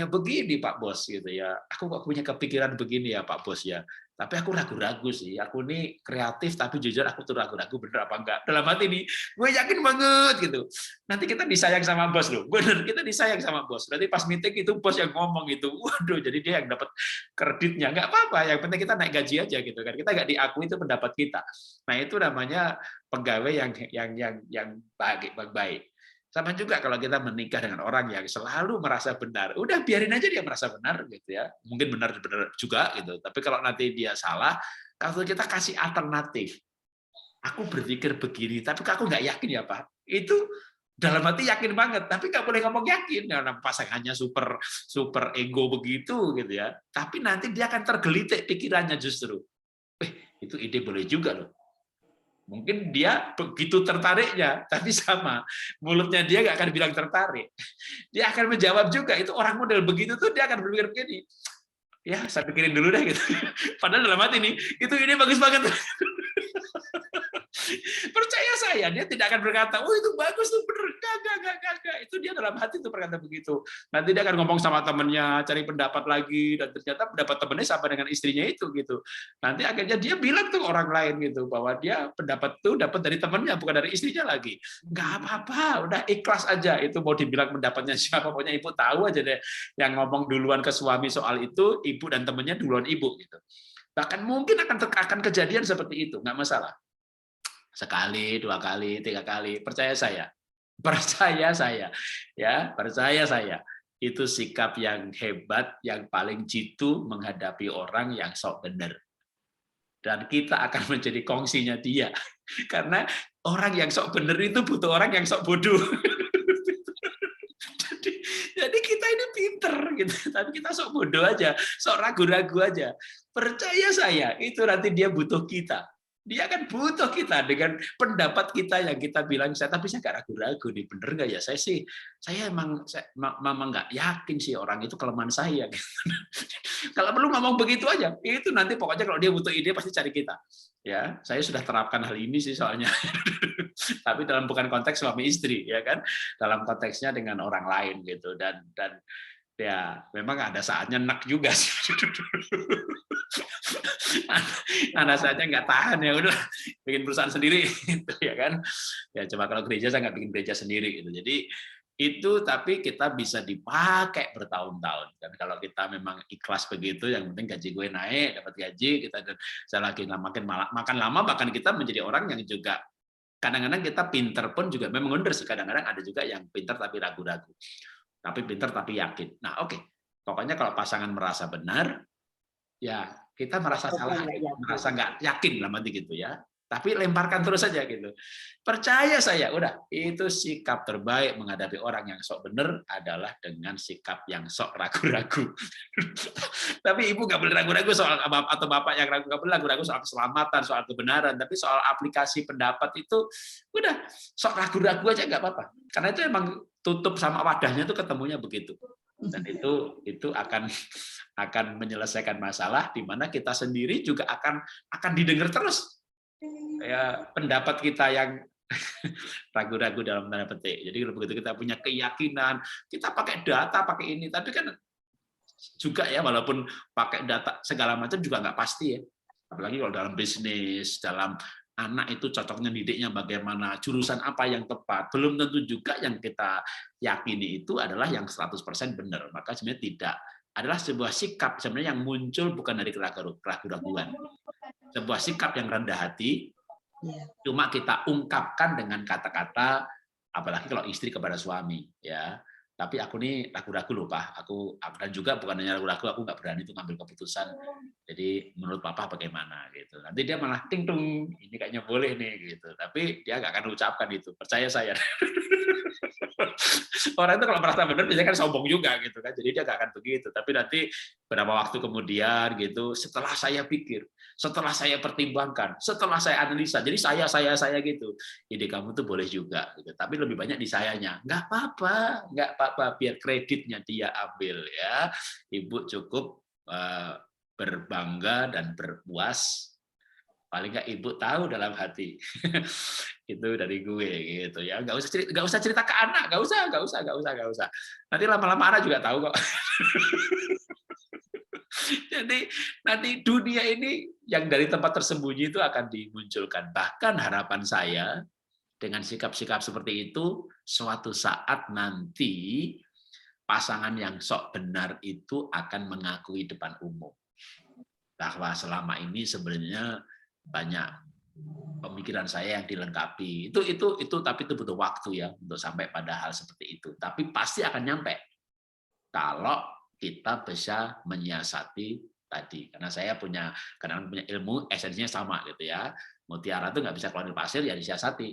begini Pak Bos gitu ya. Aku kok punya kepikiran begini ya Pak Bos ya. Tapi aku ragu-ragu sih. Aku ini kreatif, tapi jujur aku tuh ragu-ragu bener apa enggak. Dalam hati nih, gue yakin banget gitu. Nanti kita disayang sama bos loh. Bener, kita disayang sama bos. Nanti pas meeting itu bos yang ngomong gitu. Waduh, jadi dia yang dapat kreditnya. Nggak apa-apa, yang penting kita naik gaji aja gitu kan. Kita nggak diakui, itu pendapat kita. Nah, itu namanya pegawai yang baik. Sama juga kalau kita menikah dengan orang yang selalu merasa benar, udah biarin aja dia merasa benar gitu ya. Mungkin benar juga gitu. Tapi kalau nanti dia salah, kalau kita kasih alternatif. Aku berpikir begini, tapi aku nggak yakin ya Pak. Itu dalam hati yakin banget, tapi nggak boleh ngomong yakin karena pasangannya super ego begitu gitu ya. Tapi nanti dia akan tergelitik pikirannya justru. Itu ide boleh juga loh. Mungkin dia begitu tertariknya, tapi sama. Mulutnya dia nggak akan bilang tertarik. Dia akan menjawab juga. Itu orang model begitu tuh dia akan berpikir begini. Ya, saya pikirin dulu deh gitu. Padahal dalam hati nih, itu ide bagus banget. Percaya saya, dia tidak akan berkata, oh itu bagus tuh, bener, enggak. Itu dia dalam hati tuh berkata begitu. Nanti dia akan ngomong sama temennya, cari pendapat lagi, dan ternyata pendapat temennya sama dengan istrinya itu gitu. Nanti akhirnya dia bilang tuh orang lain gitu, bahwa dia pendapat tuh dapat dari temennya, bukan dari istrinya lagi. Nggak apa-apa, udah ikhlas aja. Itu mau dibilang pendapatnya siapa, pokoknya ibu tahu aja deh. Yang ngomong duluan ke suami soal itu, ibu dan temennya duluan ibu gitu. Bahkan mungkin akan kejadian seperti itu, nggak masalah. Sekali, 2 kali, 3 kali, percaya saya, ya, percaya saya, itu sikap yang hebat, yang paling jitu menghadapi orang yang sok benar. Dan kita akan menjadi kongsinya dia, karena orang yang sok benar itu butuh orang yang sok bodoh. Jadi kita ini pinter, gitu, tapi kita sok bodoh aja, sok ragu-ragu aja. Percaya saya, itu nanti dia butuh kita. Dia akan butuh kita dengan pendapat kita yang kita bilang, tapi saya nggak ragu-ragu nih, bener nggak ya? Saya emang nggak yakin sih orang itu kelemahan saya. Kalau perlu ngomong begitu aja, itu nanti pokoknya kalau dia butuh ide pasti cari kita. Ya, saya sudah terapkan hal ini sih soalnya. Tapi dalam bukan konteks suami istri, ya kan? Dalam konteksnya dengan orang lain gitu, dan ya memang ada saatnya enak juga sih. Ada saatnya nggak tahan, ya udah bikin perusahaan sendiri gitu ya kan. Ya coba kalau gereja saya nggak bikin gereja sendiri gitu. Jadi itu, tapi kita bisa dipakai bertahun-tahun. Dan kalau kita memang ikhlas begitu, yang penting gaji gue naik, dapat gaji, kita saya lagi makan lama, bahkan kita menjadi orang yang juga kadang-kadang kita pinter pun juga memang benar sih, kadang-kadang ada juga yang pinter tapi ragu-ragu. Tapi pinter tapi yakin. Nah, oke. Pokoknya kalau pasangan merasa benar, ya kita merasa salah, merasa nggak yakin lah nanti gitu ya. Tapi lemparkan terus saja gitu. Percaya saya, udah, itu sikap terbaik menghadapi orang yang sok benar adalah dengan sikap yang sok ragu-ragu. Tapi ibu nggak boleh ragu-ragu soal, atau bapak yang ragu-ragu soal keselamatan, soal kebenaran. Tapi soal aplikasi pendapat itu, udah, sok ragu-ragu aja nggak apa-apa. Karena itu emang tutup sama wadahnya tuh ketemunya begitu. Dan itu akan menyelesaikan masalah di mana kita sendiri juga akan didengar terus. Ya, pendapat kita yang ragu-ragu dalam tanda petik. Jadi begitu kita punya keyakinan, kita pakai data, pakai ini, tapi kan juga ya walaupun pakai data segala macam juga nggak pasti ya. Apalagi kalau dalam bisnis, dalam anak itu cocoknya didiknya bagaimana, jurusan apa yang tepat, belum tentu juga yang kita yakini itu adalah yang 100% benar. Maka sebenarnya tidak. Adalah sebuah sikap sebenarnya yang muncul bukan dari keraguan. Sebuah sikap yang rendah hati, cuma kita ungkapkan dengan kata-kata, apalagi kalau istri kepada suami, ya. Tapi aku nih ragu-ragu loh, Pak. Aku dan juga bukan hanya ragu-ragu, aku nggak berani tuh ngambil keputusan. Jadi menurut Papa bagaimana gitu. Nanti dia malah ting tung, ini kayaknya boleh nih gitu. Tapi dia nggak akan ucapkan itu. Percaya saya. Orang itu kalau merasa benar biasanya kan sombong juga gitu kan. Jadi dia nggak akan begitu. Tapi nanti beberapa waktu kemudian gitu, setelah saya pikir, setelah saya pertimbangkan, setelah saya analisa, jadi saya gitu. Ide kamu tuh boleh juga gitu. Tapi lebih banyak di sayanya. Nggak apa-apa, biar kreditnya dia ambil ya. Ibu cukup berbangga dan berpuas. Paling nggak ibu tahu dalam hati. Itu dari gue gitu ya. Nggak usah cerita ke anak, nggak usah. Nanti lama-lama anak juga tahu kok. Jadi nanti dunia ini yang dari tempat tersembunyi itu akan dimunculkan. Bahkan harapan saya dengan sikap-sikap seperti itu, suatu saat nanti pasangan yang sok benar itu akan mengakui depan umum bahwa selama ini sebenarnya banyak pemikiran saya yang dilengkapi. Tapi itu butuh waktu ya untuk sampai pada hal seperti itu. Tapi pasti akan nyampe kalau kita bisa menyiasati tadi. Karena saya punya ilmu esensinya sama gitu ya. Mutiara itu nggak bisa keluar dari pasir ya disiasati.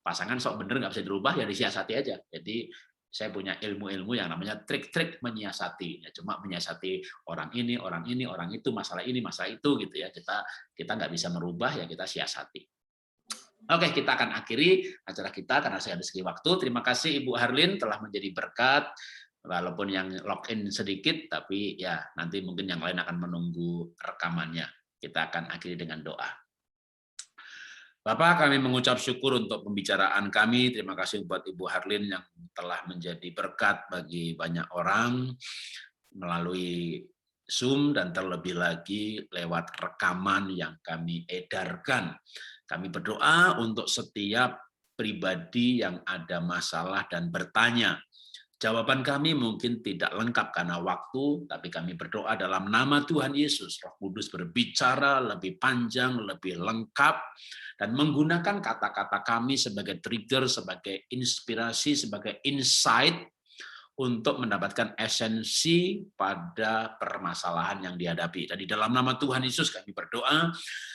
Pasangan sok bener nggak bisa dirubah ya disiasati aja. Jadi saya punya ilmu-ilmu yang namanya trik-trik menyiasati. Ya, cuma menyiasati orang ini, orang itu, masalah ini, masalah itu gitu ya. Kita nggak bisa merubah ya kita siasati. Oke, kita akan akhiri acara kita karena saya ada segi waktu. Terima kasih Ibu Harlin telah menjadi berkat. Walaupun yang login sedikit, tapi ya nanti mungkin yang lain akan menunggu rekamannya. Kita akan akhiri dengan doa. Bapak, kami mengucap syukur untuk pembicaraan kami. Terima kasih buat Ibu Harlin yang telah menjadi berkat bagi banyak orang melalui Zoom dan terlebih lagi lewat rekaman yang kami edarkan. Kami berdoa untuk setiap pribadi yang ada masalah dan bertanya. Jawaban kami mungkin tidak lengkap karena waktu, tapi kami berdoa dalam nama Tuhan Yesus. Roh Kudus berbicara lebih panjang, lebih lengkap, dan menggunakan kata-kata kami sebagai trigger, sebagai inspirasi, sebagai insight untuk mendapatkan esensi pada permasalahan yang dihadapi. Dan di dalam nama Tuhan Yesus kami berdoa,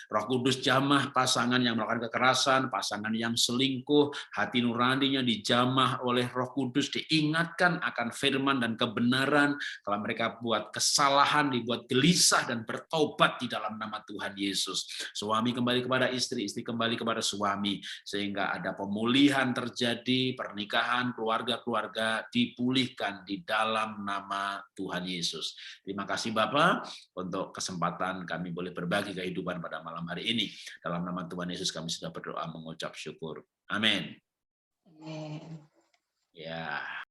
Roh Kudus jamah pasangan yang melakukan kekerasan, pasangan yang selingkuh, hati nuraninya dijamah oleh Roh Kudus, diingatkan akan firman dan kebenaran. Kalau mereka buat kesalahan, dibuat gelisah dan bertobat di dalam nama Tuhan Yesus. Suami kembali kepada istri, istri kembali kepada suami, sehingga ada pemulihan terjadi, pernikahan, keluarga-keluarga dipulihkan di dalam nama Tuhan Yesus. Terima kasih Bapak untuk kesempatan kami boleh berbagi kehidupan pada malam hari ini. Dalam nama Tuhan Yesus kami sudah berdoa mengucap syukur. Amin. Amin. Ya.